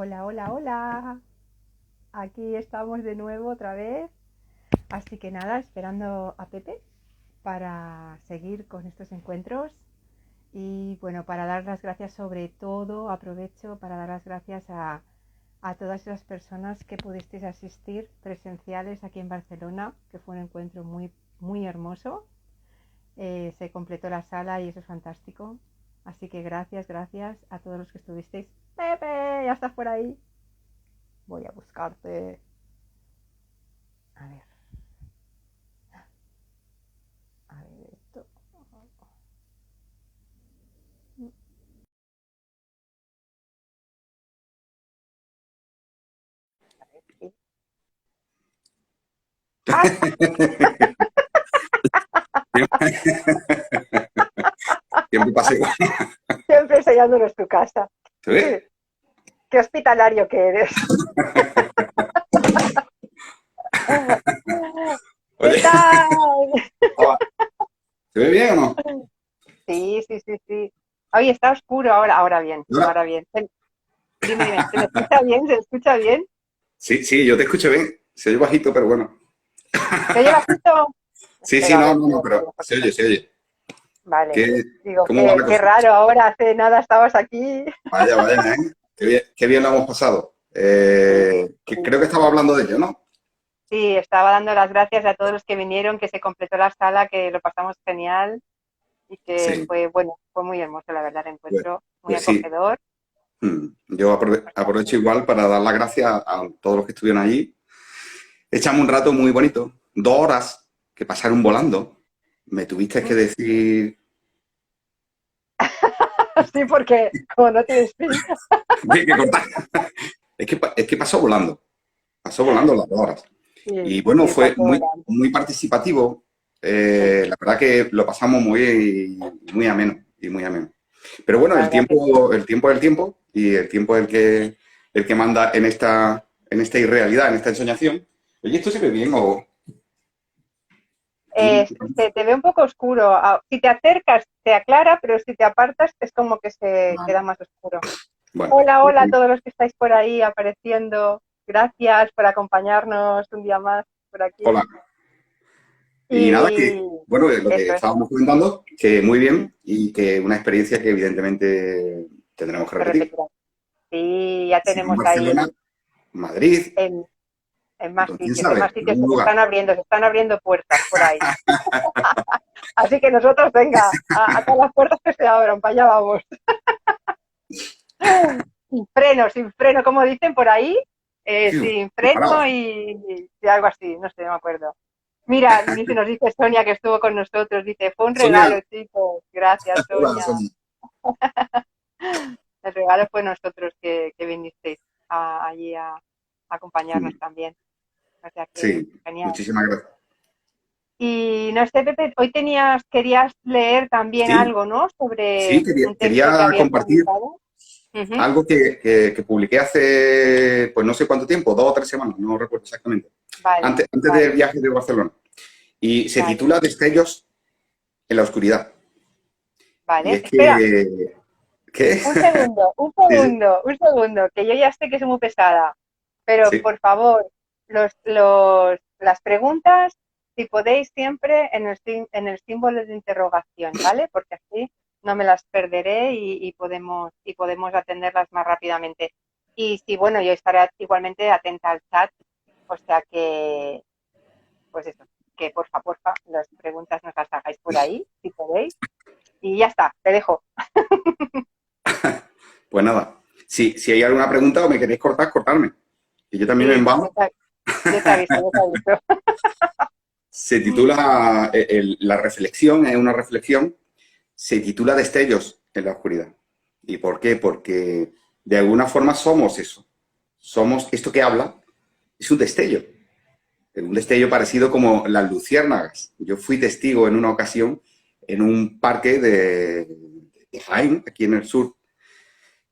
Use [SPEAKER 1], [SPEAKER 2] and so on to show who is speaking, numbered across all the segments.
[SPEAKER 1] Hola, hola, hola. Aquí estamos de nuevo otra vez. Así que nada, esperando a Pepe para seguir con estos encuentros. Y bueno, para dar las gracias sobre todo, aprovecho para dar las gracias a todas las personas que pudisteis asistir presenciales aquí en Barcelona, que fue un encuentro muy, muy hermoso. Se completó la sala y eso es fantástico. Así que gracias, gracias a todos los que estuvisteis. Pepe, ya estás por ahí. Voy a buscarte. A ver, a ver esto. ¡Ah!
[SPEAKER 2] Siempre pasa igual.
[SPEAKER 1] Siempre enseñándonos tu casa.
[SPEAKER 2] ¿Se ve?
[SPEAKER 1] Qué, qué hospitalario que eres. ¿Qué
[SPEAKER 2] Oye,
[SPEAKER 1] tal?
[SPEAKER 2] hola. ¿Se ve bien o no?
[SPEAKER 1] Sí, sí, sí, sí. Oye, está oscuro ahora. Ahora bien,
[SPEAKER 2] ¿Ahora?
[SPEAKER 1] ahora bien. Dime, dime. ¿Se me escucha bien? ¿Se escucha bien?
[SPEAKER 2] Sí, sí, yo te escucho bien. Se oye bajito, pero bueno.
[SPEAKER 1] ¿Se oye bajito?
[SPEAKER 2] Sí, sí,
[SPEAKER 1] Espera, a
[SPEAKER 2] no,
[SPEAKER 1] ver,
[SPEAKER 2] no,
[SPEAKER 1] voy
[SPEAKER 2] no,
[SPEAKER 1] a subir
[SPEAKER 2] pero
[SPEAKER 1] un poquito.
[SPEAKER 2] se oye.
[SPEAKER 1] Vale. Digo,
[SPEAKER 2] ¿Cómo va la
[SPEAKER 1] qué
[SPEAKER 2] cosa?
[SPEAKER 1] raro, ahora hace nada estabas aquí.
[SPEAKER 2] Vaya, vaya, ¿eh? Qué bien lo hemos pasado.
[SPEAKER 1] Sí,
[SPEAKER 2] Creo que
[SPEAKER 1] sí.
[SPEAKER 2] estaba hablando de ello, ¿no?
[SPEAKER 1] Sí, estaba dando las gracias a todos los que vinieron, que se completó la sala, que lo pasamos genial y que
[SPEAKER 2] Sí,
[SPEAKER 1] fue, bueno, fue muy hermoso, la verdad, el
[SPEAKER 2] pues,
[SPEAKER 1] encuentro, muy
[SPEAKER 2] pues sí.
[SPEAKER 1] acogedor.
[SPEAKER 2] Yo
[SPEAKER 1] O sea,
[SPEAKER 2] aprovecho igual para dar las gracias a todos los que estuvieron allí. Echamos un rato muy bonito, 2 horas que pasaron volando. Me tuviste que decir
[SPEAKER 1] sí, porque como no tienes fin,
[SPEAKER 2] que hay que cortar. Es que pasó volando las 2 horas.
[SPEAKER 1] sí,
[SPEAKER 2] Y bueno,
[SPEAKER 1] sí,
[SPEAKER 2] fue
[SPEAKER 1] pasó
[SPEAKER 2] muy,
[SPEAKER 1] volando.
[SPEAKER 2] muy participativo.
[SPEAKER 1] Sí,
[SPEAKER 2] La verdad que lo pasamos muy, muy ameno y muy ameno. Pero bueno,
[SPEAKER 1] la verdad que sí.
[SPEAKER 2] el tiempo es el tiempo y el tiempo es el que manda en esta irrealidad, en esta ensoñación. Oye, ¿esto se ve bien o tú?
[SPEAKER 1] Te ve un poco oscuro. Si te acercas, te aclara, pero si te apartas, es como que se queda más oscuro.
[SPEAKER 2] Bueno,
[SPEAKER 1] Hola, hola a todos los que estáis por ahí apareciendo. Gracias por acompañarnos un día más por
[SPEAKER 2] hola.
[SPEAKER 1] aquí.
[SPEAKER 2] Y nada,
[SPEAKER 1] Y
[SPEAKER 2] bueno, lo que
[SPEAKER 1] eso,
[SPEAKER 2] estábamos comentando, que muy
[SPEAKER 1] mm,
[SPEAKER 2] bien y que una experiencia que evidentemente tendremos que
[SPEAKER 1] se
[SPEAKER 2] repetir.
[SPEAKER 1] repetirá. Sí, ya
[SPEAKER 2] Si no en
[SPEAKER 1] tenemos
[SPEAKER 2] Barcelona,
[SPEAKER 1] ahí
[SPEAKER 2] Madrid,
[SPEAKER 1] en,
[SPEAKER 2] quién
[SPEAKER 1] en
[SPEAKER 2] sabe,
[SPEAKER 1] más
[SPEAKER 2] en
[SPEAKER 1] sitios
[SPEAKER 2] algún
[SPEAKER 1] que
[SPEAKER 2] lugar.
[SPEAKER 1] se están abriendo puertas por ahí. Así que nosotros, venga, a todas las puertas que se abran, para allá vamos. Sin freno, como dicen por ahí, sin freno
[SPEAKER 2] Preparados.
[SPEAKER 1] y algo así, no sé, no me acuerdo. Mira, nos dice Sonia que estuvo con nosotros, dice, fue un
[SPEAKER 2] Sonia,
[SPEAKER 1] regalo, chicos. Gracias,
[SPEAKER 2] hola,
[SPEAKER 1] Sonia.
[SPEAKER 2] Sonia.
[SPEAKER 1] El regalo fue nosotros que vinisteis allí a acompañarnos también. O sea que,
[SPEAKER 2] Sí,
[SPEAKER 1] genial.
[SPEAKER 2] muchísimas gracias.
[SPEAKER 1] Y no sé, Pepe, hoy querías leer también
[SPEAKER 2] Sí,
[SPEAKER 1] algo, ¿no?
[SPEAKER 2] sí,
[SPEAKER 1] Sobre un texto que
[SPEAKER 2] quería
[SPEAKER 1] habías
[SPEAKER 2] compartir
[SPEAKER 1] publicado. Ujú.
[SPEAKER 2] algo que publiqué hace, pues no sé cuánto tiempo, 2 o 3 semanas, no recuerdo exactamente,
[SPEAKER 1] Vale,
[SPEAKER 2] antes del
[SPEAKER 1] vale,
[SPEAKER 2] viaje de Barcelona. Y se
[SPEAKER 1] vale,
[SPEAKER 2] titula Destellos en la oscuridad. Y
[SPEAKER 1] vale.
[SPEAKER 2] es
[SPEAKER 1] Espera,
[SPEAKER 2] que, ¿qué? Sí, sí,
[SPEAKER 1] un segundo, que yo ya sé que soy muy pesada, pero
[SPEAKER 2] sí.
[SPEAKER 1] por favor, las preguntas, si podéis siempre en el símbolo de interrogación, ¿vale? Porque así no me las perderé y podemos atenderlas más rápidamente. Y sí, bueno, yo estaré igualmente atenta al chat, o sea que, pues eso, que porfa, las preguntas nos las hagáis por ahí, si podéis. Y ya está, te dejo.
[SPEAKER 2] Pues nada, si hay alguna pregunta o me queréis cortar, cortarme. Que yo también me
[SPEAKER 1] Sí,
[SPEAKER 2] embalo.
[SPEAKER 1] yo te aviso, yo te aviso.
[SPEAKER 2] Se titula, la reflexión, es una reflexión, se titula Destellos en la oscuridad. ¿Y por qué? Porque de alguna forma somos eso. Somos esto que habla, es un destello parecido como las luciérnagas. Yo fui testigo en una ocasión en un parque de Jaén, aquí en el sur.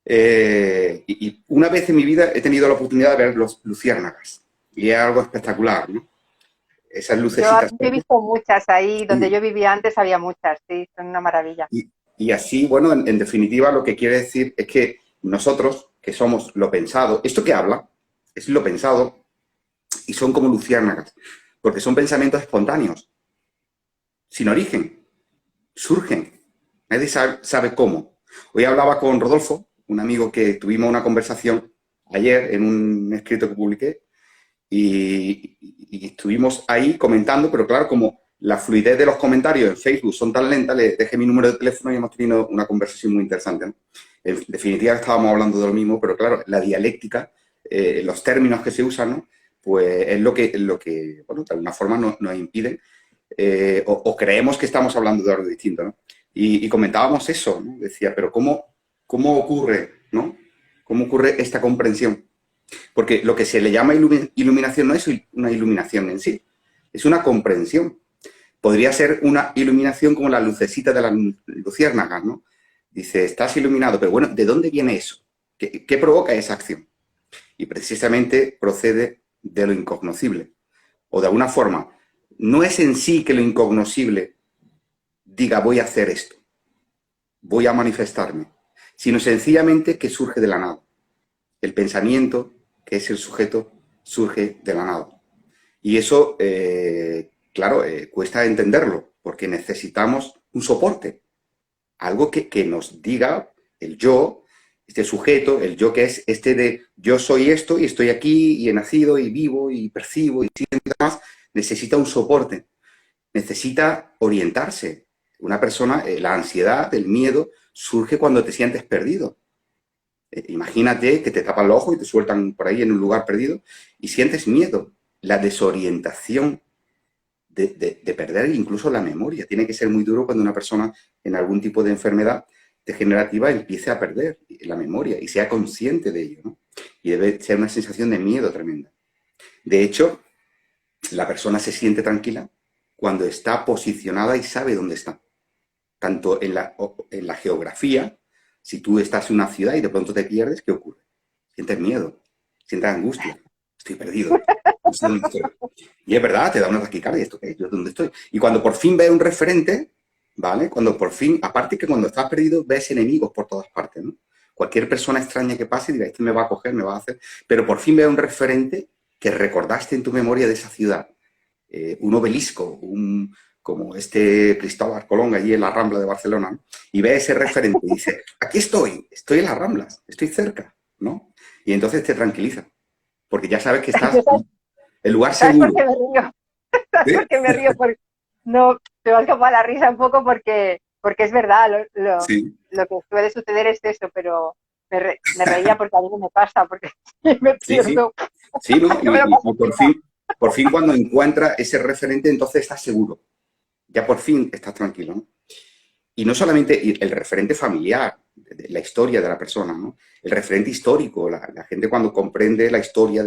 [SPEAKER 2] Y una vez en mi vida he tenido la oportunidad de ver los luciérnagas. Y es algo espectacular, ¿no? Esas lucecitas.
[SPEAKER 1] Yo he visto muchas ahí, donde
[SPEAKER 2] Sí.
[SPEAKER 1] yo vivía antes había muchas, sí, son una maravilla.
[SPEAKER 2] Y así, bueno, en definitiva, lo que quiere decir es que nosotros, que somos lo pensado. Esto que habla es lo pensado y son como luciérnagas, porque son pensamientos espontáneos, sin origen, surgen. Nadie sabe cómo. Hoy hablaba con Rodolfo, un amigo que tuvimos una conversación ayer en un escrito que publiqué, y estuvimos ahí comentando, pero claro, como la fluidez de los comentarios en Facebook son tan lentas, le dejé mi número de teléfono y hemos tenido una conversación muy interesante, ¿no? En definitiva estábamos hablando de lo mismo, pero claro, la dialéctica, los términos que se usan, ¿no? Pues es lo que bueno, de alguna forma nos impide, o creemos que estamos hablando de algo distinto, ¿no? Y comentábamos eso, ¿no? Decía, pero ¿cómo ocurre, ¿no? ¿Cómo ocurre esta comprensión? Porque lo que se le llama iluminación no es una iluminación en sí, es una comprensión. Podría ser una iluminación como la lucecita de las luciérnagas, ¿no? Dice, estás iluminado, pero bueno, ¿de dónde viene eso? ¿Qué provoca esa acción? Y precisamente procede de lo incognoscible. O de alguna forma, no es en sí que lo incognoscible diga voy a hacer esto, voy a manifestarme, sino sencillamente que surge de la nada. El pensamiento, que es el sujeto, surge de la nada. Y eso, claro, cuesta entenderlo, porque necesitamos un soporte, algo que nos diga el yo, este sujeto, el yo que es este de yo soy esto y estoy aquí y he nacido y vivo y percibo y siento y demás, necesita un soporte, necesita orientarse. Una persona, la ansiedad, el miedo, surge cuando te sientes perdido. Imagínate que te tapan los ojos y te sueltan por ahí en un lugar perdido y sientes miedo, la desorientación de perder incluso la memoria. Tiene que ser muy duro cuando una persona en algún tipo de enfermedad degenerativa empiece a perder la memoria y sea consciente de ello, ¿no? Y debe ser una sensación de miedo tremenda. De hecho, la persona se siente tranquila cuando está posicionada y sabe dónde está. Tanto en la geografía, si tú estás en una ciudad y de pronto te pierdes, ¿qué ocurre? Sientes miedo, sientes angustia, estoy perdido, no sé dónde estoy. Y es verdad, te da una taquicardia, ¿esto qué es? ¿Yo dónde estoy? Y cuando por fin ves un referente, ¿vale? Cuando por fin, aparte que cuando estás perdido, ves enemigos por todas partes, ¿no? Cualquier persona extraña que pase dirá, este me va a coger, me va a hacer... Pero por fin ves un referente que recordaste en tu memoria de esa ciudad. Un obelisco, como este Cristóbal Colón allí en la Rambla de Barcelona, ¿no? Y ve ese referente y dice, aquí estoy en las Ramblas, estoy cerca, ¿no? Y entonces te tranquiliza, porque ya sabes que estás en el lugar
[SPEAKER 1] ¿Sabes por qué
[SPEAKER 2] seguro.
[SPEAKER 1] me río? ¿Sabes
[SPEAKER 2] ¿Sí?
[SPEAKER 1] por qué me río? Porque no, te vas como a la risa un poco porque es verdad,
[SPEAKER 2] Sí,
[SPEAKER 1] lo que suele suceder es eso, pero me reía porque a mí no me pasa, porque me
[SPEAKER 2] sí, sí,
[SPEAKER 1] pierdo.
[SPEAKER 2] sí, ¿no?
[SPEAKER 1] Yo me lo paso
[SPEAKER 2] Por fin cuando encuentra ese referente, entonces estás seguro. Ya por fin estás tranquilo, ¿no? Y no solamente el referente familiar, la historia de la persona, ¿no? El referente histórico, la gente cuando comprende la historia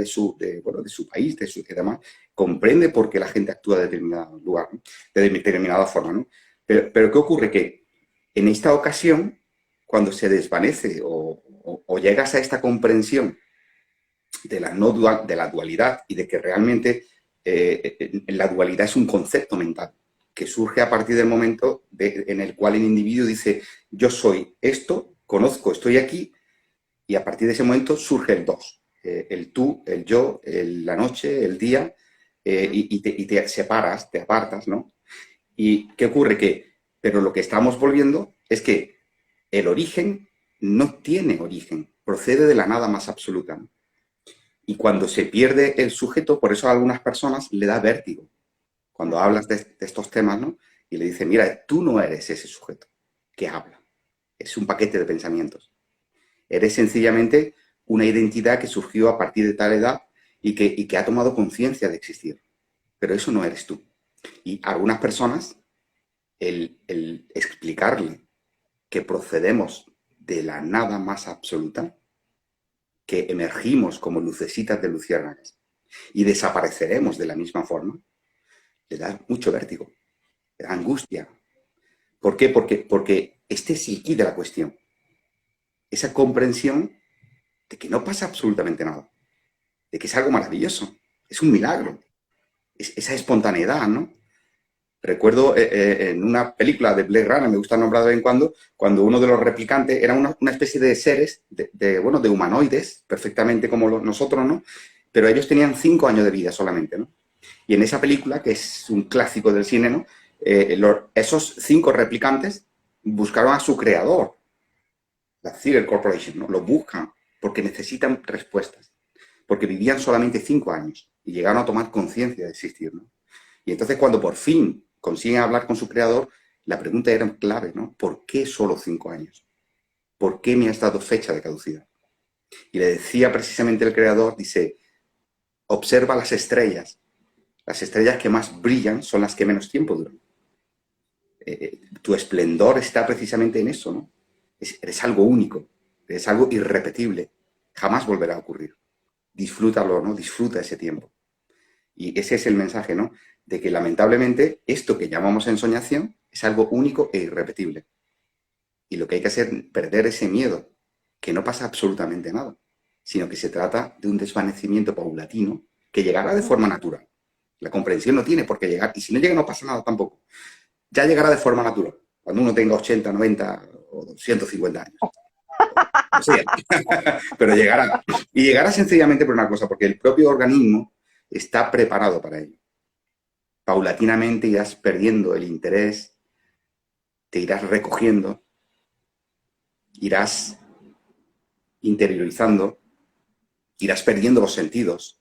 [SPEAKER 2] bueno, de su país, y demás, comprende por qué la gente actúa de determinado lugar, ¿no? De determinada forma, ¿no? Pero ¿qué ocurre? Que en esta ocasión, cuando se desvanece o llegas a esta comprensión de de la dualidad y de que realmente la dualidad es un concepto mental que surge a partir del momento en el cual el individuo dice, yo soy esto, conozco, estoy aquí, y a partir de ese momento surge el dos, el tú, el yo, la noche, el día, y te separas, te apartas, ¿no? ¿Y qué ocurre? Pero lo que estamos volviendo es que el origen no tiene origen, procede de la nada más absoluta, ¿no? Y cuando se pierde el sujeto, por eso a algunas personas le da vértigo. Cuando hablas de estos temas, ¿no? Y le dicen, mira, tú no eres ese sujeto que habla. Es un paquete de pensamientos. Eres sencillamente una identidad que surgió a partir de tal edad y que ha tomado conciencia de existir. Pero eso no eres tú. Y a algunas personas, el explicarle que procedemos de la nada más absoluta, que emergimos como lucecitas de luciérnagas y desapareceremos de la misma forma, le da mucho vértigo, le da angustia. ¿Por qué? Porque este es el quid de la cuestión. Esa comprensión de que no pasa absolutamente nada, de que es algo maravilloso, es un milagro, esa espontaneidad, ¿no? Recuerdo en una película de Blade Runner, me gusta nombrar de vez en cuando uno de los replicantes era una especie de seres, bueno, de humanoides, perfectamente como nosotros, ¿no? Pero ellos tenían 5 años de vida solamente, ¿no? Y en esa película, que es un clásico del cine, ¿no? Esos 5 replicantes buscaron a su creador, la Seager Corporation, ¿no? Lo buscan porque necesitan respuestas, porque vivían solamente 5 años y llegaron a tomar conciencia de existir, ¿no? Y entonces cuando por fin consiguen hablar con su creador, la pregunta era clave, ¿no? ¿Por qué solo 5 años? ¿Por qué me has dado fecha de caducidad? Y le decía precisamente el creador, dice, observa las estrellas. Las estrellas que más brillan son las que menos tiempo duran. Tu esplendor está precisamente en eso, ¿no? Eres algo único, eres algo irrepetible. Jamás volverá a ocurrir. Disfrútalo, ¿no? Disfruta ese tiempo. Y ese es el mensaje, ¿no? De que lamentablemente esto que llamamos ensoñación es algo único e irrepetible. Y lo que hay que hacer es perder ese miedo, que no pasa absolutamente nada, sino que se trata de un desvanecimiento paulatino que llegará de forma natural. La comprensión no tiene por qué llegar, y si no llega no pasa nada tampoco. Ya llegará de forma natural, cuando uno tenga 80, 90 o 150 años. O sea, pero llegará. Y llegará sencillamente por una cosa, porque el propio organismo está preparado para ello. Paulatinamente irás perdiendo el interés, te irás recogiendo, irás interiorizando, irás perdiendo los sentidos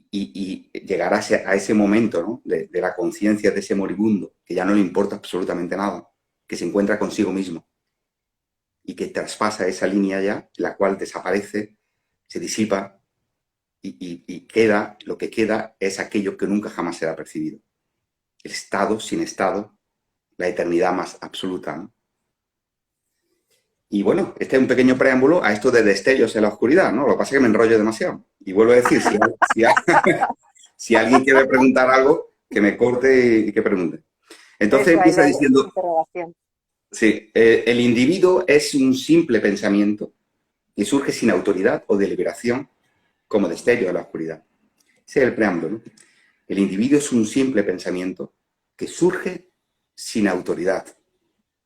[SPEAKER 2] y llegarás a ese momento, ¿no? de la conciencia de ese moribundo, que ya no le importa absolutamente nada, que se encuentra consigo mismo y que traspasa esa línea ya, la cual desaparece, se disipa y queda, lo que queda es aquello que nunca jamás será percibido. El estado sin estado, la eternidad más absoluta, ¿no? Y bueno, este es un pequeño preámbulo a esto de destellos en la oscuridad, ¿no? Lo que pasa es que me enrollo demasiado. Y vuelvo a decir, si alguien quiere preguntar algo, que me corte y que pregunte. Entonces
[SPEAKER 1] Eso, ahí
[SPEAKER 2] empieza
[SPEAKER 1] la
[SPEAKER 2] diciendo,
[SPEAKER 1] interrogación.
[SPEAKER 2] sí, el individuo es un simple pensamiento que surge sin autoridad o deliberación como destello de la oscuridad. Ese es el preámbulo, ¿no? El individuo es un simple pensamiento que surge sin autoridad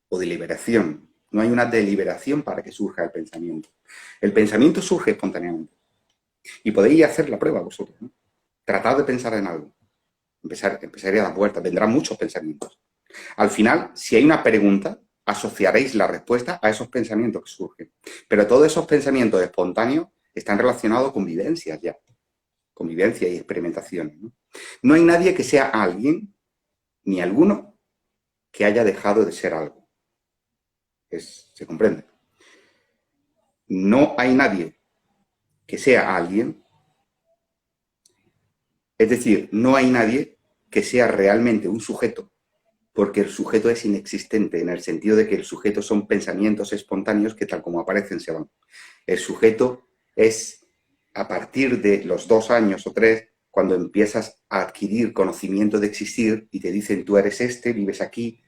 [SPEAKER 2] o deliberación. No hay una deliberación para que surja el pensamiento. El pensamiento surge espontáneamente. Y podéis hacer la prueba vosotros, ¿no? Tratad de pensar en algo. Empezaréis a dar vueltas, vendrán muchos pensamientos. Al final, si hay una pregunta, asociaréis la respuesta a esos pensamientos que surgen. Pero todos esos pensamientos espontáneos están relacionados con vivencias ya. Con vivencias y experimentaciones, ¿no? No hay nadie que sea alguien, ni alguno, que haya dejado de ser algo. ¿Se comprende? No hay nadie que sea alguien, es decir, no hay nadie que sea realmente un sujeto, porque el sujeto es inexistente en el sentido de que el sujeto son pensamientos espontáneos que tal como aparecen se van. El sujeto es a partir de los 2 años o 3, cuando empiezas a adquirir conocimiento de existir y te dicen tú eres este, vives aquí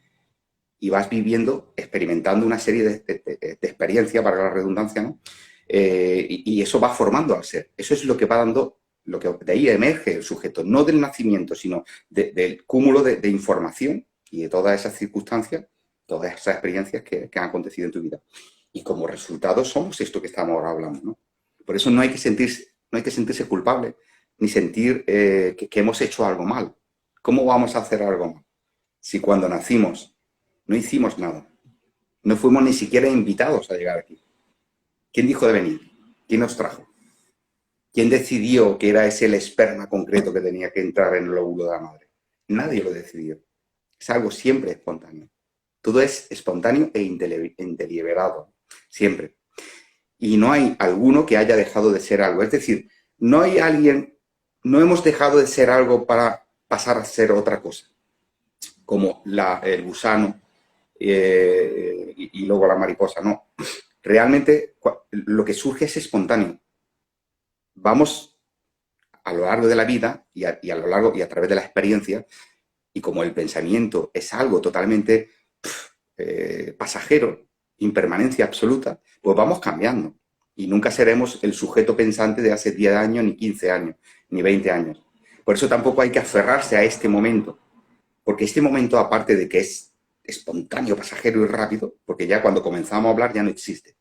[SPEAKER 2] y vas viviendo, experimentando una serie de experiencias, para la redundancia, ¿no? Y eso va formando al ser. Eso es lo que va dando, de ahí emerge el sujeto, no del nacimiento, sino del cúmulo de información y de todas esas circunstancias, todas esas experiencias que han acontecido en tu vida. Y como resultado somos esto que estamos ahora hablando, ¿no? Por eso no hay que sentirse culpable, ni sentir que hemos hecho algo mal. ¿Cómo vamos a hacer algo mal? Si cuando nacimos no hicimos nada, no fuimos ni siquiera invitados a llegar aquí. ¿Quién dijo de venir? ¿Quién nos trajo? ¿Quién decidió que era ese el esperma concreto que tenía que entrar en el óvulo de la madre? Nadie lo decidió. Es algo siempre espontáneo. Todo es espontáneo e deliberado, siempre. Y no hay alguno que haya dejado de ser algo. Es decir, no hay alguien, no hemos dejado de ser algo para pasar a ser otra cosa, como el gusano y luego la mariposa. No, realmente lo que surge es espontáneo. Vamos a lo largo de la vida y a lo largo y a través de la experiencia, y como el pensamiento es algo totalmente pasajero, impermanencia absoluta, pues vamos cambiando. Y nunca seremos el sujeto pensante de hace 10 años, ni 15 años, ni 20 años. Por eso tampoco hay que aferrarse a este momento, Porque este momento, aparte de que es espontáneo, pasajero y rápido, porque ya cuando comenzamos a hablar ya no existe.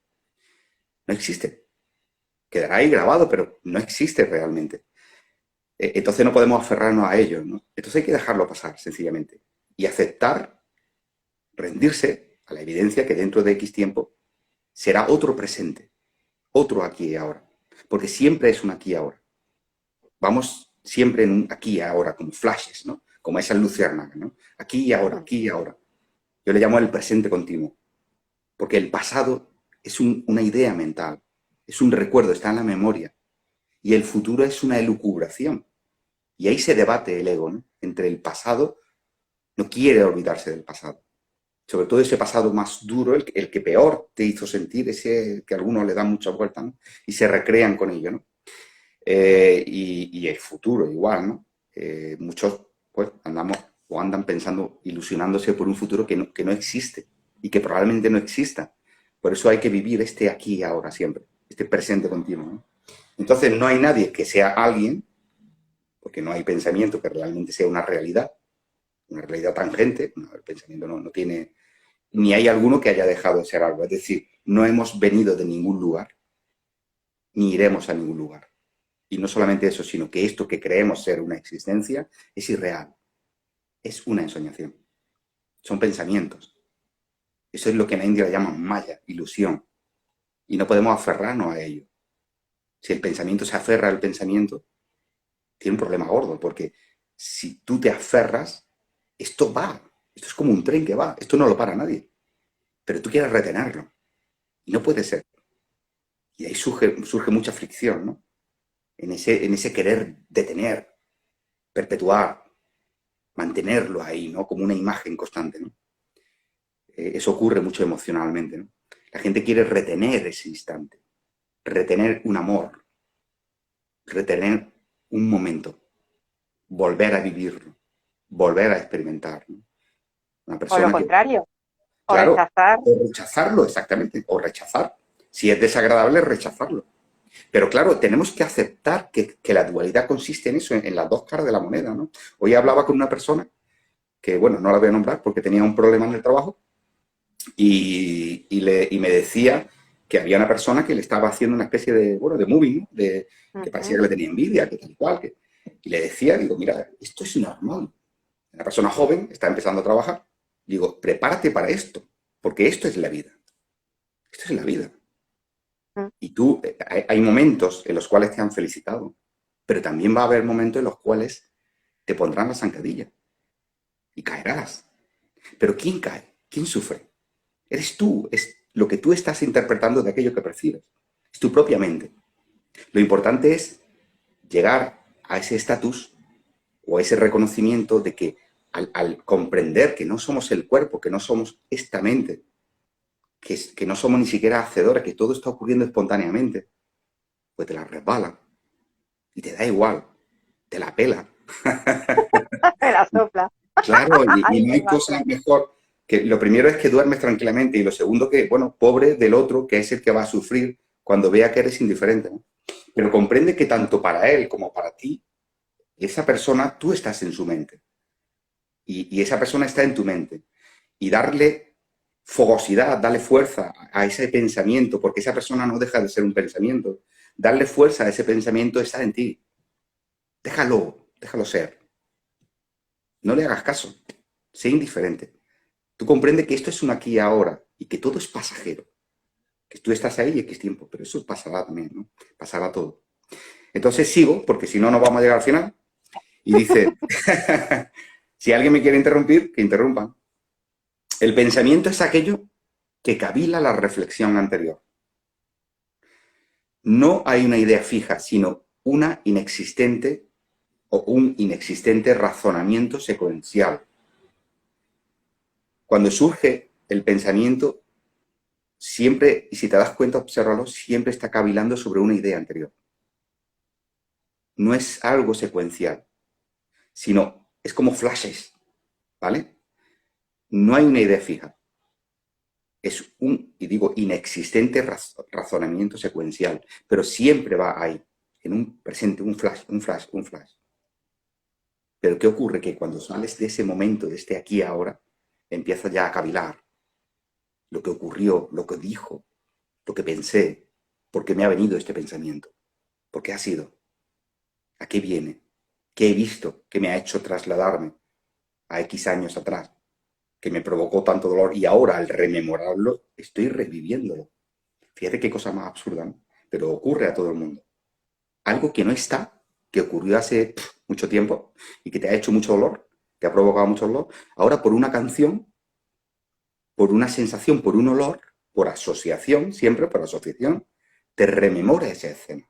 [SPEAKER 2] No existe. Quedará ahí grabado, pero no existe realmente. Entonces no podemos aferrarnos a ello, ¿no? Entonces hay que dejarlo pasar, sencillamente. Y aceptar, rendirse a la evidencia que dentro de X tiempo será otro presente, otro aquí y ahora. Porque siempre es un aquí y ahora. Vamos siempre en un aquí y ahora, como flashes, ¿no? Como esas luciérnagas, ¿no? Aquí y ahora, aquí y ahora. Yo le llamo el presente continuo. Porque el pasado es una idea mental, es un recuerdo, está en la memoria. Y el futuro es una elucubración. Y ahí se debate el ego, ¿no? Entre el pasado, no quiere olvidarse del pasado. Sobre todo ese pasado más duro, el que peor te hizo sentir, ese que a algunos le dan mucha vuelta, ¿no? Y se recrean con ello, ¿no? Y el futuro igual, ¿no? Muchos pues andamos o andan pensando, ilusionándose por un futuro que no existe y que probablemente no exista. Por eso hay que vivir este aquí y ahora siempre, este presente continuo, ¿no? Entonces no hay nadie que sea alguien, porque no hay pensamiento que realmente sea una realidad tangente, no, el pensamiento no tiene, ni hay alguno que haya dejado de ser algo. Es decir, no hemos venido de ningún lugar, ni iremos a ningún lugar. Y no solamente eso, sino que esto que creemos ser una existencia es irreal, es una ensoñación, son pensamientos. Eso es lo que en la India le llaman maya, ilusión, y no podemos aferrarnos a ello. Si el pensamiento se aferra al pensamiento, tiene un problema gordo, porque si tú te aferras, esto va, esto es como un tren que va, esto no lo para nadie, pero tú quieres retenerlo, y no puede ser. Y ahí surge mucha fricción, ¿no? En ese querer detener, perpetuar, mantenerlo ahí, ¿no? Como una imagen constante, ¿no? Eso ocurre mucho emocionalmente, ¿no? La gente quiere retener ese instante, retener un amor, retener un momento, volver a vivirlo, volver a experimentar, ¿no? Una
[SPEAKER 1] O lo
[SPEAKER 2] persona que,
[SPEAKER 1] contrario, o
[SPEAKER 2] claro,
[SPEAKER 1] rechazar.
[SPEAKER 2] o rechazarlo, exactamente, o rechazar. Si es desagradable, rechazarlo. Pero claro, tenemos que aceptar que la dualidad consiste en eso, en las dos caras de la moneda, ¿no? Hoy hablaba con una persona que, bueno, no la voy a nombrar porque tenía un problema en el trabajo y me decía que había una persona que le estaba haciendo una especie de, bueno, de moving, ¿no? Que parecía que le tenía envidia, que tal y cual. Y le decía, digo, mira, esto es normal. Una persona joven está empezando a trabajar. Digo, prepárate para esto, porque esto es la vida. Esto es la vida. Y tú, hay momentos en los cuales te han felicitado, pero también va a haber momentos en los cuales te pondrán la zancadilla y caerás. Pero ¿quién cae? ¿Quién sufre? Eres tú, es lo que tú estás interpretando de aquello que percibes. Es tu propia mente. Lo importante es llegar a ese estatus o a ese reconocimiento de que al comprender que no somos el cuerpo, que no somos esta mente, que no somos ni siquiera hacedores, que todo está ocurriendo espontáneamente, pues te la resbala y te da igual, te la pela.
[SPEAKER 1] Me la sopla.
[SPEAKER 2] Claro, y
[SPEAKER 1] Ay,
[SPEAKER 2] no
[SPEAKER 1] qué
[SPEAKER 2] hay
[SPEAKER 1] majo.
[SPEAKER 2] cosa mejor que lo primero es que duermes tranquilamente y lo segundo que, bueno, pobre del otro que es el que va a sufrir cuando vea que eres indiferente, ¿no? Pero comprende que tanto para él como para ti, esa persona, tú estás en su mente y esa persona está en tu mente. Y darle fogosidad, darle fuerza a ese pensamiento, porque esa persona no deja de ser un pensamiento. Darle fuerza a ese pensamiento está en ti. Déjalo ser. No le hagas caso. Sé indiferente. Tú comprendes que esto es un aquí y ahora y que todo es pasajero. Que tú estás ahí X tiempo, pero eso pasará también, ¿no? Pasará todo. Entonces sigo, porque si no, no vamos a llegar al final. Y dice, si alguien me quiere interrumpir, que interrumpan. El pensamiento es aquello que cavila la reflexión anterior. No hay una idea fija, sino una inexistente o un inexistente razonamiento secuencial. Cuando surge el pensamiento, siempre, y si te das cuenta, obsérvalo, siempre está cavilando sobre una idea anterior. No es algo secuencial, sino es como flashes, ¿vale? No hay una idea fija. Es un, y digo, inexistente razonamiento secuencial, pero siempre va ahí, en un presente, un flash, un flash, un flash. Pero ¿qué ocurre? Que cuando sales de ese momento, de este aquí y ahora, empiezas ya a cavilar lo que ocurrió, lo que dijo, lo que pensé, por qué me ha venido este pensamiento, por qué ha sido, a qué viene, qué he visto, qué me ha hecho trasladarme a X años atrás, que me provocó tanto dolor y ahora al rememorarlo estoy reviviéndolo. Fíjate qué cosa más absurda, ¿no? Pero ocurre a todo el mundo. Algo que no está, que ocurrió hace mucho tiempo y que te ha hecho mucho dolor, te ha provocado mucho dolor, ahora por una canción, por una sensación, por un olor, por asociación, siempre por asociación, te rememora esa escena.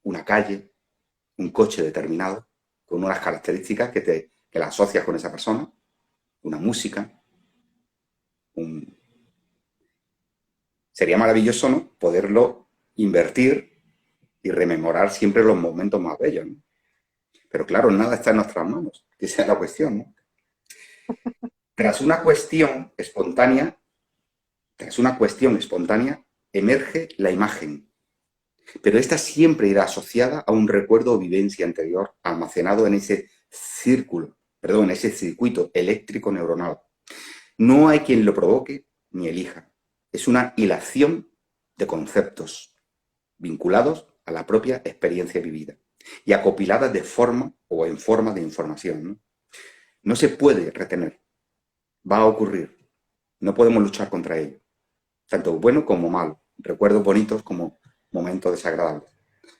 [SPEAKER 2] Una calle, un coche determinado, con unas características que la asocias con esa persona, una música, un... Sería maravilloso, ¿no? Poderlo invertir y rememorar siempre los momentos más bellos, ¿no? Pero claro, nada está en nuestras manos. Esa es la cuestión, ¿no? Tras una cuestión espontánea, tras una cuestión espontánea, emerge la imagen. Pero esta siempre irá asociada a un recuerdo o vivencia anterior almacenado en ese en ese circuito eléctrico neuronal. No hay quien lo provoque ni elija. Es una hilación de conceptos vinculados a la propia experiencia vivida y acopiladas de forma o en forma de información. No se puede retener. Va a ocurrir. No podemos luchar contra ello. Tanto bueno como malo. Recuerdos bonitos como momentos desagradables.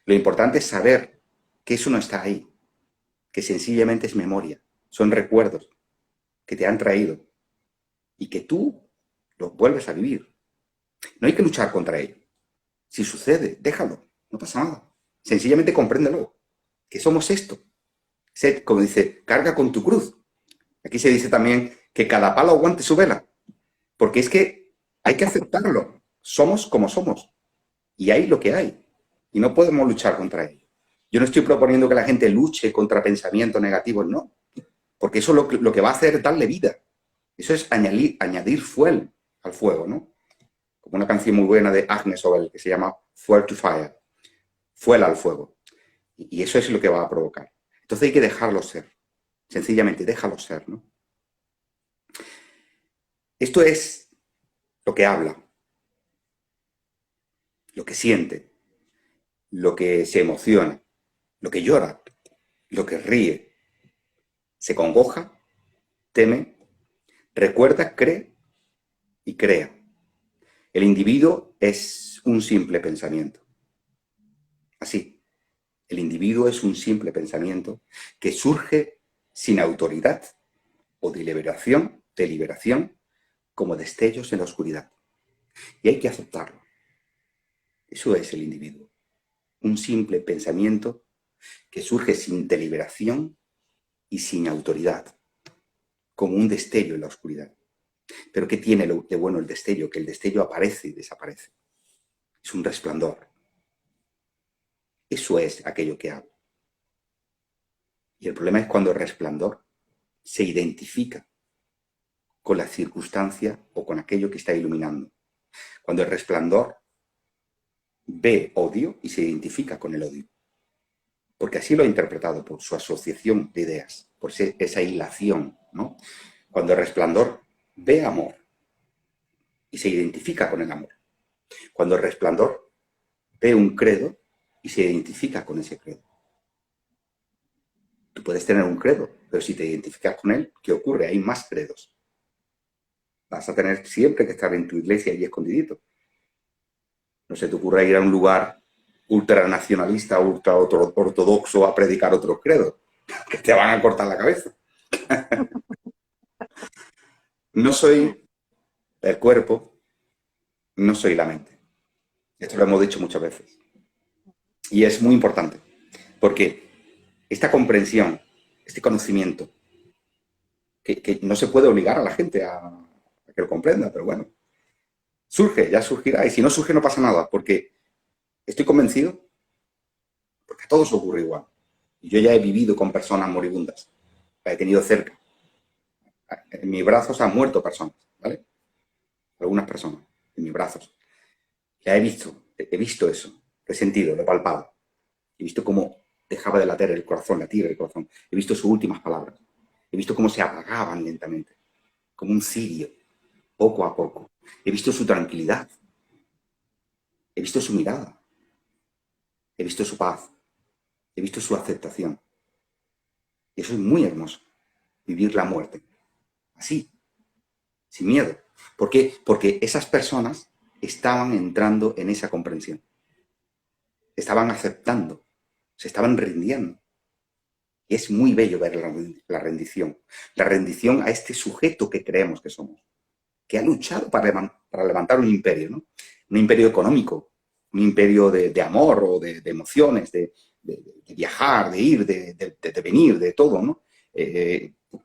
[SPEAKER 2] Lo importante es saber que eso no está ahí, que sencillamente es memoria, son recuerdos que te han traído y que tú los vuelves a vivir. No hay que luchar contra ello. Si sucede, déjalo, no pasa nada. Sencillamente compréndelo, que somos esto. Como dice, carga con tu cruz. Aquí se dice también que cada palo aguante su vela, porque es que hay que aceptarlo. Somos como somos y hay lo que hay y no podemos luchar contra ello. Yo no estoy proponiendo que la gente luche contra pensamientos negativos, no, porque eso lo que va a hacer es darle vida. Eso es añadir fuel al fuego, ¿no? Como una canción muy buena de Agnes Obel que se llama Fuel to Fire, fuel al fuego. Y eso es lo que va a provocar. Entonces hay que dejarlo ser, sencillamente déjalo ser, ¿no? Esto es lo que habla, lo que siente, lo que se emociona, lo que llora, lo que ríe, se congoja, teme, recuerda, cree y crea. El individuo es un simple pensamiento. Así, el individuo es un simple pensamiento que surge sin autoridad o deliberación, como destellos en la oscuridad. Y hay que aceptarlo. Eso es el individuo. Un simple pensamiento que surge sin deliberación y sin autoridad, como un destello en la oscuridad. Pero ¿qué tiene de bueno el destello? Que el destello aparece y desaparece. Es un resplandor. Eso es aquello que habla. Y el problema es cuando el resplandor se identifica con la circunstancia o con aquello que está iluminando. Cuando el resplandor ve odio y se identifica con el odio. Porque así lo ha interpretado por su asociación de ideas, por esa hilación, ¿no? Cuando el resplandor ve amor y se identifica con el amor. Cuando el resplandor ve un credo y se identifica con ese credo. Tú puedes tener un credo, pero si te identificas con él, ¿qué ocurre? Hay más credos. Vas a tener siempre que estar en tu iglesia y escondidito. No se te ocurra ir a un lugar ultranacionalista, ultra ortodoxo a predicar otros credos, que te van a cortar la cabeza. No soy el cuerpo, no soy la mente. Esto lo hemos dicho muchas veces. Y es muy importante, porque esta comprensión, este conocimiento, que no se puede obligar a la gente a que lo comprenda, pero bueno, surge, ya surgirá. Y si no surge, no pasa nada, porque estoy convencido, porque a todos ocurre igual. Y yo ya he vivido con personas moribundas, la he tenido cerca. En mis brazos han muerto personas, ¿vale? Algunas personas, en mis brazos. Ya he visto eso, lo he sentido, lo he palpado. He visto cómo dejaba de latir el corazón. He visto sus últimas palabras. He visto cómo se apagaban lentamente, como un cirio, poco a poco. He visto su tranquilidad. He visto su mirada. He visto su paz. He visto su aceptación. Y eso es muy hermoso, vivir la muerte. Así, sin miedo. ¿Por qué? Porque esas personas estaban entrando en esa comprensión. Estaban aceptando, se estaban rindiendo. Y es muy bello ver la rendición. La rendición a este sujeto que creemos que somos, que ha luchado para levantar un imperio, ¿no? Un imperio económico, un imperio de amor o de emociones, de viajar, de ir, de venir, de todo, ¿no?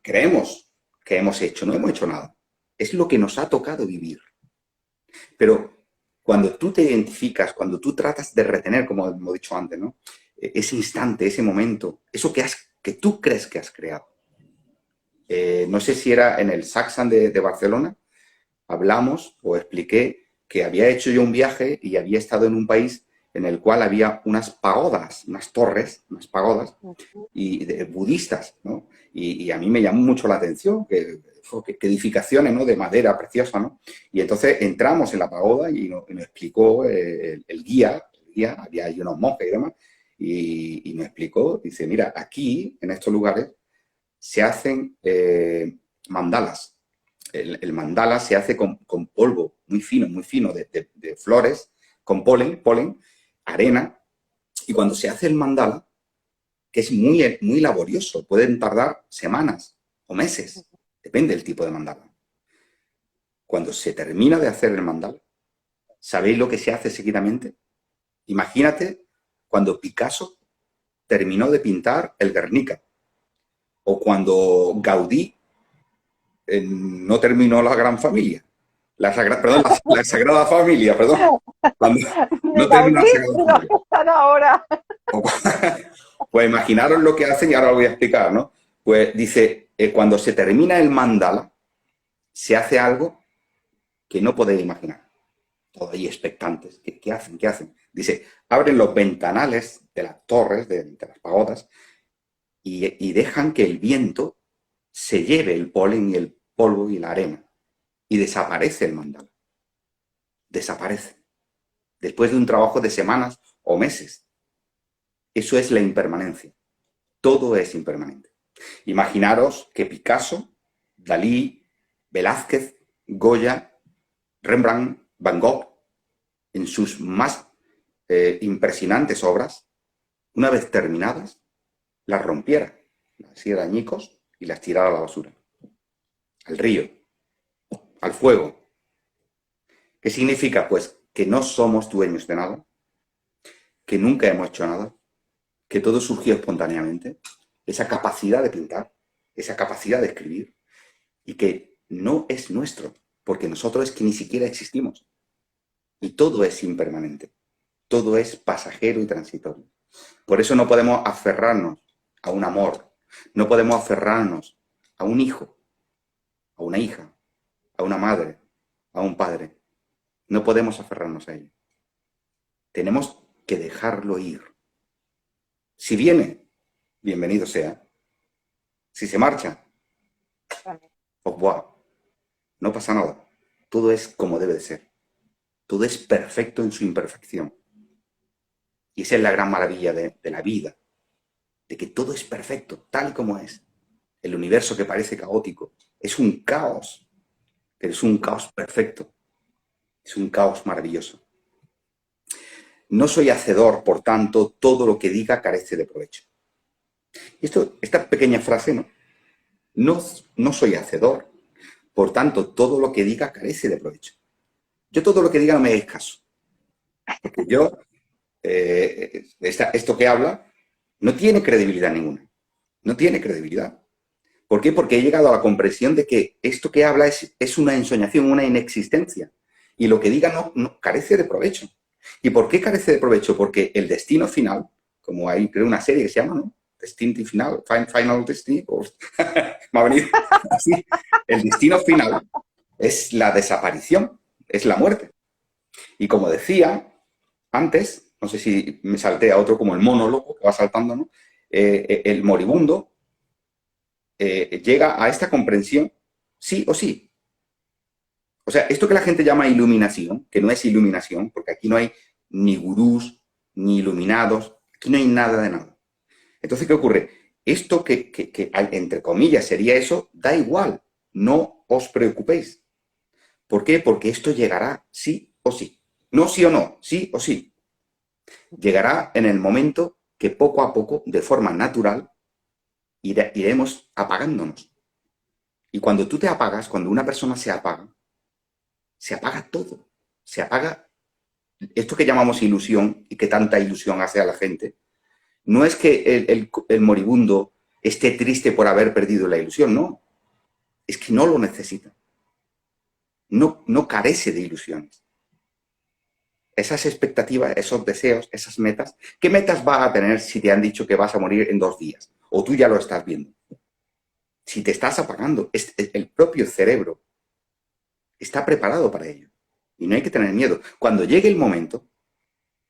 [SPEAKER 2] Creemos que hemos hecho, no hemos hecho nada. Es lo que nos ha tocado vivir. Pero cuando tú te identificas, cuando tú tratas de retener, como hemos dicho antes, ¿no? Ese instante, ese momento, eso que tú crees que has creado. No sé si era en el Saxan de Barcelona, hablamos o expliqué que había hecho yo un viaje y había estado en un país en el cual había unas pagodas, unas torres, unas pagodas budistas, ¿no? Y a mí me llamó mucho la atención que edificaciones, ¿no? De madera preciosa, ¿no? Y entonces entramos en la pagoda y nos explicó el guía, había ahí unos monjes y demás, y me explicó, dice, mira, aquí, en estos lugares, se hacen mandalas. El mandala se hace con polvo muy fino de flores, con polen, arena, y cuando se hace el mandala, que es muy, muy laborioso, pueden tardar semanas o meses, depende del tipo de mandala. Cuando se termina de hacer el mandala, ¿sabéis lo que se hace seguidamente? Imagínate cuando Picasso terminó de pintar el Guernica, o cuando Gaudí no terminó la Gran Familia. La Sagrada Familia, perdón. Cuando no terminó la Sagrada Familia.
[SPEAKER 1] Están ahora.
[SPEAKER 2] Pues imaginaros lo que hacen y ahora lo voy a explicar, ¿no? Pues dice, cuando se termina el mandala, se hace algo que no podéis imaginar. Todos ahí expectantes. ¿Qué hacen? ¿Qué hacen? Dice, abren los ventanales de las torres, de las pagodas, y dejan que el viento se lleve el polen y el polvo y la arena. Y desaparece el mandala. Desaparece. Después de un trabajo de semanas o meses. Eso es la impermanencia. Todo es impermanente. Imaginaros que Picasso, Dalí, Velázquez, Goya, Rembrandt, Van Gogh, en sus más impresionantes obras, una vez terminadas, las rompiera, las hiciera añicos y las tirara a la basura, al río, al fuego. ¿Qué significa? Pues que no somos dueños de nada, que nunca hemos hecho nada, que todo surgió espontáneamente, esa capacidad de pintar, esa capacidad de escribir, y que no es nuestro, porque nosotros es que ni siquiera existimos. Y todo es impermanente, todo es pasajero y transitorio. Por eso no podemos aferrarnos a un amor, no podemos aferrarnos a un hijo, a una hija, a una madre, a un padre. No podemos aferrarnos a ello. Tenemos que dejarlo ir. Si viene, bienvenido sea. Si se marcha, au revoir. No pasa nada. Todo es como debe de ser. Todo es perfecto en su imperfección. Y esa es la gran maravilla de la vida, de que todo es perfecto, tal y como es. El universo que parece caótico es un caos, pero es un caos perfecto. Es un caos maravilloso. No soy hacedor, por tanto, todo lo que diga carece de provecho. Y esta pequeña frase, ¿no? No soy hacedor, por tanto, todo lo que diga carece de provecho. Yo todo lo que diga no me hagáis caso. Porque yo, esto que habla, no tiene credibilidad ninguna. No tiene credibilidad. ¿Por qué? Porque he llegado a la comprensión de que esto que habla es una ensoñación, una inexistencia. Y lo que diga no carece de provecho. ¿Y por qué carece de provecho? Porque el destino final, como hay creo una serie que se llama, ¿no? Destino final, Final Destiny, me ha venido así. El destino final es la desaparición, es la muerte. Y como decía antes, no sé si me salté a otro como el monólogo que va saltando, ¿no? El moribundo llega a esta comprensión sí o sí. O sea, esto que la gente llama iluminación, que no es iluminación, porque aquí no hay ni gurús, ni iluminados, aquí no hay nada de nada. Entonces, ¿qué ocurre? Esto que entre comillas sería eso, da igual, no os preocupéis. ¿Por qué? Porque esto llegará sí o sí. No sí o no, sí o sí. Llegará en el momento que poco a poco, de forma natural, iremos apagándonos. Y cuando tú te apagas, cuando una persona se apaga todo. Se apaga esto que llamamos ilusión y que tanta ilusión hace a la gente. No es que el moribundo esté triste por haber perdido la ilusión, no. Es que no lo necesita. No, no carece de ilusiones. Esas expectativas, esos deseos, esas metas, ¿qué metas vas a tener si te han dicho que vas a morir en 2 días? O tú ya lo estás viendo. Si te estás apagando, el propio cerebro está preparado para ello. Y no hay que tener miedo. Cuando llegue el momento,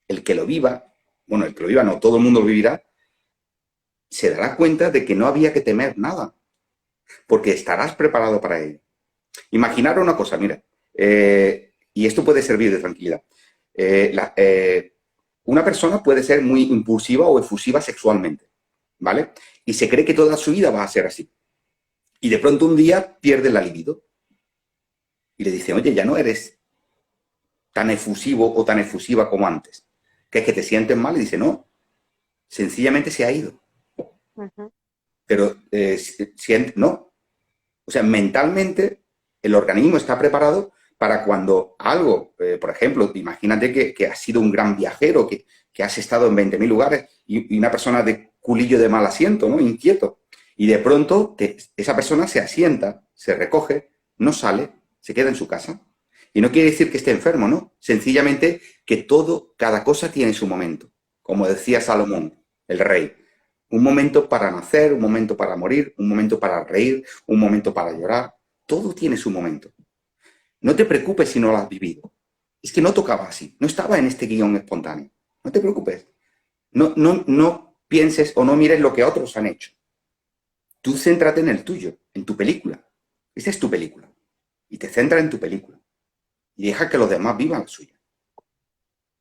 [SPEAKER 2] el que lo viva, bueno, el que lo viva no, todo el mundo lo vivirá, se dará cuenta de que no había que temer nada, porque estarás preparado para ello. Imaginar una cosa, mira, y esto puede servir de tranquilidad. Una persona puede ser muy impulsiva o efusiva sexualmente, ¿vale? Y se cree que toda su vida va a ser así. Y de pronto un día pierde la libido. Y le dice, oye, ya no eres tan efusivo o tan efusiva como antes. Que es que te sientes mal y dice, no, sencillamente se ha ido.
[SPEAKER 1] Ujú.
[SPEAKER 2] Pero no. O sea, mentalmente el organismo está preparado para cuando algo, por ejemplo, imagínate que has sido un gran viajero, que has estado en 20.000 lugares y una persona de culillo de mal asiento, ¿no? Inquieto. Y de pronto esa persona se asienta, se recoge, no sale, se queda en su casa. Y no quiere decir que esté enfermo, ¿no? Sencillamente que todo, cada cosa tiene su momento. Como decía Salomón, el rey. Un momento para nacer, un momento para morir, un momento para reír, un momento para llorar. Todo tiene su momento. No te preocupes si no lo has vivido. Es que no tocaba así, no estaba en este guión espontáneo. No te preocupes. No pienses o no mires lo que otros han hecho. Tú céntrate en el tuyo, en tu película. Esa es tu película. Y te centra en tu película. Y deja que los demás vivan la suya.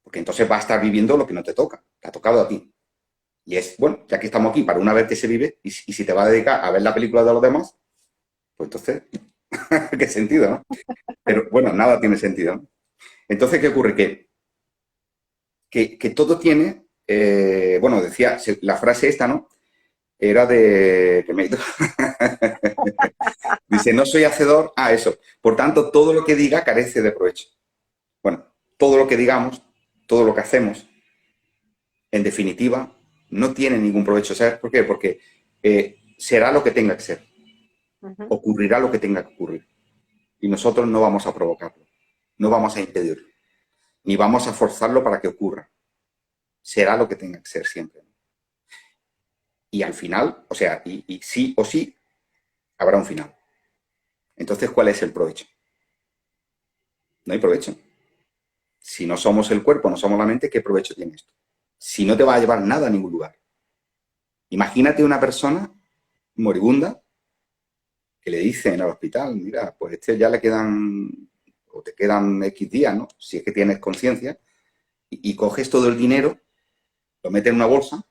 [SPEAKER 2] Porque entonces vas a estar viviendo lo que no te toca. Te ha tocado a ti. Y es, bueno, ya que estamos aquí para una vez que se vive, y si te vas a dedicar a ver la película de los demás, pues entonces, ¿qué sentido, no? Pero bueno, nada tiene sentido, ¿no? Entonces, ¿qué ocurre? Que todo tiene, bueno, decía, la frase esta, ¿no? Era de... Dice, no soy hacedor, eso. Por tanto, todo lo que diga carece de provecho. Bueno, todo lo que digamos, todo lo que hacemos, en definitiva, no tiene ningún provecho. ¿Sabes por qué? Porque será lo que tenga que ser.
[SPEAKER 1] Ujú.
[SPEAKER 2] Ocurrirá lo que tenga que ocurrir. Y nosotros no vamos a provocarlo. No vamos a impedirlo. Ni vamos a forzarlo para que ocurra. Será lo que tenga que ser siempre. Y al final, o sea, y sí o sí, habrá un final. Entonces, ¿cuál es el provecho? No hay provecho. Si no somos el cuerpo, no somos la mente, ¿qué provecho tiene esto? Si no te va a llevar nada a ningún lugar. Imagínate una persona moribunda que le dice en el hospital, mira, pues este ya le quedan, o te quedan X días, ¿no? Si es que tienes conciencia, y coges todo el dinero, lo metes en una bolsa,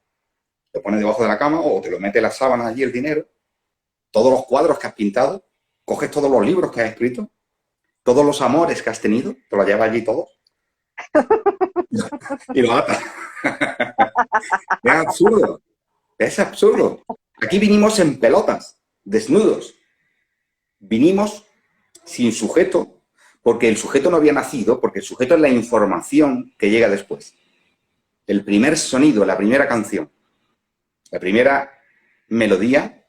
[SPEAKER 2] lo pones debajo de la cama o te lo metes en las sábanas allí el dinero, todos los cuadros que has pintado, coges todos los libros que has escrito, todos los amores que has tenido, te los llevas allí todos y lo atas. Es absurdo, es absurdo. Aquí vinimos en pelotas, desnudos. Vinimos sin sujeto, porque el sujeto no había nacido, porque el sujeto es la información que llega después. El primer sonido, la primera canción, la primera melodía,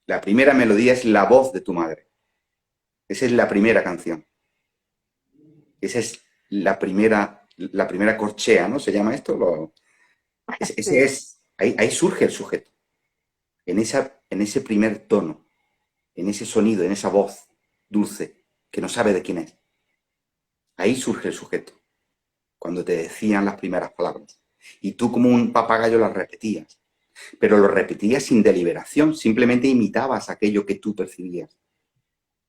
[SPEAKER 2] la primera melodía es la voz de tu madre. Esa es la primera canción. Esa es la primera corchea, ¿no? ¿Se llama esto? Ese
[SPEAKER 1] Sí.
[SPEAKER 2] es, ahí surge el sujeto, en ese primer tono, en ese sonido, en esa voz dulce, que no sabe de quién es. Ahí surge el sujeto. cuando te decían las primeras palabras. Y tú como un papagayo las repetías. Pero lo repetías sin deliberación, simplemente imitabas aquello que tú percibías.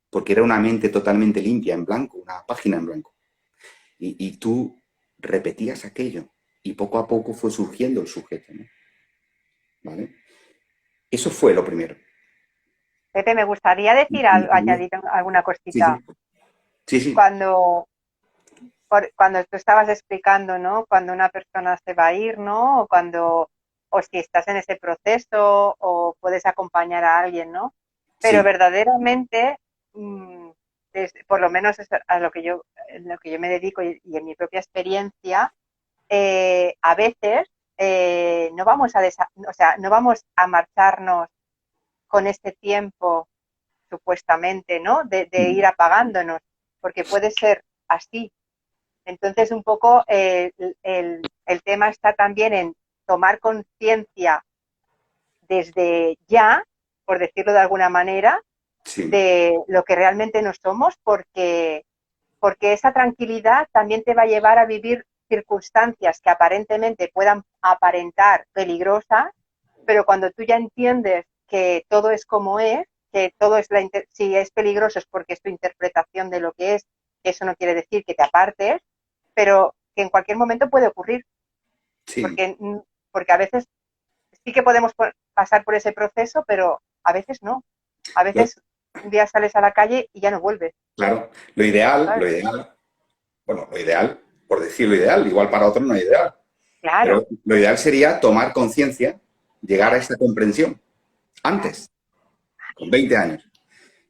[SPEAKER 2] Porque era una mente totalmente limpia, en blanco, una página en blanco. Y tú repetías aquello. Y poco a poco fue surgiendo el sujeto, ¿no? ¿Vale? Eso fue lo primero.
[SPEAKER 1] Pepe, me gustaría decir añadir alguna
[SPEAKER 2] Sí,
[SPEAKER 1] cosita.
[SPEAKER 2] sí, sí, sí,
[SPEAKER 1] Cuando, cuando tú estabas explicando, ¿no? Cuando una persona se va a ir, ¿no? O si estás en ese proceso o puedes acompañar a alguien, ¿no? Pero
[SPEAKER 2] sí,
[SPEAKER 1] verdaderamente, por lo menos es a lo que yo me dedico y en mi propia experiencia, a veces no vamos o sea, no vamos a marcharnos con este tiempo supuestamente, ¿no? De ir apagándonos, porque puede ser así. Entonces, un poco el tema está también en tomar conciencia desde ya, por decirlo de alguna manera,
[SPEAKER 2] sí,
[SPEAKER 1] de lo que realmente no somos, porque esa tranquilidad también te va a llevar a vivir circunstancias que aparentemente puedan aparentar peligrosas, pero cuando tú ya entiendes que todo es como es, que todo es si es peligroso es porque es tu interpretación de lo que es, eso no quiere decir que te apartes, pero que en cualquier momento puede ocurrir,
[SPEAKER 2] sí.
[SPEAKER 1] porque, porque a veces sí que podemos pasar por ese proceso, pero a veces no. A
[SPEAKER 2] Lo-
[SPEAKER 1] veces un día sales a la calle y ya no vuelves,
[SPEAKER 2] claro,
[SPEAKER 1] ¿sabes?
[SPEAKER 2] bueno, lo ideal, por decir lo ideal, igual para otros no es ideal,
[SPEAKER 1] Claro,
[SPEAKER 2] pero lo ideal sería tomar conciencia, llegar a esa comprensión
[SPEAKER 1] claro.
[SPEAKER 2] antes, con 20 años.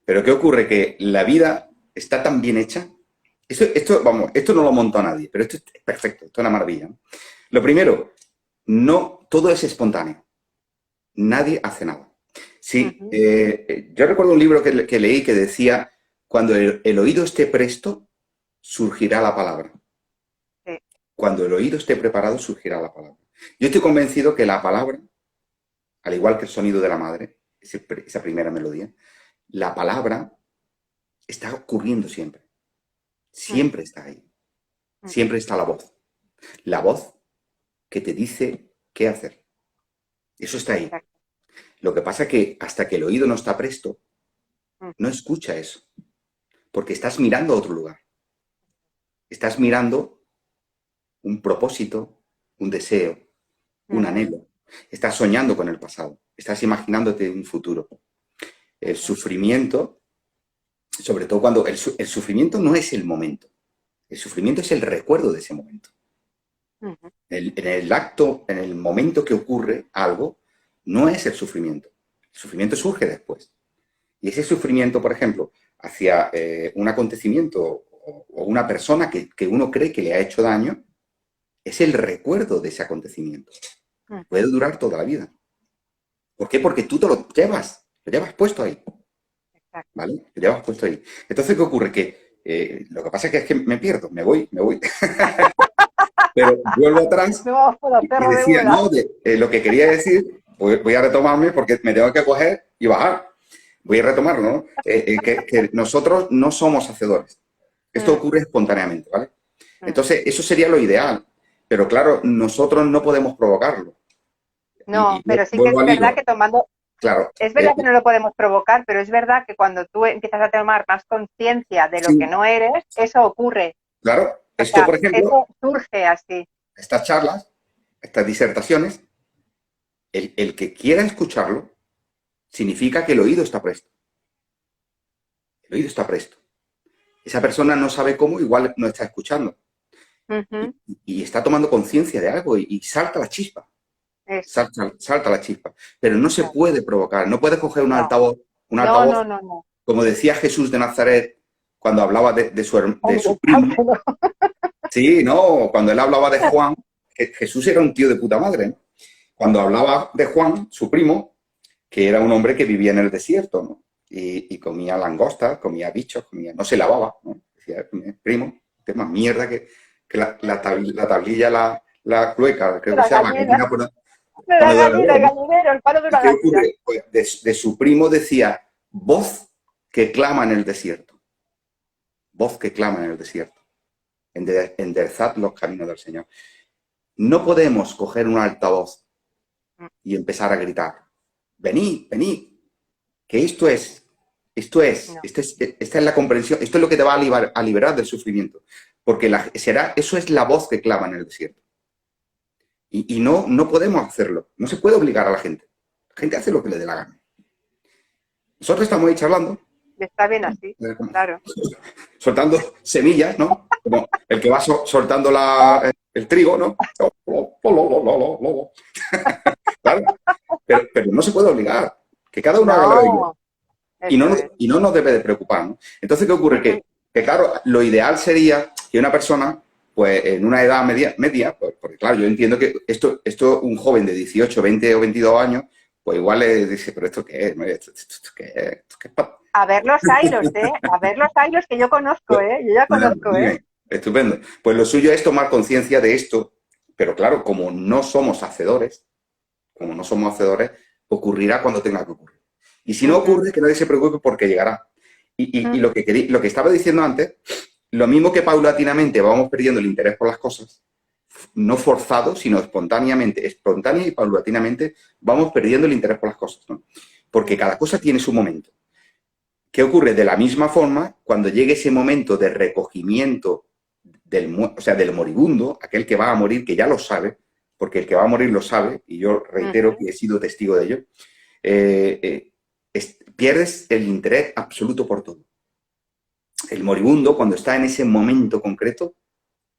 [SPEAKER 2] Pero ¿qué ocurre? Que la vida está tan bien hecha. Vamos, esto no lo montó nadie, pero esto es perfecto, esto es una maravilla, ¿no? Lo primero, no todo es espontáneo. Nadie hace nada. Sí,
[SPEAKER 1] Uh-huh.
[SPEAKER 2] yo recuerdo un libro que leí que decía, cuando el oído esté presto, surgirá la palabra.
[SPEAKER 1] Sí.
[SPEAKER 2] Cuando el oído esté preparado, surgirá la palabra. Yo estoy convencido que la palabra, al igual que el sonido de la madre, esa primera melodía, la palabra está ocurriendo siempre.
[SPEAKER 1] Uh-huh.
[SPEAKER 2] Siempre está ahí. Siempre está la voz. La voz que te dice qué hacer. Eso está ahí.
[SPEAKER 1] Exacto.
[SPEAKER 2] Lo que pasa es que hasta que el oído no está presto, no
[SPEAKER 1] Uh-huh.
[SPEAKER 2] escucha eso. Porque estás mirando a otro lugar. Estás mirando un propósito, un deseo, un
[SPEAKER 1] Uh-huh.
[SPEAKER 2] anhelo. Estás soñando con el pasado. Estás imaginándote un futuro. El
[SPEAKER 1] Uh-huh.
[SPEAKER 2] sufrimiento, sobre todo cuando el sufrimiento no es el momento. El sufrimiento es el recuerdo de ese momento.
[SPEAKER 1] Uh-huh.
[SPEAKER 2] En el acto, en el momento que ocurre algo, no es el sufrimiento. El sufrimiento surge después. Y ese sufrimiento, por ejemplo, hacia un acontecimiento o una persona que uno cree que le ha hecho daño, es el recuerdo de ese acontecimiento.
[SPEAKER 1] Uh-huh.
[SPEAKER 2] Puede durar toda la vida. ¿Por qué? Porque tú te lo llevas puesto ahí,
[SPEAKER 1] Exacto.
[SPEAKER 2] ¿vale? Lo llevas puesto ahí. Entonces, ¿qué ocurre? Que lo que pasa es que me pierdo, me voy. Pero vuelvo atrás
[SPEAKER 1] No vamos por los
[SPEAKER 2] y
[SPEAKER 1] cerros de
[SPEAKER 2] decía,
[SPEAKER 1] Úbeda.
[SPEAKER 2] no, lo que quería decir, voy a retomarme porque me tengo que coger y bajar. Voy a retomarlo, ¿no? Que nosotros no somos hacedores. Esto
[SPEAKER 1] Uh-huh.
[SPEAKER 2] ocurre espontáneamente, ¿vale? Entonces, eso sería lo ideal. Pero claro, nosotros no podemos provocarlo.
[SPEAKER 1] No,
[SPEAKER 2] Y
[SPEAKER 1] pero sí que es
[SPEAKER 2] vuelvo al
[SPEAKER 1] verdad
[SPEAKER 2] hilo.
[SPEAKER 1] que tomando,
[SPEAKER 2] Claro,
[SPEAKER 1] es verdad que no lo podemos provocar, pero es verdad que cuando tú empiezas a tomar más conciencia de lo que
[SPEAKER 2] sí,
[SPEAKER 1] no eres, eso ocurre.
[SPEAKER 2] claro.
[SPEAKER 1] O
[SPEAKER 2] Esto,
[SPEAKER 1] sea,
[SPEAKER 2] por ejemplo,
[SPEAKER 1] eso surge así.
[SPEAKER 2] estas charlas, estas disertaciones, el que quiera escucharlo, significa que el oído está presto. El oído está presto. Esa persona no sabe cómo, igual no está escuchando.
[SPEAKER 1] Uh-huh.
[SPEAKER 2] Y está tomando conciencia de algo y salta la chispa.
[SPEAKER 1] Eso.
[SPEAKER 2] Salta la chispa. Pero no se
[SPEAKER 1] Claro.
[SPEAKER 2] puede provocar. No puedes coger
[SPEAKER 1] No,
[SPEAKER 2] un
[SPEAKER 1] no, no,
[SPEAKER 2] altavoz,
[SPEAKER 1] no, no.
[SPEAKER 2] como decía Jesús de Nazaret cuando hablaba de su
[SPEAKER 1] Hombre,
[SPEAKER 2] primo.
[SPEAKER 1] claro que no.
[SPEAKER 2] Sí, no, cuando él hablaba de Juan, Jesús era un tío de puta madre, ¿no? Cuando hablaba de Juan, su primo, que era un hombre que vivía en el desierto, ¿no? Y comía langostas, comía bichos, no se lavaba, ¿no? Decía, primo, es más mierda que la tablilla, la clueca, creo que
[SPEAKER 1] Una
[SPEAKER 2] se llama, que
[SPEAKER 1] gallina,
[SPEAKER 2] tira por
[SPEAKER 1] una
[SPEAKER 2] donde el
[SPEAKER 1] gallina,
[SPEAKER 2] huevo,
[SPEAKER 1] el
[SPEAKER 2] ¿no?
[SPEAKER 1] gallinero, el palo de
[SPEAKER 2] ¿Y
[SPEAKER 1] una
[SPEAKER 2] qué
[SPEAKER 1] gallina.
[SPEAKER 2] ocurre? Pues de su primo decía, voz que clama en el desierto, voz que clama en el desierto. enderezad los caminos del Señor. No podemos coger un altavoz y empezar a gritar, venid, venid, que
[SPEAKER 1] No.
[SPEAKER 2] esta es la comprensión, esto es lo que te va a liberar del sufrimiento, porque eso es la voz que clama en el desierto. Y no podemos hacerlo, no se puede obligar a la gente. La gente hace lo que le dé la gana. Nosotros estamos ahí charlando,
[SPEAKER 1] Está bien así, claro.
[SPEAKER 2] soltando semillas, ¿no? Como el que va soltando el trigo, ¿no? Claro, pero no se puede obligar, que cada uno haga lo que diga.
[SPEAKER 1] No, eso es.
[SPEAKER 2] Y no nos debe de preocupar, ¿no? Entonces, ¿qué ocurre? Que claro, lo ideal sería que una persona, pues en una edad media pues, porque claro, yo entiendo que esto un joven de 18, 20 o 22 años, pues igual le dice, pero ¿esto qué es? ¿Esto qué es? ¿Esto qué es
[SPEAKER 1] A ver los ailos, ¿eh? A ver los ailos que yo conozco, ¿eh? Yo ya conozco, ¿eh?
[SPEAKER 2] Bien, estupendo. Pues lo suyo es tomar conciencia de esto, pero claro, como no somos hacedores, ocurrirá cuando tenga que ocurrir. Y si no ocurre, que nadie se preocupe porque llegará. Y lo que estaba diciendo antes, lo mismo que paulatinamente vamos perdiendo el interés por las cosas, no forzado, sino espontánea y paulatinamente vamos perdiendo el interés por las cosas, ¿no? Porque cada cosa tiene su momento. ¿Qué ocurre? De la misma forma, cuando llegue ese momento de recogimiento del moribundo, aquel que va a morir, que ya lo sabe, porque el que va a morir lo sabe, y yo reitero que he sido testigo de ello, pierdes el interés absoluto por todo. El moribundo, cuando está en ese momento concreto,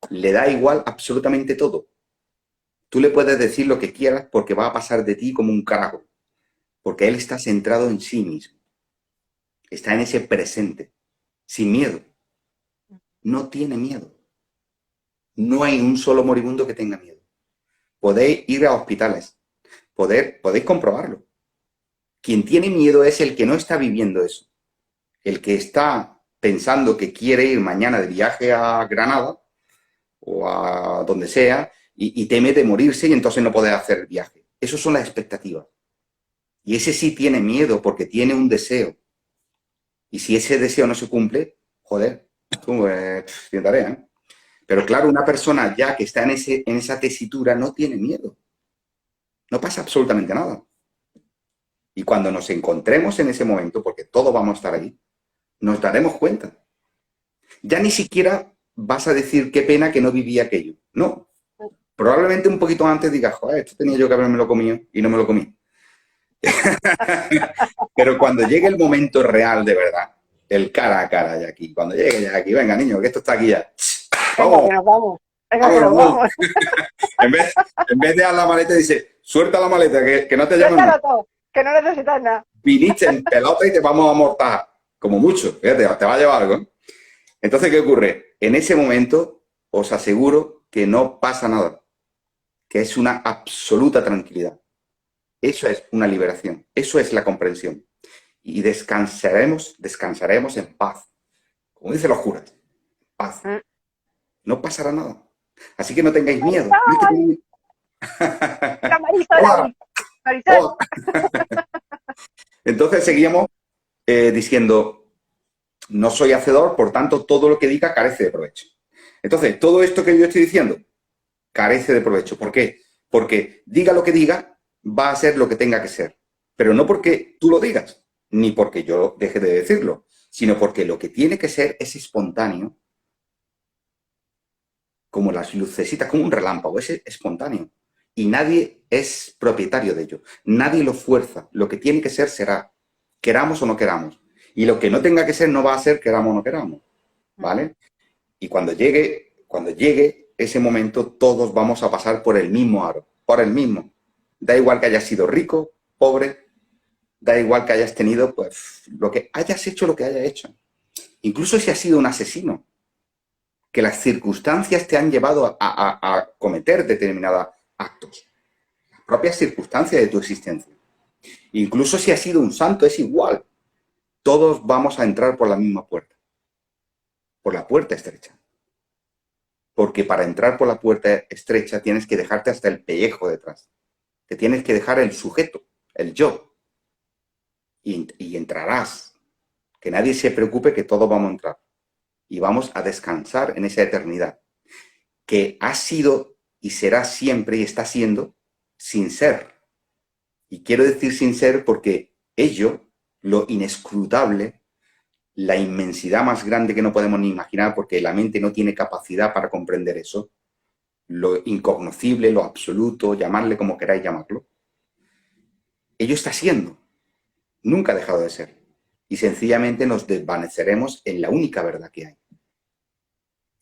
[SPEAKER 2] le da igual absolutamente todo. Tú le puedes decir lo que quieras porque va a pasar de ti como un carajo, porque él está centrado en sí mismo. Está en ese presente, sin miedo. No tiene miedo. No hay un solo moribundo que tenga miedo. Podéis ir a hospitales, podéis comprobarlo. Quien tiene miedo es el que no está viviendo eso. El que está pensando que quiere ir mañana de viaje a Granada o a donde sea y teme de morirse y entonces no poder hacer el viaje. Esas son las expectativas. Y ese sí tiene miedo porque tiene un deseo. Y si ese deseo no se cumple, joder, tiene tarea, ¿eh? Pero claro, una persona ya que está en esa tesitura no tiene miedo. No pasa absolutamente nada. Y cuando nos encontremos en ese momento, porque todos vamos a estar ahí, nos daremos cuenta. Ya ni siquiera vas a decir qué pena que no viví aquello. No. Probablemente un poquito antes digas, joder, esto tenía yo que haberme lo comido y no me lo comí. Pero cuando llegue el momento real de verdad, el cara a cara ya aquí, cuando llegue ya aquí, venga niño, que esto está aquí ya.
[SPEAKER 1] Venga, que nos vamos. Venga, que nos vamos.
[SPEAKER 2] En vez de dar la maleta, dice, suelta la maleta, que no te llamen
[SPEAKER 1] Suéltalo
[SPEAKER 2] más.
[SPEAKER 1] todo, que no necesitas nada.
[SPEAKER 2] Viniste en pelota y te vamos a amortajar. Como mucho, fíjate, te va a llevar algo, ¿eh? Entonces, ¿qué ocurre? En ese momento, os aseguro que no pasa nada, que es una absoluta tranquilidad. Eso es una liberación, eso es la comprensión. Y descansaremos en paz. Como dicen los curas, paz. No pasará nada. Así que no tengáis miedo.
[SPEAKER 1] La Marisol ahí. Marisol.
[SPEAKER 2] Entonces seguíamos diciendo, no soy hacedor, por tanto, todo lo que diga carece de provecho. Entonces, todo esto que yo estoy diciendo carece de provecho. ¿Por qué? Porque diga lo que diga, va a ser lo que tenga que ser. Pero no porque tú lo digas, ni porque yo deje de decirlo, sino porque lo que tiene que ser es espontáneo, como las lucecitas, como un relámpago, es espontáneo. Y nadie es propietario de ello. Nadie lo fuerza. Lo que tiene que ser será, queramos o no queramos. Y lo que no tenga que ser no va a ser queramos o no queramos. ¿Vale? Y cuando llegue ese momento, todos vamos a pasar por el mismo aro, por el mismo. Da igual que hayas sido rico, pobre, da igual que hayas tenido, pues, lo que hayas hecho, lo que hayas hecho. Incluso si has sido un asesino, que las circunstancias te han llevado a cometer determinados actos. Las propias circunstancias de tu existencia. Incluso si has sido un santo, es igual. Todos vamos a entrar por la misma puerta. Por la puerta estrecha. Porque para entrar por la puerta estrecha tienes que dejarte hasta el pellejo detrás. Te tienes que dejar el sujeto, el yo. Y entrarás. Que nadie se preocupe que todos vamos a entrar. Y vamos a descansar en esa eternidad. que ha sido y será siempre y está siendo sin ser. Y quiero decir sin ser porque ello, lo inescrutable, la inmensidad más grande que no podemos ni imaginar, porque la mente no tiene capacidad para comprender eso, lo incognoscible, lo absoluto, llamarle como queráis llamarlo, ello está siendo, nunca ha dejado de ser. Y sencillamente nos desvaneceremos en la única verdad que hay.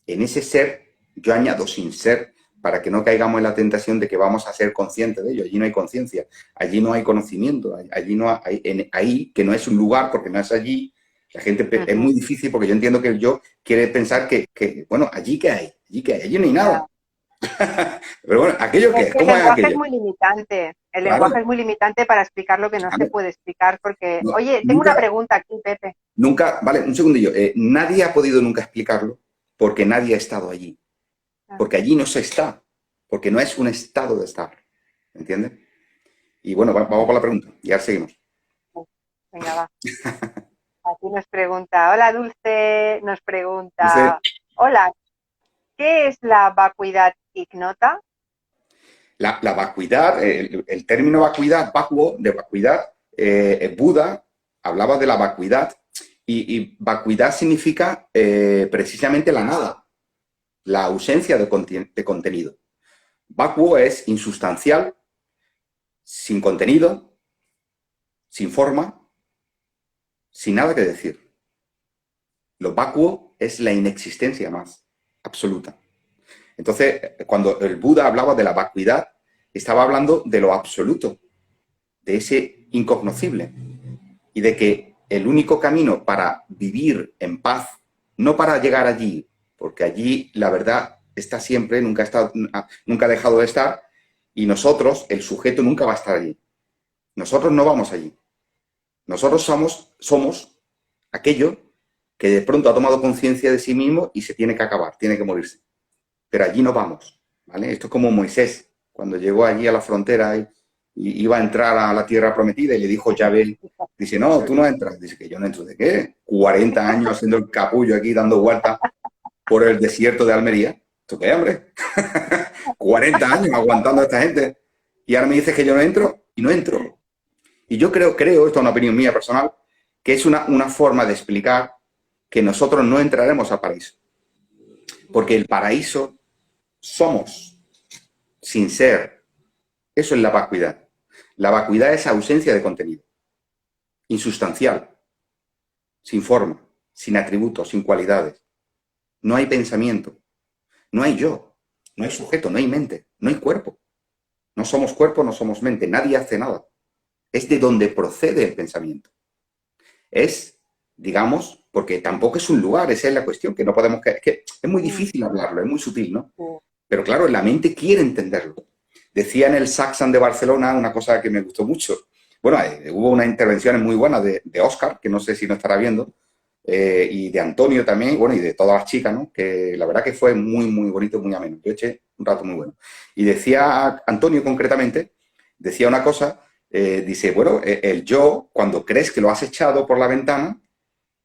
[SPEAKER 2] En ese ser, yo añado sin ser, para que no caigamos en la tentación de que vamos a ser conscientes de ello. Allí no hay conciencia, allí no hay conocimiento, allí no hay, ahí, que no es un lugar porque no es allí, la gente, es muy difícil porque yo entiendo que el yo quiere pensar que bueno, allí que hay, allí no hay nada. Pero bueno, ¿aquello qué es? ¿Cómo es aquello?
[SPEAKER 1] El lenguaje es muy limitante. El lenguaje es muy limitante para explicar lo que no se puede explicar. Porque,
[SPEAKER 2] no,
[SPEAKER 1] oye, tengo una pregunta aquí, Pepe.
[SPEAKER 2] Nunca, vale, un segundillo. Nadie ha podido nunca explicarlo porque nadie ha estado allí. Porque allí no se está. Porque no es un estado de estar. ¿Entiendes? Y bueno, vamos por la pregunta. Y ahora seguimos.
[SPEAKER 1] Venga, va. Aquí nos pregunta, hola Dulce, nos pregunta, hola, ¿qué es la vacuidad ignota?
[SPEAKER 2] La vacuidad, el término vacuidad, vacuo, de vacuidad, Buda hablaba de la vacuidad y vacuidad significa precisamente la nada, la ausencia de contenido. Vacuo es insustancial, sin contenido, sin forma, sin nada que decir. Lo vacuo es la inexistencia más absoluta. Entonces, cuando el Buda hablaba de la vacuidad, estaba hablando de lo absoluto, de ese incognoscible, y de que el único camino para vivir en paz, no para llegar allí, porque allí la verdad está siempre, nunca ha dejado de estar, y nosotros, el sujeto, nunca va a estar allí. Nosotros no vamos allí. Nosotros somos aquello que de pronto ha tomado conciencia de sí mismo y se tiene que acabar, tiene que morirse. Pero allí no vamos, ¿vale? Esto es como Moisés, cuando llegó allí a la frontera y iba a entrar a la tierra prometida y le dijo Yahvé, dice, no, tú no entras. Dice, que yo no entro. ¿De qué? 40 años haciendo el capullo aquí, dando vueltas por el desierto de Almería. ¿Esto qué, hombre? 40 años aguantando a esta gente. Y ahora me dices que yo no entro y no entro. Y yo creo, esto es una opinión mía personal, que es una forma de explicar que nosotros no entraremos al paraíso. Porque el paraíso somos, sin ser. Eso es la vacuidad. La vacuidad es ausencia de contenido, insustancial, sin forma, sin atributos, sin cualidades. No hay pensamiento, no hay yo, no hay sujeto, no hay mente, no hay cuerpo. No somos cuerpo, no somos mente, nadie hace nada. Es de donde procede el pensamiento. Es, digamos, porque tampoco es un lugar, esa es la cuestión, que no podemos... que es muy difícil hablarlo, es muy sutil, ¿no? Pero claro, la mente quiere entenderlo. Decía en el Saxon de Barcelona una cosa que me gustó mucho. Bueno, hubo unas intervenciones muy buenas de Óscar, que no sé si no estará viendo, y de Antonio también, bueno, y de todas las chicas, ¿no? Que la verdad que fue muy, muy bonito, muy ameno. Yo eché un rato muy bueno. Y decía Antonio concretamente, decía una cosa, dice, bueno, el yo, cuando crees que lo has echado por la ventana,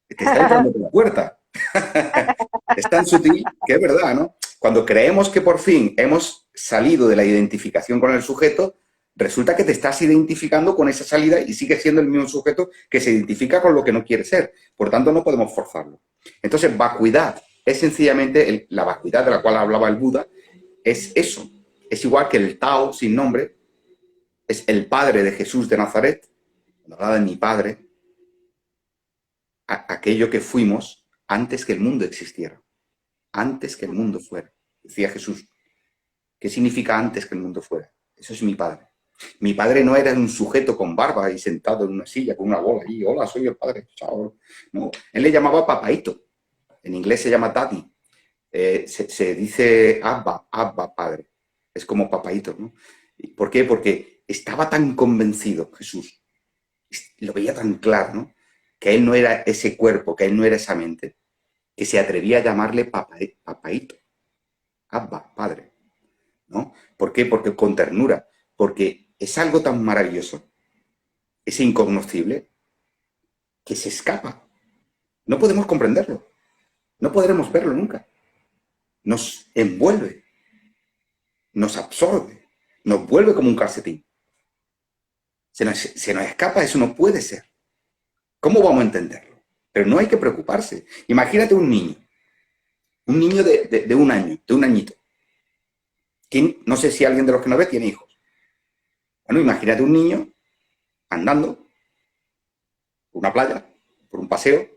[SPEAKER 2] te está entrando por la puerta. Es tan sutil que es verdad, ¿no? Cuando creemos que por fin hemos salido de la identificación con el sujeto, resulta que te estás identificando con esa salida y sigues siendo el mismo sujeto que se identifica con lo que no quiere ser. Por tanto, no podemos forzarlo. Entonces, vacuidad es sencillamente la vacuidad de la cual hablaba el Buda, es eso. Es igual que el Tao sin nombre, es el padre de Jesús de Nazaret, cuando hablaba de mi padre, aquello que fuimos antes que el mundo existiera, antes que el mundo fuera. Decía Jesús, ¿qué significa antes que el mundo fuera? Eso es mi padre. Mi padre no era un sujeto con barba y sentado en una silla con una bola allí, hola, soy el padre, chao. No, él le llamaba papaito, en inglés se llama daddy, se dice abba, padre, es como papaito, ¿no? ¿Por qué? Porque estaba tan convencido Jesús, lo veía tan claro, ¿no? Que él no era ese cuerpo, que él no era esa mente, que se atrevía a llamarle papaito, abba, padre, ¿no? ¿Por qué? Porque con ternura, porque es algo tan maravilloso, es incognoscible, que se escapa. No podemos comprenderlo, no podremos verlo nunca. Nos envuelve. nos absorbe, nos vuelve como un calcetín. Se nos escapa, eso no puede ser. ¿Cómo vamos a entenderlo? Pero no hay que preocuparse. Imagínate un niño de un año, de un añito. No sé si alguien de los que nos ve tiene hijos. Bueno, imagínate un niño andando por una playa, por un paseo,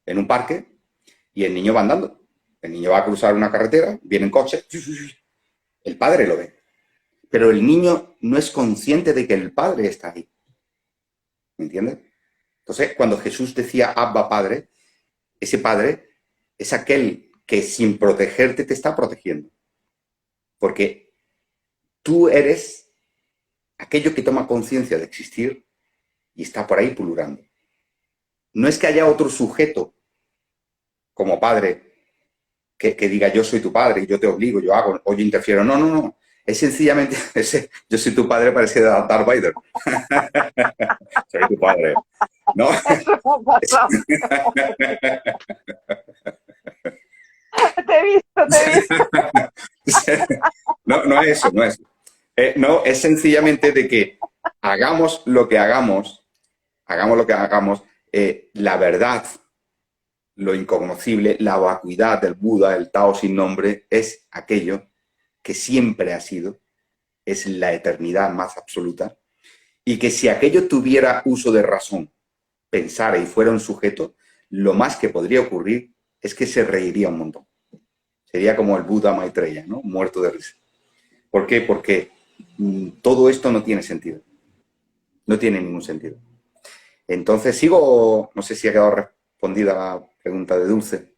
[SPEAKER 2] en un parque, y el niño va andando. El niño va a cruzar una carretera, viene en coche, el padre lo ve. Pero el niño no es consciente de que el padre está ahí. ¿Me entiendes? Entonces, cuando Jesús decía Abba Padre, ese padre es aquel que sin protegerte te está protegiendo. Porque tú eres aquello que toma conciencia de existir y está por ahí pululando. No es que haya otro sujeto como padre que diga yo soy tu padre y yo te obligo, yo hago, o yo interfiero. No, no, no. Es sencillamente, yo soy tu padre, parece Darth Vader. Soy tu padre. ¿No?
[SPEAKER 1] Eso no pasa. Te he visto.
[SPEAKER 2] No, no es eso, no es eso. No, es sencillamente de que hagamos lo que hagamos, la verdad, lo incognoscible, la vacuidad del Buda, el Tao sin nombre, es aquello que siempre ha sido, es la eternidad más absoluta, y que si aquello tuviera uso de razón, pensara y fuera un sujeto, lo más que podría ocurrir es que se reiría un montón. Sería como el Buda Maitreya, ¿no? Muerto de risa. ¿Por qué? Porque todo esto no tiene sentido. No tiene ningún sentido. Entonces, sigo, no sé si ha quedado respondida la pregunta de Dulce.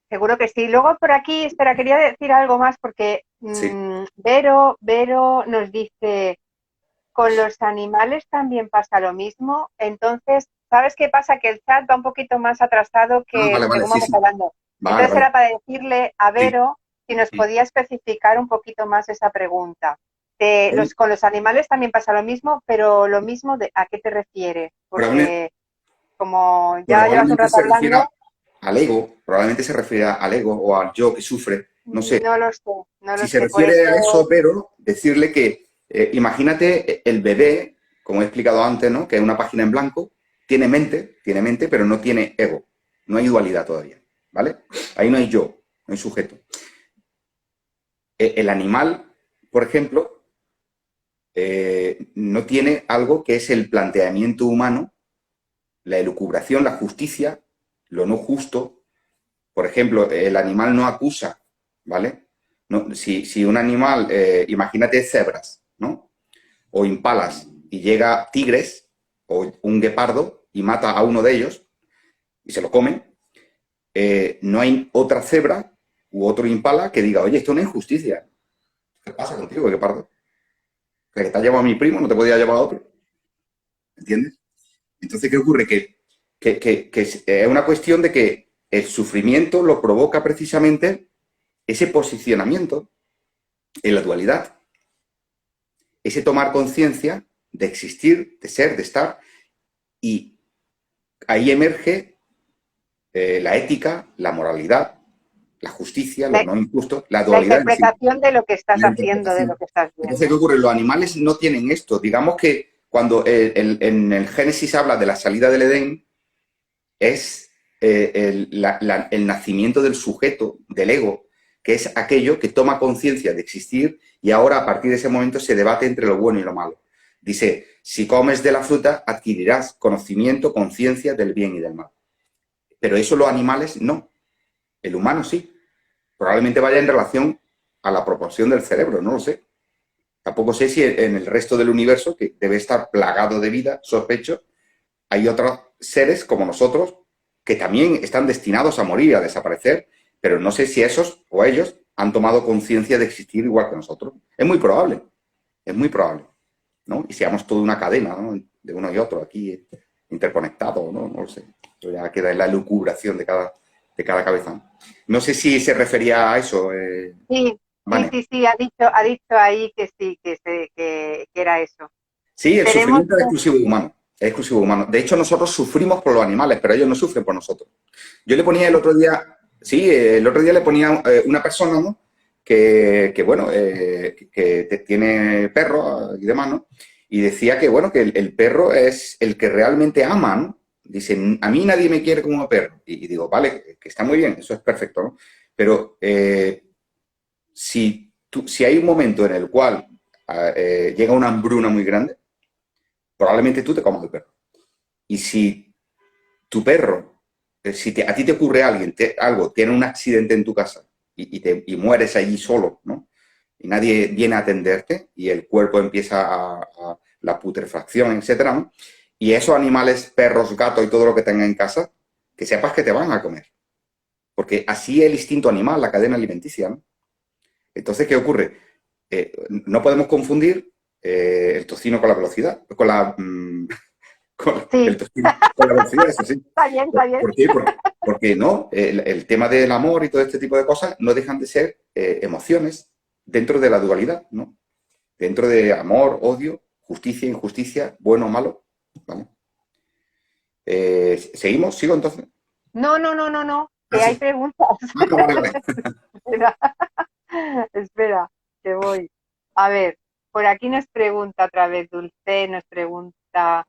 [SPEAKER 1] Seguro que sí. Luego por aquí, espera, quería decir algo más porque
[SPEAKER 2] Sí.
[SPEAKER 1] Vero nos dice, con los animales también pasa lo mismo. Entonces, ¿sabes qué pasa? Que el chat va un poquito más atrasado
[SPEAKER 2] Ah,
[SPEAKER 1] que
[SPEAKER 2] vale, vale,
[SPEAKER 1] según
[SPEAKER 2] sí,
[SPEAKER 1] vamos
[SPEAKER 2] sí.
[SPEAKER 1] hablando.
[SPEAKER 2] Vale,
[SPEAKER 1] Entonces
[SPEAKER 2] vale.
[SPEAKER 1] era para decirle a
[SPEAKER 2] Sí.
[SPEAKER 1] Vero si nos podía especificar un poquito más esa pregunta. Con los animales también pasa lo mismo, pero lo mismo ¿a qué te refieres? Porque como ya llevas un
[SPEAKER 2] Probablemente
[SPEAKER 1] rato
[SPEAKER 2] se refiera
[SPEAKER 1] hablando,
[SPEAKER 2] al ego, probablemente se refiere al ego o al yo que sufre, no sé.
[SPEAKER 1] no lo sé,
[SPEAKER 2] Si se
[SPEAKER 1] por
[SPEAKER 2] refiere a eso,
[SPEAKER 1] eso.
[SPEAKER 2] pero decirle que, imagínate el bebé, como he explicado antes, ¿no? Que es una página en blanco, tiene mente, pero no tiene ego. No hay dualidad todavía, ¿vale? Ahí no hay yo, no hay sujeto. El animal, por ejemplo, no tiene algo que es el planteamiento humano, la elucubración, la justicia, lo no justo. Por ejemplo, el animal no acusa, ¿vale? No, si un animal, imagínate cebras, ¿no? O impalas, y llega tigres o un guepardo y mata a uno de ellos y se lo come, no hay otra cebra u otro impala que diga, oye, esto no es injusticia. ¿Qué pasa contigo, guepardo? Que te ha llevado a mi primo, no te podía llevar a otro. ¿Entiendes? Entonces, ¿qué ocurre? Que es una cuestión de que el sufrimiento lo provoca precisamente ese posicionamiento en la dualidad, ese tomar conciencia de existir, de ser, de estar, y ahí emerge la ética, la moralidad, la justicia, lo
[SPEAKER 1] La,
[SPEAKER 2] no injusto, la
[SPEAKER 1] la
[SPEAKER 2] dualidad en sí,
[SPEAKER 1] interpretación de lo que estás
[SPEAKER 2] la
[SPEAKER 1] haciendo, de lo
[SPEAKER 2] interpretación.
[SPEAKER 1] que estás
[SPEAKER 2] Entonces, ¿qué
[SPEAKER 1] viendo.
[SPEAKER 2] ocurre? Los animales no tienen esto. Digamos que cuando en el Génesis habla de la salida del Edén, es el nacimiento del sujeto, del ego, que es aquello que toma conciencia de existir y ahora a partir de ese momento se debate entre lo bueno y lo malo. Dice, si comes de la fruta adquirirás conocimiento, conciencia del bien y del mal. Pero eso los animales no, el humano sí. Probablemente vaya en relación a la proporción del cerebro, no lo sé. Tampoco sé si en el resto del universo, que debe estar plagado de vida, sospecho, hay otros seres como nosotros que también están destinados a morir, a desaparecer, pero no sé si esos o ellos han tomado conciencia de existir igual que nosotros. Es muy probable, ¿no? Y seamos toda una cadena, ¿no? De uno y otro aquí interconectados, ¿no? No lo sé. Esto ya queda en la elucubración de cada cabeza. No sé si se refería a eso.
[SPEAKER 1] Sí,
[SPEAKER 2] Vale.
[SPEAKER 1] sí, ha dicho ahí que sí, que era eso.
[SPEAKER 2] Sí, el
[SPEAKER 1] Tenemos,
[SPEAKER 2] sufrimiento es exclusivo humano. Es exclusivo humano. De hecho, nosotros sufrimos por los animales, pero ellos no sufren por nosotros. Yo le ponía el otro día, sí, el otro día le ponía una persona, ¿no? bueno, tiene perro y demás, ¿no? Y decía que, bueno, que el perro es el que realmente ama, ¿no? Dice, a mí nadie me quiere como perro. Y digo, vale, que está muy bien, eso es perfecto, ¿no? Pero si hay un momento en el cual llega una hambruna muy grande, probablemente tú te comas el perro. Y si tu perro, a ti te ocurre algo, tiene un accidente en tu casa y mueres allí solo, ¿no? Y nadie viene a atenderte y el cuerpo empieza a la putrefacción, etcétera, ¿no? Y esos animales, perros, gatos y todo lo que tengas en casa, que sepas que te van a comer. Porque así es el instinto animal, la cadena alimenticia, ¿no? Entonces, ¿qué ocurre? No podemos confundir el tocino con la velocidad, el
[SPEAKER 1] Sí,
[SPEAKER 2] tocino con la velocidad, eso sí.
[SPEAKER 1] está bien, está bien.
[SPEAKER 2] ¿Por qué? Porque no, el tema del amor y todo este tipo de cosas no dejan de ser emociones dentro de la dualidad, ¿no? Dentro de amor, odio, justicia, injusticia, bueno o malo, ¿vale? ¿Seguimos? ¿Sigo entonces?
[SPEAKER 1] No, no, no, no, no,
[SPEAKER 2] Ah,
[SPEAKER 1] que hay
[SPEAKER 2] sí.
[SPEAKER 1] preguntas.
[SPEAKER 2] Ah, no, vale, vale.
[SPEAKER 1] Espera, espera, que voy. A ver, por aquí nos pregunta otra vez Dulce, nos pregunta,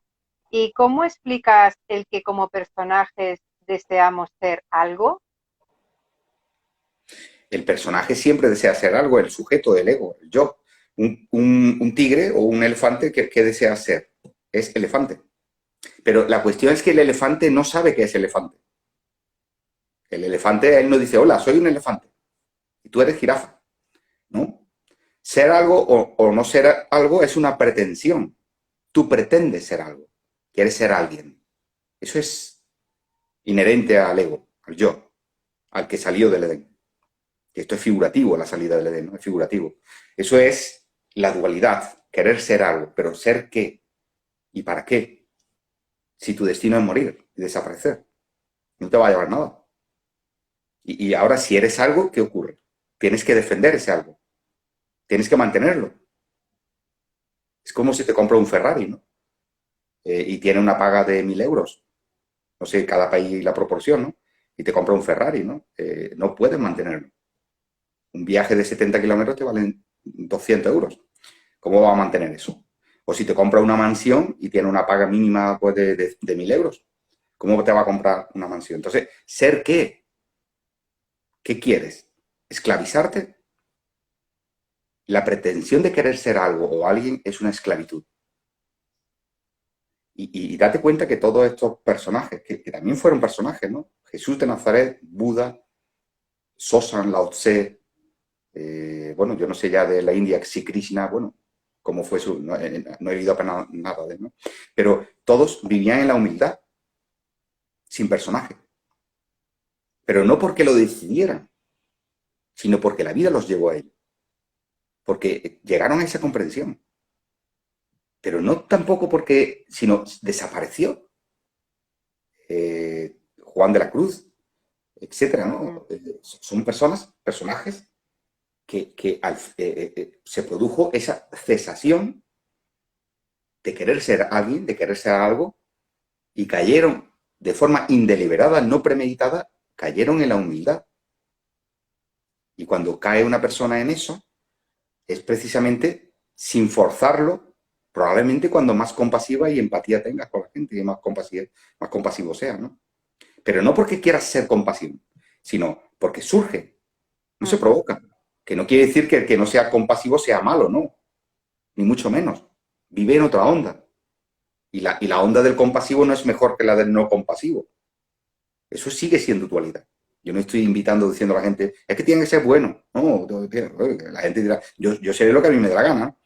[SPEAKER 1] ¿y cómo explicas el que como personajes deseamos ser algo?
[SPEAKER 2] El personaje siempre desea ser algo, el sujeto, el ego, el yo. Un tigre o un elefante, ¿qué desea ser? Es elefante. Pero la cuestión es que el elefante no sabe que es elefante. El elefante, él no dice, hola, soy un elefante. Y tú eres jirafa, ¿no? Ser algo o no ser algo es una pretensión. Tú pretendes ser algo. Quieres ser alguien. Eso es inherente al ego, al yo, al que salió del Edén. Y esto es figurativo, la salida del Edén, ¿no? Es figurativo. Eso es la dualidad, querer ser algo, pero ¿ser qué? ¿Y para qué? Si tu destino es morir y desaparecer, no te va a llevar nada. Y ahora, si eres algo, ¿qué ocurre? Tienes que defender ese algo, tienes que mantenerlo. Es como si te compras un Ferrari, ¿no? Y tiene una paga de 1.000 euros. No sé, cada país la proporción, ¿no? Y te compras un Ferrari, ¿no? No puedes mantenerlo. Un viaje de 70 kilómetros te valen 200 euros. ¿Cómo va a mantener eso? O si te compra una mansión y tiene una paga mínima pues, de 1.000 euros, ¿cómo te va a comprar una mansión? Entonces, ¿ser qué? ¿Qué quieres? ¿Esclavizarte? La pretensión de querer ser algo o alguien es una esclavitud. Y date cuenta que todos estos personajes, que también fueron personajes, ¿no? Jesús de Nazaret, Buda, Sosan, Lao Tse, bueno, yo no sé ya de la India, Sri Krishna, bueno, cómo fue su, no, no he oído apenas nada de él, ¿no? Pero todos vivían en la humildad, sin personaje. Pero no porque lo decidieran, sino porque la vida los llevó a él. Porque llegaron a esa comprensión. Pero no tampoco porque, sino desapareció. Juan de la Cruz, etcétera, ¿no? Son personajes que se produjo esa cesación de querer ser alguien, de querer ser algo, y cayeron de forma indeliberada, no premeditada, cayeron en la humildad. Y cuando cae una persona en eso, es precisamente sin forzarlo, probablemente cuando más compasiva y empatía tengas con la gente y más compasivo seas, ¿no? Pero no porque quieras ser compasivo, sino porque surge, no se provoca. Que no quiere decir que el que no sea compasivo sea malo, no, ni mucho menos. Vive en otra onda. Y la onda del compasivo no es mejor que la del no compasivo. Eso sigue siendo dualidad. Yo no estoy invitando, diciendo a la gente, es que tiene que ser bueno. No, la gente dirá, yo seré lo que a mí me dé la gana.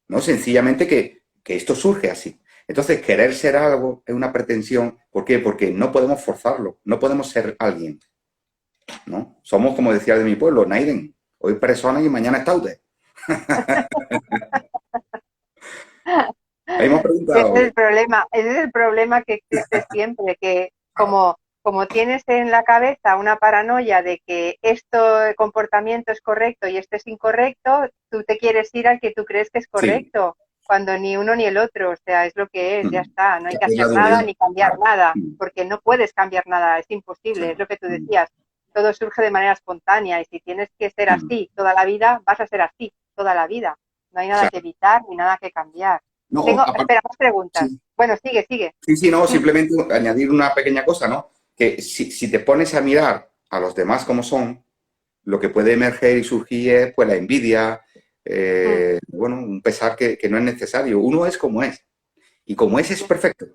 [SPEAKER 2] No, sencillamente que esto surge así. Entonces, querer ser algo es una pretensión. ¿Por qué? Porque no podemos forzarlo, no podemos ser alguien, ¿no? Somos, como decía de mi pueblo, Naiden. Hoy persona y mañana está usted. Ahí hemos preguntado.
[SPEAKER 1] Ese es el problema que existe siempre, que como tienes en la cabeza una paranoia de que este comportamiento es correcto y este es incorrecto, tú te quieres ir al que tú crees que es
[SPEAKER 2] Sí.
[SPEAKER 1] correcto, cuando ni uno ni el otro, o sea, es lo que es, ya está, no hay que
[SPEAKER 2] Es la
[SPEAKER 1] hacer nada
[SPEAKER 2] dualidad.
[SPEAKER 1] ni cambiar
[SPEAKER 2] Claro.
[SPEAKER 1] nada, porque no puedes cambiar nada, es imposible, es lo que tú decías. todo surge de manera espontánea y si tienes que ser así toda la vida, vas a ser así toda la vida. No hay nada que
[SPEAKER 2] Exacto.
[SPEAKER 1] evitar ni nada que cambiar.
[SPEAKER 2] No, aparte,
[SPEAKER 1] Espera, más preguntas.
[SPEAKER 2] sí,
[SPEAKER 1] Bueno, sigue.
[SPEAKER 2] sí, sí, no, simplemente añadir una pequeña cosa, ¿no? Que si te pones a mirar a los demás como son, lo que puede emerger y surgir es pues la envidia, bueno, un pesar que no es necesario. Uno es como es. Y como es perfecto.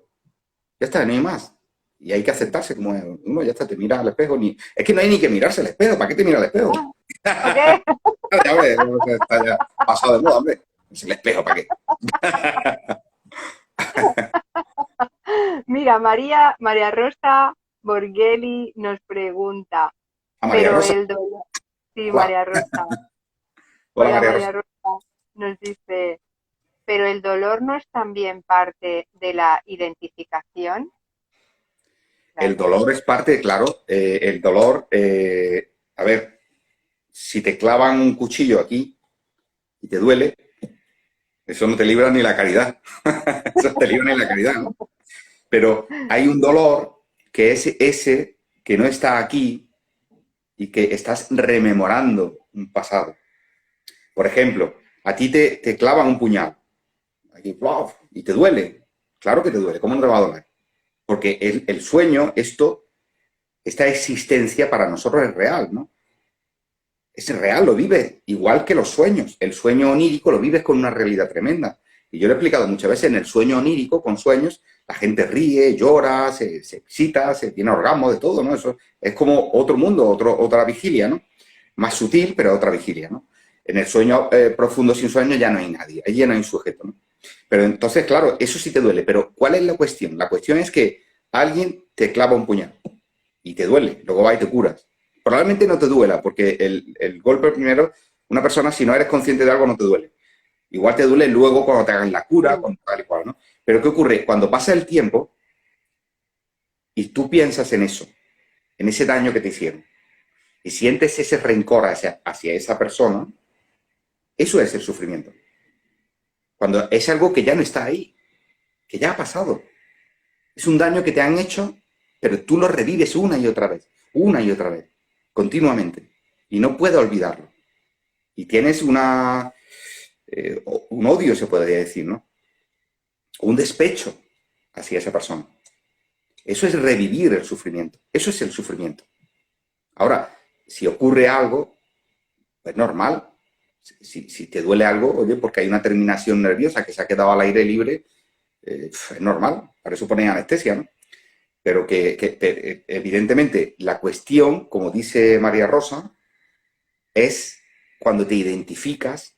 [SPEAKER 2] Ya está, no hay más. Y hay que aceptarse como es. Uno ya está, te mira al espejo. Es que no hay ni que mirarse al espejo. ¿Para qué te mira al espejo?
[SPEAKER 1] ¿Por qué?
[SPEAKER 2] Ya ves, está ya pasado de moda, hombre. Es el espejo, ¿para qué?
[SPEAKER 1] Mira, María Rosa Borghelli nos pregunta,
[SPEAKER 2] A María
[SPEAKER 1] pero
[SPEAKER 2] Rosa.
[SPEAKER 1] el dolor, sí,
[SPEAKER 2] Hola.
[SPEAKER 1] María Rosa,
[SPEAKER 2] Hola,
[SPEAKER 1] hola
[SPEAKER 2] María Rosa.
[SPEAKER 1] María Rosa, nos dice, pero el dolor no es también parte de la identificación.
[SPEAKER 2] El
[SPEAKER 1] Claro.
[SPEAKER 2] dolor es parte, claro. El dolor, a ver, si te clavan un cuchillo aquí y te duele, eso no te libra ni la caridad. Eso no te libra ni la caridad, ¿no? Pero hay un dolor que es ese que no está aquí y que estás rememorando un pasado. Por ejemplo, a ti te clavan un puñal aquí, ¡wow! Y te duele. Claro que te duele. ¿Cómo no te va a doler? Porque el sueño, esta existencia para nosotros es real, ¿no? Es real, lo vives igual que los sueños. El sueño onírico lo vives con una realidad tremenda. Y yo lo he explicado muchas veces, en el sueño onírico, con sueños, la gente ríe, llora, se excita, se tiene orgasmo, de todo, ¿no? Eso es como otro mundo, otra vigilia, ¿no? Más sutil, pero otra vigilia, ¿no? En el sueño profundo sin sueño ya no hay nadie, allí ya no hay sujeto, ¿no? Pero entonces, claro, eso sí te duele. Pero ¿cuál es la cuestión? La cuestión es que alguien te clava un puñal y te duele, luego vas y te curas. Probablemente no te duela, porque el golpe primero, una persona, si no eres consciente de algo, no te duele. Igual te duele luego cuando te hagan la cura, cuando tal y cual, ¿no? Pero ¿qué ocurre? Cuando pasa el tiempo y tú piensas en eso, en ese daño que te hicieron, y sientes ese rencor hacia esa persona, eso es el sufrimiento. Cuando es algo que ya no está ahí, que ya ha pasado. Es un daño que te han hecho, pero tú lo revives una y otra vez, continuamente. Y no puedes olvidarlo. Y tienes un odio, se podría decir, ¿no? Un despecho hacia esa persona. Eso es revivir el sufrimiento. Eso es el sufrimiento. Ahora, si ocurre algo, es normal. Si te duele algo, oye, porque hay una terminación nerviosa que se ha quedado al aire libre, es normal. Para eso ponen anestesia, ¿no? Pero que evidentemente la cuestión, como dice María Rosa, es cuando te identificas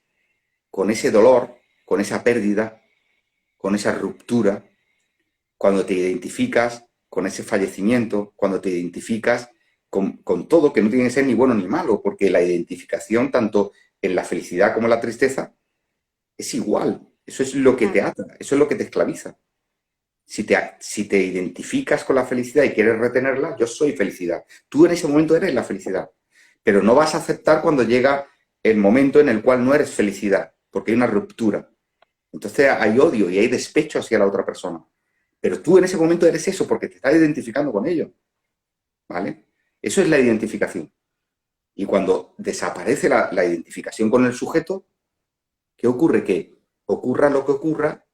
[SPEAKER 2] con ese dolor, con esa pérdida, con esa ruptura, cuando te identificas con ese fallecimiento, cuando te identificas con todo, que no tiene que ser ni bueno ni malo, porque la identificación, tanto en la felicidad como en la tristeza, es igual. Eso es lo que te ata, eso es lo que te esclaviza. Si te identificas con la felicidad y quieres retenerla, yo soy felicidad. Tú en ese momento eres la felicidad. Pero no vas a aceptar cuando llega el momento en el cual no eres felicidad, porque hay una ruptura. Entonces hay odio y hay despecho hacia la otra persona. Pero tú en ese momento eres eso porque te estás identificando con ello. ¿Vale? Eso es la identificación. Y cuando desaparece la identificación con el sujeto, ¿qué ocurre? Que ocurra lo que ocurra,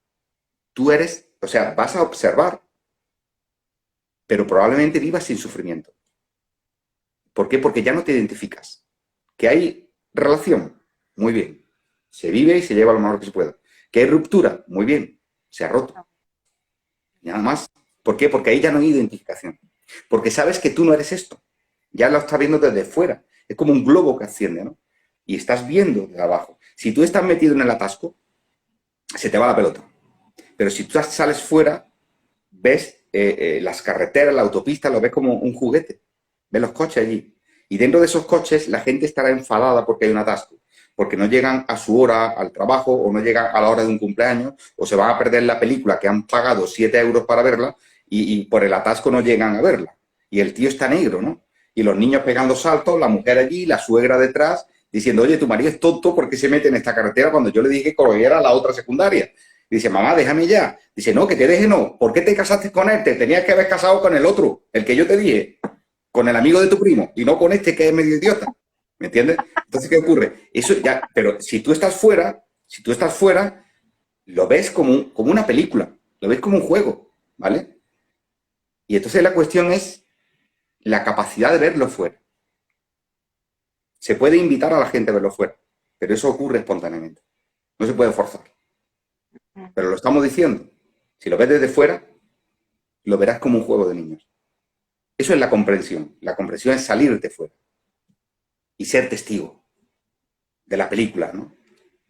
[SPEAKER 2] tú eres, o sea, vas a observar, pero probablemente vivas sin sufrimiento. ¿Por qué? Porque ya no te identificas. ¿Que hay relación? Muy bien. Se vive y se lleva lo mejor que se pueda. ¿Que hay ruptura? Muy bien. Se ha roto. Nada más. ¿Por qué? Porque ahí ya no hay identificación. Porque sabes que tú no eres esto. Ya lo estás viendo desde fuera. Es como un globo que asciende, ¿no? Y estás viendo de abajo. Si tú estás metido en el atasco, se te va la pelota. Pero si tú sales fuera, ves las carreteras, la autopista, lo ves como un juguete. Ves los coches allí. Y dentro de esos coches la gente estará enfadada porque hay un atasco. Porque no llegan a su hora al trabajo o no llegan a la hora de un cumpleaños o se van a perder la película que han pagado 7 euros para verla y por el atasco no llegan a verla. Y el tío está negro, ¿no? Y los niños pegando saltos, la mujer allí, la suegra detrás, diciendo, oye, tu marido es tonto porque se mete en esta carretera cuando yo le dije que cogiera la otra secundaria. Dice, mamá, déjame ya. Dice, no, que te deje no. ¿Por qué te casaste con él? Te tenías que haber casado con el otro, el que yo te dije. con el amigo de tu primo y no con este que es medio idiota. ¿Me entiendes? Entonces, ¿qué ocurre? Eso ya, pero si tú estás fuera, lo ves como una película, lo ves como un juego, ¿vale? Y entonces la cuestión es la capacidad de verlo fuera. Se puede invitar a la gente a verlo fuera, pero eso ocurre espontáneamente. No se puede forzar. Pero lo estamos diciendo. Si lo ves desde fuera, lo verás como un juego de niños. Eso es la comprensión. La comprensión es salirte fuera y ser testigo de la película, ¿no?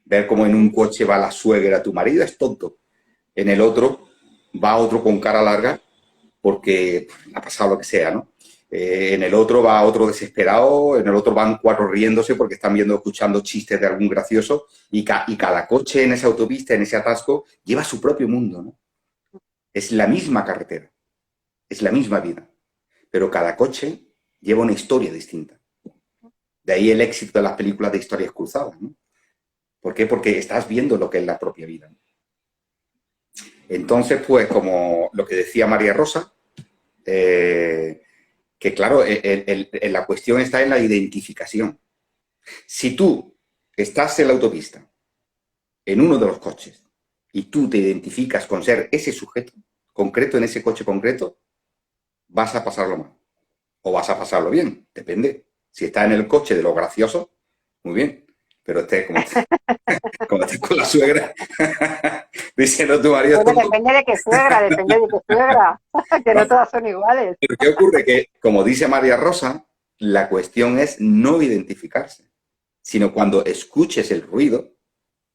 [SPEAKER 2] Ver cómo en un coche va la suegra, tu marido es tonto. En el otro va otro con cara larga porque ha pasado lo que sea, ¿no? En el otro va otro desesperado, en el otro van cuatro riéndose porque están viendo, escuchando chistes de algún gracioso y cada coche en esa autopista, en ese atasco, lleva su propio mundo, ¿no? Es la misma carretera, es la misma vida, pero cada coche lleva una historia distinta. De ahí el éxito de las películas de historias cruzadas, ¿no? ¿Por qué? Porque estás viendo lo que es la propia vida, ¿no? Entonces, pues, como lo que decía María Rosa, que claro, la cuestión está en la identificación. Si tú estás en la autopista, en uno de los coches, y tú te identificas con ser ese sujeto concreto en ese coche concreto, vas a pasarlo mal. O vas a pasarlo bien, depende. Si estás en el coche de los graciosos, muy bien. Pero como estés con la suegra, diciendo tu marido es
[SPEAKER 1] Bueno,
[SPEAKER 2] tonto.
[SPEAKER 1] depende de qué suegra, que no todas son iguales.
[SPEAKER 2] Pero ¿qué ocurre? Que, como dice María Rosa, la cuestión es no identificarse, sino cuando escuches el ruido,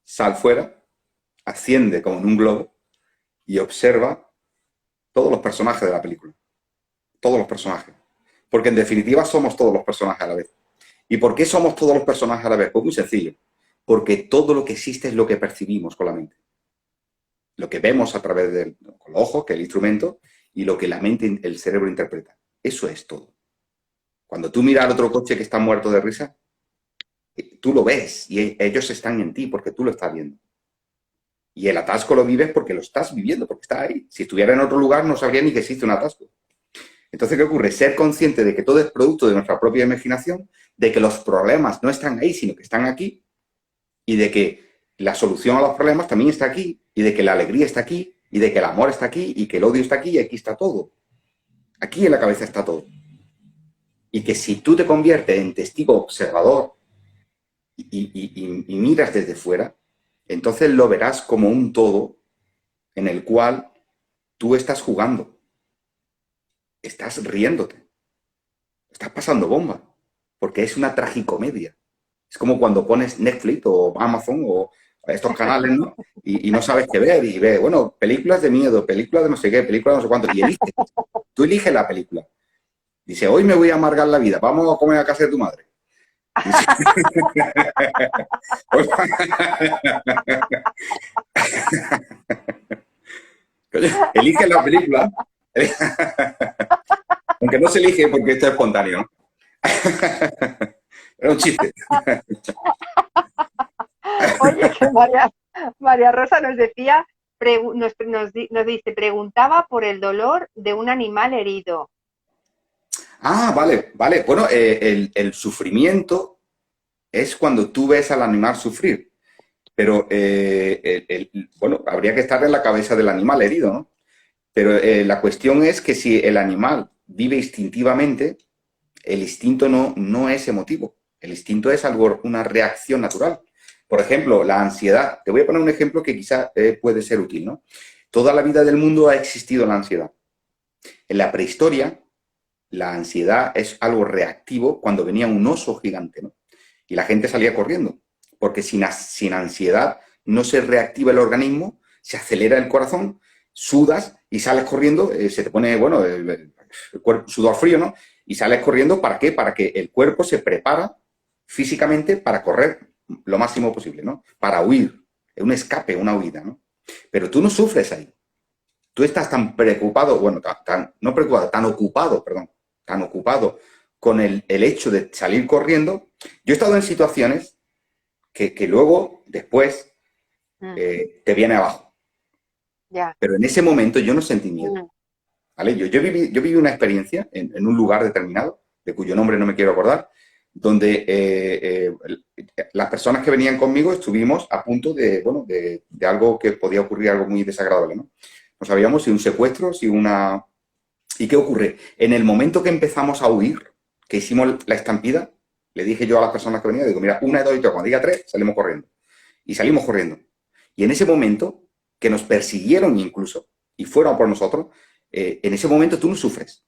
[SPEAKER 2] sal fuera, asciende como en un globo y observa todos los personajes de la película. Todos los personajes. Porque en definitiva somos todos los personajes a la vez. ¿Y por qué somos todos los personajes a la vez? Pues muy sencillo. Porque todo lo que existe es lo que percibimos con la mente. Lo que vemos a través del con los ojos, que es el instrumento, y lo que la mente, el cerebro interpreta. Eso es todo. Cuando tú miras al otro coche que está muerto de risa, tú lo ves y ellos están en ti porque tú lo estás viendo. Y el atasco lo vives porque lo estás viviendo, porque está ahí. Si estuviera en otro lugar no sabría ni que existe un atasco. Entonces, ¿qué ocurre? Ser consciente de que todo es producto de nuestra propia imaginación, de que los problemas no están ahí, sino que están aquí, y de que la solución a los problemas también está aquí, y de que la alegría está aquí, y de que el amor está aquí, y que el odio está aquí, y aquí está todo. Aquí en la cabeza está todo. Y que si tú te conviertes en testigo observador y miras desde fuera, entonces lo verás como un todo en el cual tú estás jugando, estás riéndote, estás pasando bomba, porque es una tragicomedia. Es como cuando pones Netflix o Amazon o estos canales, ¿no? Y no sabes qué ver y ves, bueno, películas de miedo, películas de no sé qué, películas de no sé cuánto, y eliges. Tú eliges la película. Dice, hoy me voy a amargar la vida, vamos a comer a casa de tu madre. Dice, elige la película, aunque no se elige porque esto es espontáneo, ¿no? Era un chiste.
[SPEAKER 1] Oye, que María Rosa nos decía, nos dice, preguntaba por el dolor de un animal herido.
[SPEAKER 2] Ah, vale, vale. Bueno, el sufrimiento es cuando tú ves al animal sufrir. Pero, bueno, habría que estar en la cabeza del animal herido, ¿no? Pero la cuestión es que si el animal vive instintivamente, el instinto no es emotivo. El instinto es algo, una reacción natural. Por ejemplo, la ansiedad. Te voy a poner un ejemplo que quizá puede ser útil, ¿no? Toda la vida del mundo ha existido la ansiedad. En la prehistoria, la ansiedad es algo reactivo cuando venía un oso gigante, ¿no? Y la gente salía corriendo, porque sin ansiedad no se reactiva el organismo, se acelera el corazón, sudas y sales corriendo, se te pone, bueno, el cuerpo, sudor frío, ¿no? Y sales corriendo, ¿para qué? Para que el cuerpo se prepara físicamente para correr lo máximo posible, ¿no? Para huir, es un escape, una huida, ¿no? Pero tú no sufres ahí. Tú estás tan preocupado, bueno, no preocupado, tan ocupado, perdón, tan ocupado con el hecho de salir corriendo. Yo he estado en situaciones que luego, después, te viene abajo.
[SPEAKER 1] Ya.
[SPEAKER 2] Pero en ese momento yo no sentí miedo.
[SPEAKER 1] Mm.
[SPEAKER 2] ¿Vale? Yo viví una experiencia en un lugar determinado de cuyo nombre no me quiero acordar, donde las personas que venían conmigo estuvimos a punto de, bueno, de algo que podía ocurrir, algo muy desagradable, ¿no? No sabíamos si un secuestro, si una... ¿Y qué ocurre? En el momento que empezamos a huir, que hicimos la estampida, le dije yo a las personas que venían, digo, mira, 1, 2 y 3, cuando diga 3, salimos corriendo. Y salimos corriendo. Y en ese momento, que nos persiguieron incluso, y fueron a por nosotros, en ese momento tú no sufres.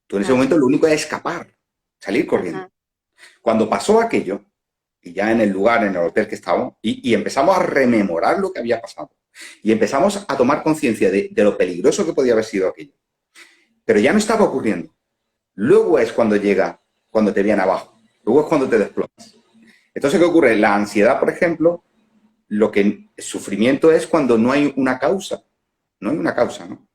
[SPEAKER 2] Tú en ese momento lo único es escapar, salir corriendo. Cuando pasó aquello, y ya en el lugar, en el hotel que estábamos, y empezamos a rememorar lo que había pasado. Y empezamos a tomar conciencia de lo peligroso que podía haber sido aquello. Pero ya no estaba ocurriendo. Luego es cuando llega, cuando te viene abajo. Luego es cuando te desplomas. Entonces, ¿qué ocurre? La ansiedad, por ejemplo, lo que el sufrimiento es cuando no hay una causa. No hay una causa, ¿no?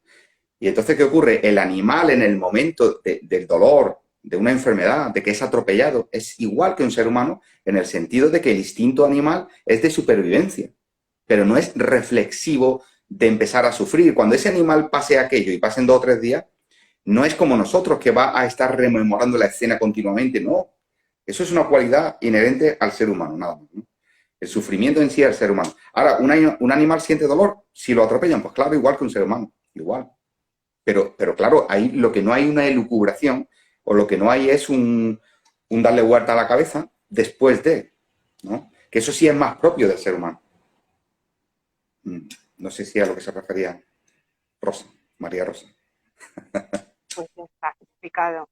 [SPEAKER 2] Y entonces, ¿qué ocurre? El animal en el momento del dolor, de una enfermedad, de que es atropellado, es igual que un ser humano en el sentido de que el instinto animal es de supervivencia, pero no es reflexivo de empezar a sufrir. Cuando ese animal pase aquello y pasen 2 o 3 días, no es como nosotros que va a estar rememorando la escena continuamente, no. Eso es una cualidad inherente al ser humano, nada más, ¿no? El sufrimiento en sí es el ser humano. Ahora, ¿un animal siente dolor? Si lo atropellan, pues claro, igual que un ser humano, igual. Pero claro, ahí lo que no hay una elucubración o lo que no hay es un darle vuelta a la cabeza después de, ¿no? Que eso sí es más propio del ser humano. No sé si a lo que se refería Rosa, María Rosa.
[SPEAKER 3] Pues ya está explicado.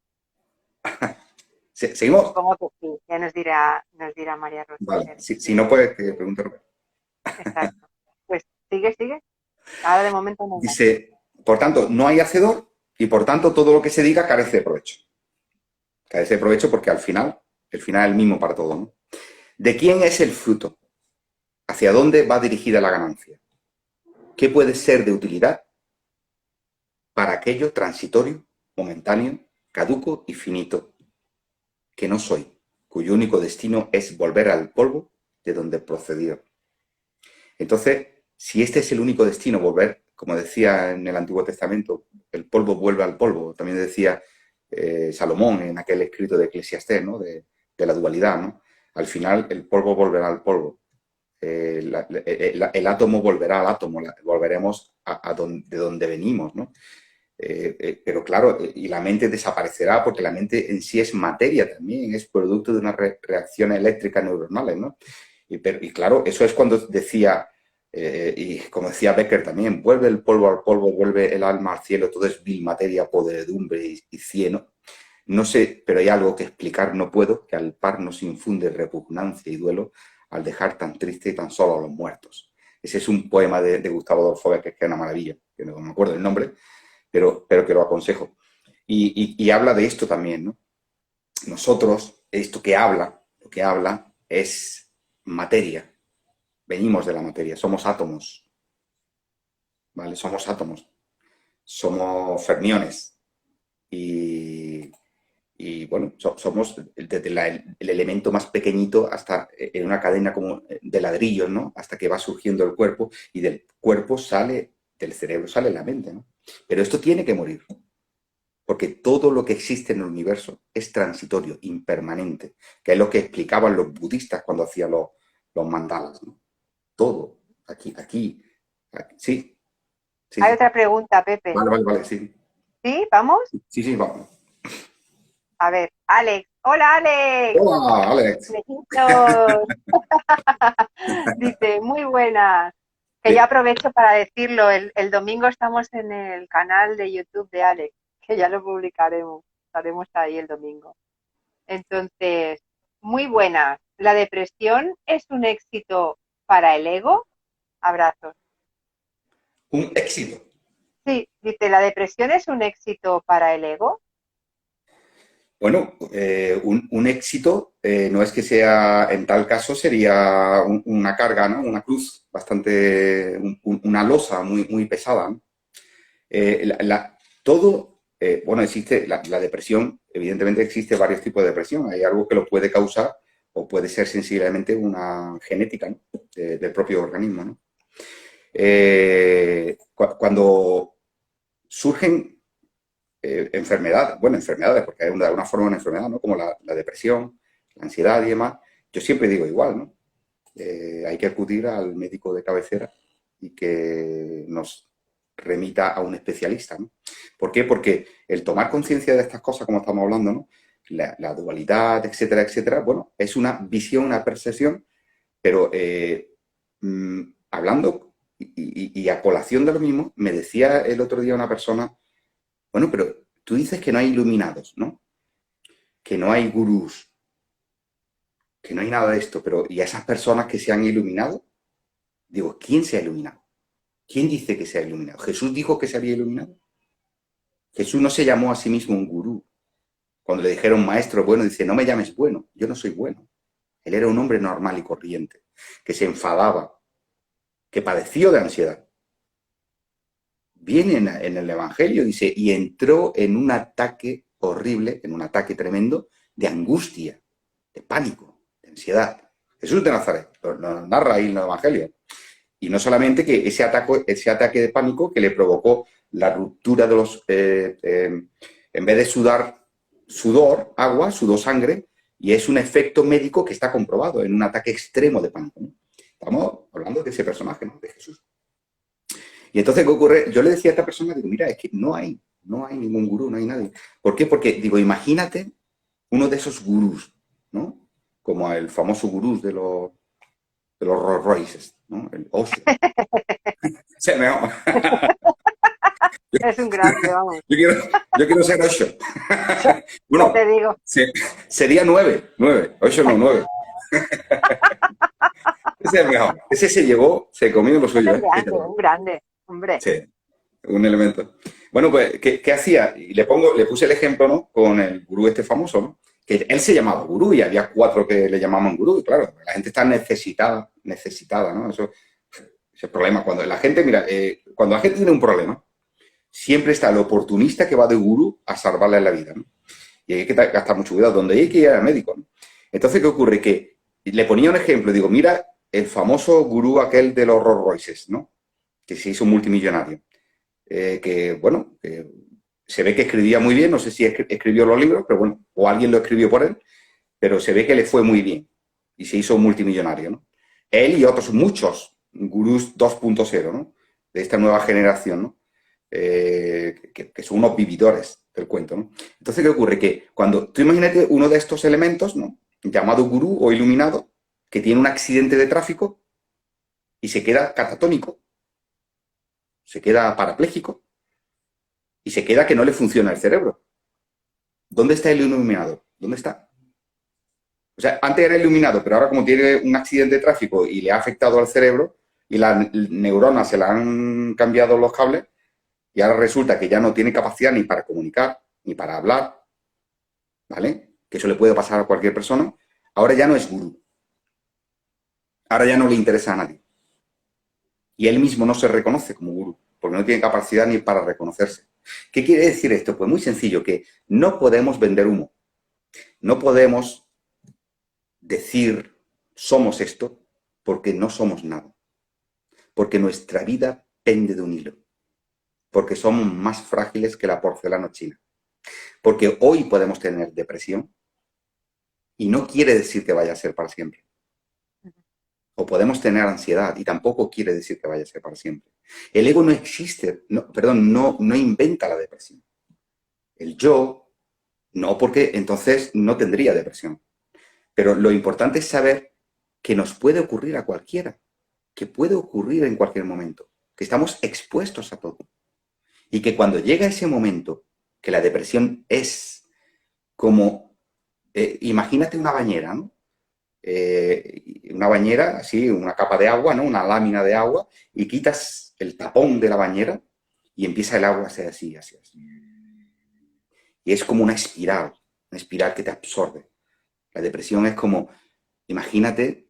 [SPEAKER 2] ¿Seguimos?
[SPEAKER 3] Supongo que sí, ya nos dirá María Rosa.
[SPEAKER 2] Vale, si no puedes, te pregunto.
[SPEAKER 3] Exacto. Pues sigue. Ahora de momento no.
[SPEAKER 2] Dice, por tanto, no hay hacedor y por tanto todo lo que se diga carece de provecho. Carece de provecho porque al final, el final es el mismo para todos, ¿no? ¿De quién es el fruto? ¿Hacia dónde va dirigida la ganancia? ¿Qué puede ser de utilidad para aquello transitorio, momentáneo, caduco y finito que no soy, cuyo único destino es volver al polvo de donde procedió? Entonces, si este es el único destino, volver, como decía en el Antiguo Testamento, el polvo vuelve al polvo, también decía Salomón en aquel escrito de Eclesiastés, ¿no? De la dualidad, ¿no? Al final el polvo volverá al polvo. El átomo volverá al átomo, volveremos de donde venimos, ¿no? Pero claro, y la mente desaparecerá porque la mente en sí es materia también, es producto de unas reacciones eléctricas neuronales, ¿no? Y claro, eso es cuando decía, y como decía Becker también, vuelve el polvo al polvo, vuelve el alma al cielo, todo es vil materia, podredumbre y cieno. No sé, pero hay algo que explicar no puedo, que al par nos infunde repugnancia y duelo al dejar tan triste y tan solo a los muertos. Ese es un poema de Gustavo Adolfo Becker, que es una maravilla, que no me acuerdo el nombre, pero que lo aconsejo. Y habla de esto también, ¿no? Nosotros, esto que habla, lo que habla es materia. Venimos de la materia, somos átomos, ¿vale? Somos átomos, somos fermiones y bueno, somos desde el elemento más pequeñito hasta en una cadena como de ladrillos, ¿no? Hasta que va surgiendo el cuerpo y del cuerpo sale, del cerebro sale la mente, ¿no? Pero esto tiene que morir, porque todo lo que existe en el universo es transitorio, impermanente, que es lo que explicaban los budistas cuando hacían los mandalas, ¿no? Todo, aquí, sí.
[SPEAKER 3] Hay otra pregunta, Pepe.
[SPEAKER 2] Vale, sí.
[SPEAKER 3] ¿Sí? ¿Vamos?
[SPEAKER 2] Sí, vamos.
[SPEAKER 3] A ver, Alex. ¡Hola, Alex!
[SPEAKER 2] Hola, Alex.
[SPEAKER 3] Besitos. Dice, muy buenas. Que ya aprovecho para decirlo, el domingo estamos en el canal de YouTube de Alex, que ya lo publicaremos. Estaremos ahí el domingo. Entonces, muy buenas. ¿La depresión es un éxito para el ego? Abrazos.
[SPEAKER 2] Un éxito.
[SPEAKER 3] Sí, dice, ¿la depresión es un éxito para el ego?
[SPEAKER 2] Bueno, un éxito no es que sea, en tal caso sería una carga, ¿no? Una cruz bastante, una losa muy pesada, ¿no? Todo, bueno, existe la depresión, evidentemente existe varios tipos de depresión. Hay algo que lo puede causar o puede ser sensiblemente una genética, ¿no? Del propio organismo, ¿no? Cuando surgen enfermedades, porque hay de alguna forma una enfermedad, ¿no? Como la depresión, la ansiedad y demás, yo siempre digo igual, ¿no? Hay que acudir al médico de cabecera y que nos remita a un especialista, ¿no? ¿Por qué? Porque el tomar conciencia de estas cosas, como estamos hablando, ¿no? La dualidad, etcétera, etcétera, bueno, es una visión, una percepción, pero hablando y a colación de lo mismo, me decía el otro día una persona, bueno, pero tú dices que no hay iluminados, ¿no? Que no hay gurús, que no hay nada de esto, pero ¿y a esas personas que se han iluminado? Digo, ¿quién se ha iluminado? ¿Quién dice que se ha iluminado? ¿Jesús dijo que se había iluminado? Jesús no se llamó a sí mismo un gurú. Cuando le dijeron maestro bueno, dice, no me llames bueno, yo no soy bueno. Él era un hombre normal y corriente, que se enfadaba, que padeció de ansiedad. Viene en el Evangelio, dice, y entró en un ataque horrible, en un ataque tremendo de angustia, de pánico, de ansiedad. Jesús de Nazaret, lo narra ahí en el Evangelio. Y no solamente que ese ataque de pánico que le provocó la ruptura de los... en vez de sudor, agua, sudó sangre, y es un efecto médico que está comprobado en un ataque extremo de pánico, ¿no? Estamos hablando de ese personaje, ¿no? De Jesús. Y entonces, ¿qué ocurre? Yo le decía a esta persona, digo, mira, es que no hay ningún gurú, no hay nadie. ¿Por qué? Porque, digo, imagínate uno de esos gurús, ¿no? Como el famoso gurú de los Rolls Royces, ¿no? El Osho. Se me...
[SPEAKER 3] Es un grande, vamos.
[SPEAKER 2] Yo quiero ser 8. Bueno,
[SPEAKER 3] te digo.
[SPEAKER 2] Sería 9. 8 no, 9. Ese es el mejor. Ese se comió lo suyo.
[SPEAKER 3] Un grande, hombre.
[SPEAKER 2] Sí, un elemento. Bueno, pues, ¿qué hacía? Y le puse el ejemplo, ¿no? Con el gurú este famoso, ¿no? Que él se llamaba gurú y había 4 que le llamaban gurú. Y claro, la gente está necesitada, ¿no? Eso es el problema. Cuando la gente tiene un problema, siempre está el oportunista que va de gurú a salvarle la vida, ¿no? Y hay que gastar mucho cuidado. Donde hay que ir al médico, ¿no? Entonces, ¿qué ocurre? Que le ponía un ejemplo. Digo, mira el famoso gurú aquel de los Rolls Royces, ¿no? Que se hizo multimillonario. Que se ve que escribía muy bien. No sé si escribió los libros, pero bueno, o alguien lo escribió por él. Pero se ve que le fue muy bien. Y se hizo multimillonario, ¿no? Él y otros muchos gurús 2.0, ¿no? De esta nueva generación, ¿no? Que son unos vividores del cuento, ¿no? Entonces, ¿qué ocurre? Que cuando tú imagínate uno de estos elementos, ¿no? Llamado gurú o iluminado, que tiene un accidente de tráfico y se queda catatónico, se queda parapléjico y se queda que no le funciona el cerebro. ¿Dónde está el iluminado? ¿Dónde está? O sea, antes era iluminado, pero ahora como tiene un accidente de tráfico y le ha afectado al cerebro y las neuronas se le han cambiado los cables, y ahora resulta que ya no tiene capacidad ni para comunicar, ni para hablar, ¿vale? Que eso le puede pasar a cualquier persona. Ahora ya no es gurú. Ahora ya no le interesa a nadie. Y él mismo no se reconoce como gurú, porque no tiene capacidad ni para reconocerse. ¿Qué quiere decir esto? Pues muy sencillo, que no podemos vender humo. No podemos decir somos esto porque no somos nada. Porque nuestra vida pende de un hilo. Porque somos más frágiles que la porcelana china. Porque hoy podemos tener depresión y no quiere decir que vaya a ser para siempre. O podemos tener ansiedad y tampoco quiere decir que vaya a ser para siempre. El ego no existe, no inventa la depresión. El yo, no, porque entonces no tendría depresión. Pero lo importante es saber que nos puede ocurrir a cualquiera, que puede ocurrir en cualquier momento, que estamos expuestos a todo. Y que cuando llega ese momento, que la depresión es como, imagínate una bañera, ¿no? Una bañera, así, una capa de agua, ¿no? Una lámina de agua, y quitas el tapón de la bañera y empieza el agua a ser así, así, así. Y es como una espiral que te absorbe. La depresión es como, imagínate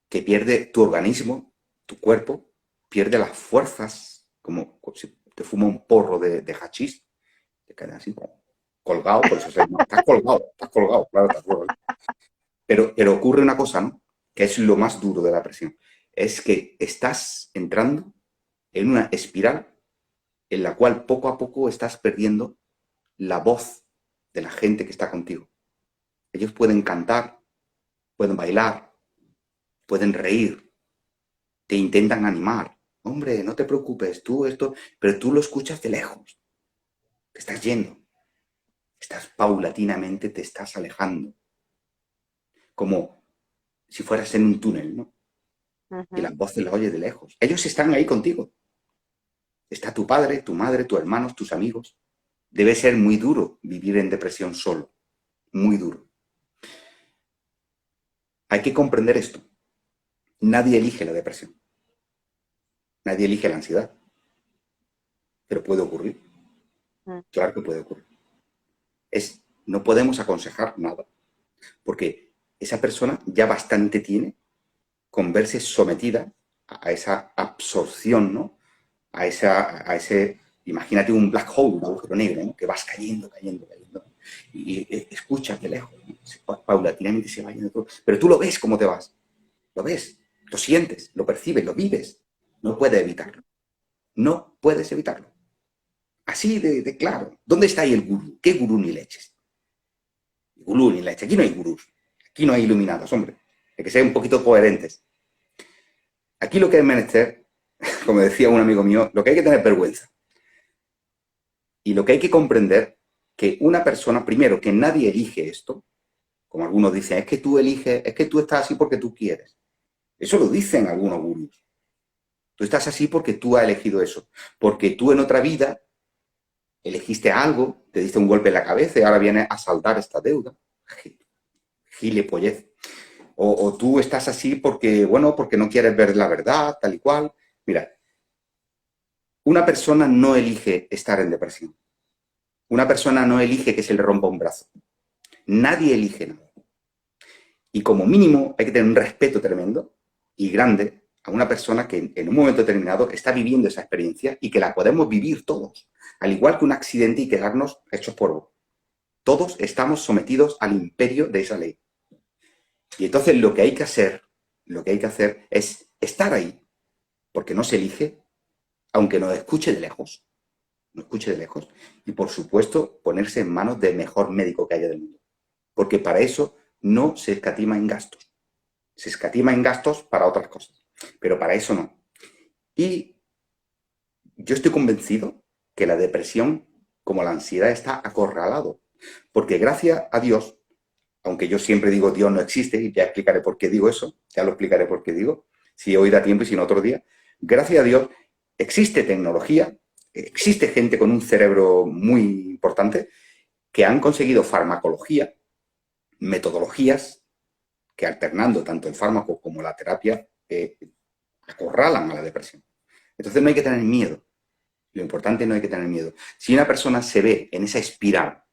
[SPEAKER 2] que pierde tu organismo, tu cuerpo, pierde las fuerzas, como si te fuma un porro de hachís, te quedas así como colgado, por eso estás colgado, claro, estás colgado. Pero ocurre una cosa, ¿no? Que es lo más duro de la depresión. Es que estás entrando en una espiral en la cual poco a poco estás perdiendo la voz de la gente que está contigo. Ellos pueden cantar, pueden bailar, pueden reír, te intentan animar. Hombre, no te preocupes, tú esto, pero tú lo escuchas de lejos. Te estás yendo. Estás paulatinamente, te estás alejando. Como si fueras en un túnel, ¿no? Y las voces las oyes de lejos. Ellos están ahí contigo. Está tu padre, tu madre, tus hermanos, tus amigos. Debe ser muy duro vivir en depresión solo. Muy duro. Hay que comprender esto. Nadie elige la depresión. Nadie elige la ansiedad. Pero puede ocurrir. Claro que puede ocurrir. No podemos aconsejar nada. Porque esa persona ya bastante tiene con verse sometida a esa absorción, ¿no? A ese, imagínate un black hole, un agujero negro, ¿no? Que vas cayendo. Y escuchas de lejos, ¿no? Paulatinamente se va yendo todo. Pero tú lo ves cómo te vas. Lo ves, lo sientes, lo percibes, lo vives. No puedes evitarlo. No puedes evitarlo. Así de claro. ¿Dónde está ahí el gurú? ¿Qué gurú ni leches? Gurú ni leches. Aquí no hay gurús. Aquí no hay iluminados, hombre. Hay que ser un poquito coherentes. Aquí lo que es menester, como decía un amigo mío, lo que hay que tener vergüenza. Y lo que hay que comprender, que una persona, primero, que nadie elige esto, como algunos dicen, es que tú eliges, es que tú estás así porque tú quieres. Eso lo dicen algunos gurús. Tú estás así porque tú has elegido eso. Porque tú en otra vida elegiste algo, te diste un golpe en la cabeza y ahora vienes a saldar esta deuda. Gilipollez. O tú estás así porque, bueno, porque no quieres ver la verdad, tal y cual. Mira, una persona no elige estar en depresión. Una persona no elige que se le rompa un brazo. Nadie elige nada. Y como mínimo hay que tener un respeto tremendo y grande a una persona que en un momento determinado está viviendo esa experiencia y que la podemos vivir todos. Al igual que un accidente y quedarnos hechos polvo. Todos estamos sometidos al imperio de esa ley. Y entonces lo que hay que hacer es estar ahí, porque no se elige, aunque nos escuche de lejos. Nos escuche de lejos. Y por supuesto, ponerse en manos del mejor médico que haya del mundo. Porque para eso no se escatima en gastos. Se escatima en gastos para otras cosas, pero para eso no. Y yo estoy convencido que la depresión, como la ansiedad, está acorralado. Porque gracias a Dios, aunque yo siempre digo Dios no existe, y ya explicaré por qué digo eso, ya lo explicaré por qué digo, si hoy da tiempo y si no otro día, gracias a Dios existe tecnología, existe gente con un cerebro muy importante que han conseguido farmacología, metodologías que alternando tanto el fármaco como la terapia acorralan a la depresión. Entonces no hay que tener miedo. Lo importante no hay que tener miedo. Si una persona se ve en esa espiral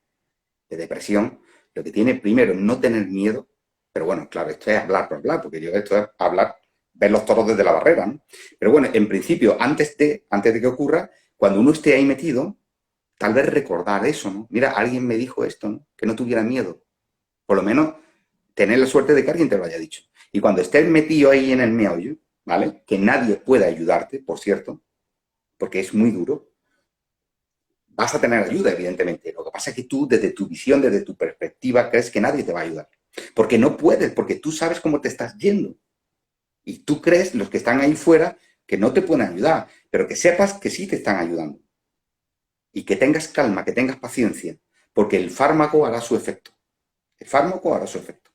[SPEAKER 2] de depresión, lo que tiene primero no tener miedo, pero bueno, claro, esto es hablar por hablar, porque yo esto es hablar, ver los toros desde la barrera, ¿no? Pero bueno, en principio, antes de que ocurra, cuando uno esté ahí metido, tal vez recordar eso, ¿no? Mira, alguien me dijo esto, ¿no? Que no tuviera miedo. Por lo menos tener la suerte de que alguien te lo haya dicho. Y cuando estés metido ahí en el meollo, ¿vale? Que nadie pueda ayudarte, por cierto, porque es muy duro, vas a tener ayuda, evidentemente. Lo que pasa es que tú, desde tu visión, desde tu perspectiva, crees que nadie te va a ayudar. Porque no puedes, porque tú sabes cómo te estás yendo. Y tú crees, los que están ahí fuera, que no te pueden ayudar, pero que sepas que sí te están ayudando. Y que tengas calma, que tengas paciencia, porque el fármaco hará su efecto. El fármaco hará su efecto.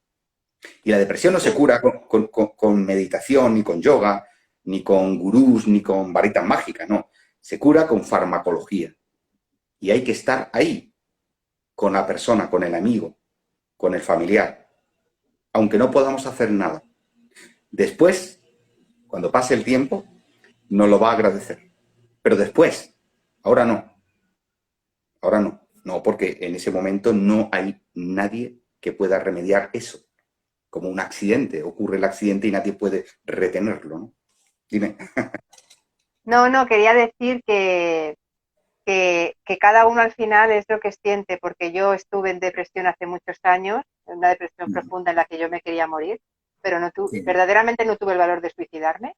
[SPEAKER 2] Y la depresión no se cura con meditación, ni con yoga, ni con gurús, ni con varitas mágicas, no. Se cura con farmacología. Y hay que estar ahí, con la persona, con el amigo, con el familiar, aunque no podamos hacer nada. Después, cuando pase el tiempo, nos lo va a agradecer. Pero después, ahora no. Ahora no. No, porque en ese momento no hay nadie que pueda remediar eso. Como un accidente, ocurre el accidente y nadie puede retenerlo, ¿no? Dime.
[SPEAKER 3] No, quería decir que cada uno al final es lo que siente, porque yo estuve en depresión hace muchos años, en una depresión profunda en la que yo me quería morir, pero
[SPEAKER 2] Sí,
[SPEAKER 3] verdaderamente no tuve el valor de suicidarme,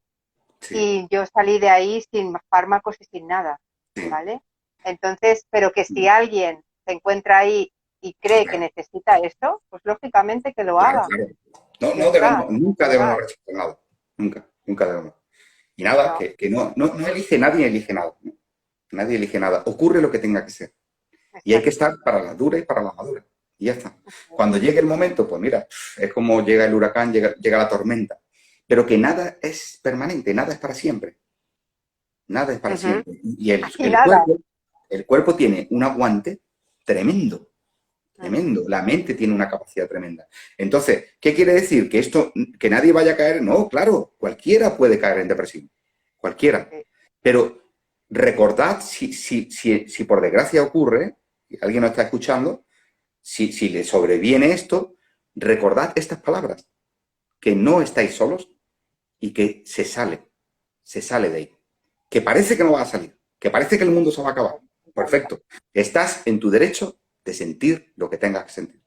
[SPEAKER 2] sí,
[SPEAKER 3] y yo salí de ahí sin fármacos y sin nada,
[SPEAKER 2] sí.
[SPEAKER 3] ¿vale? Entonces, pero que si alguien se encuentra ahí y cree que necesita esto, pues lógicamente que lo
[SPEAKER 2] Claro,
[SPEAKER 3] haga.
[SPEAKER 2] claro. No,
[SPEAKER 3] Ya está.
[SPEAKER 2] nunca debemos rechazar nada. Nunca, nunca debemos. Y nada,
[SPEAKER 3] No,
[SPEAKER 2] que no elige nadie, elige nada. ¿No? Nadie elige nada. Ocurre lo que tenga que ser. Y hay que
[SPEAKER 3] exacto.
[SPEAKER 2] estar para la dura y para la madura. Y ya está. Cuando llegue el momento, pues mira, es como llega el huracán, llega la tormenta. Pero que nada es permanente, nada es para siempre. Nada es para
[SPEAKER 3] Ujú.
[SPEAKER 2] siempre. Y
[SPEAKER 3] Y nada.
[SPEAKER 2] el cuerpo tiene un aguante tremendo,
[SPEAKER 3] Ujú.
[SPEAKER 2] tremendo. La mente tiene una capacidad tremenda. Entonces, ¿qué quiere decir? ¿Que esto, que nadie vaya a caer? No, claro, cualquiera puede caer en depresión. Cualquiera.
[SPEAKER 3] Sí.
[SPEAKER 2] Pero recordad, si por desgracia ocurre, y alguien nos está escuchando, si le sobreviene esto, recordad estas palabras, que no estáis solos y que se sale de ahí. Que parece que no va a salir, que parece que el mundo se va a acabar.
[SPEAKER 3] Me encanta.
[SPEAKER 2] Perfecto. Estás en tu derecho de sentir lo que tengas que sentir.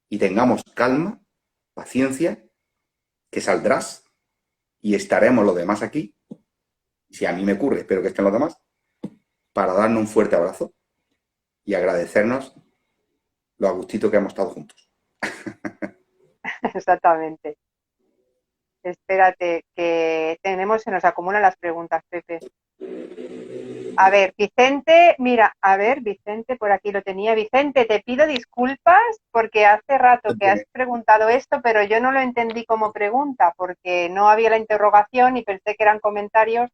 [SPEAKER 2] Y tengamos calma, paciencia, que saldrás y estaremos los demás aquí. Si a mí me ocurre, espero que estén los demás, para darnos un fuerte abrazo y agradecernos lo a gustito que hemos estado juntos.
[SPEAKER 3] Exactamente. Espérate, que se nos acumulan las preguntas, Pepe. A ver, Vicente, mira, a ver, Vicente, por aquí lo tenía. Vicente, te pido disculpas porque hace rato que has preguntado esto, pero yo no lo entendí como pregunta porque no había la interrogación y pensé que eran comentarios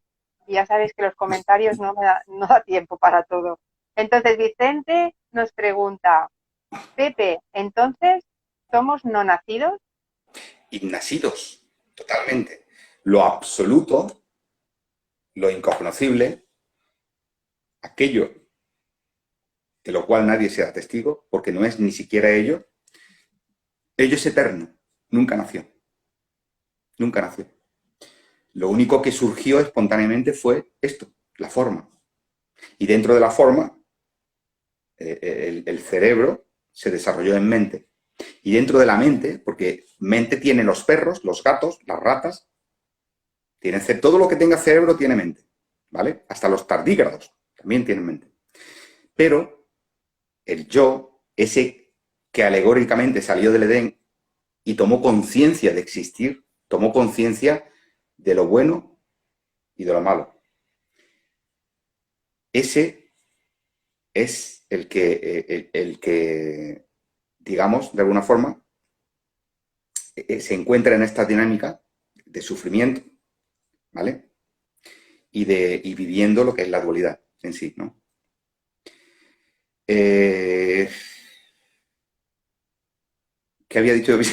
[SPEAKER 3] y ya sabéis que los comentarios no da tiempo para todo. Entonces, Vicente nos pregunta, Pepe, entonces, ¿somos no nacidos?
[SPEAKER 2] Ignacidos, totalmente. Lo absoluto, lo incognoscible, aquello de lo cual nadie sea testigo, porque no es ni siquiera ello es eterno, nunca nació, nunca nació. Lo único que surgió espontáneamente fue esto, la forma. Y dentro de la forma, el cerebro se desarrolló en mente. Y dentro de la mente, porque mente tiene los perros, los gatos, las ratas, todo lo que tenga cerebro tiene mente, ¿vale? Hasta los tardígrados también tienen mente. Pero el yo, ese que alegóricamente salió del Edén y tomó conciencia de existir, tomó conciencia de lo bueno y de lo malo. Ese es el que, digamos, de alguna forma, se encuentra en esta dinámica de sufrimiento, ¿vale? Y viviendo lo que es la dualidad en sí, ¿no? ¿Qué había dicho yo?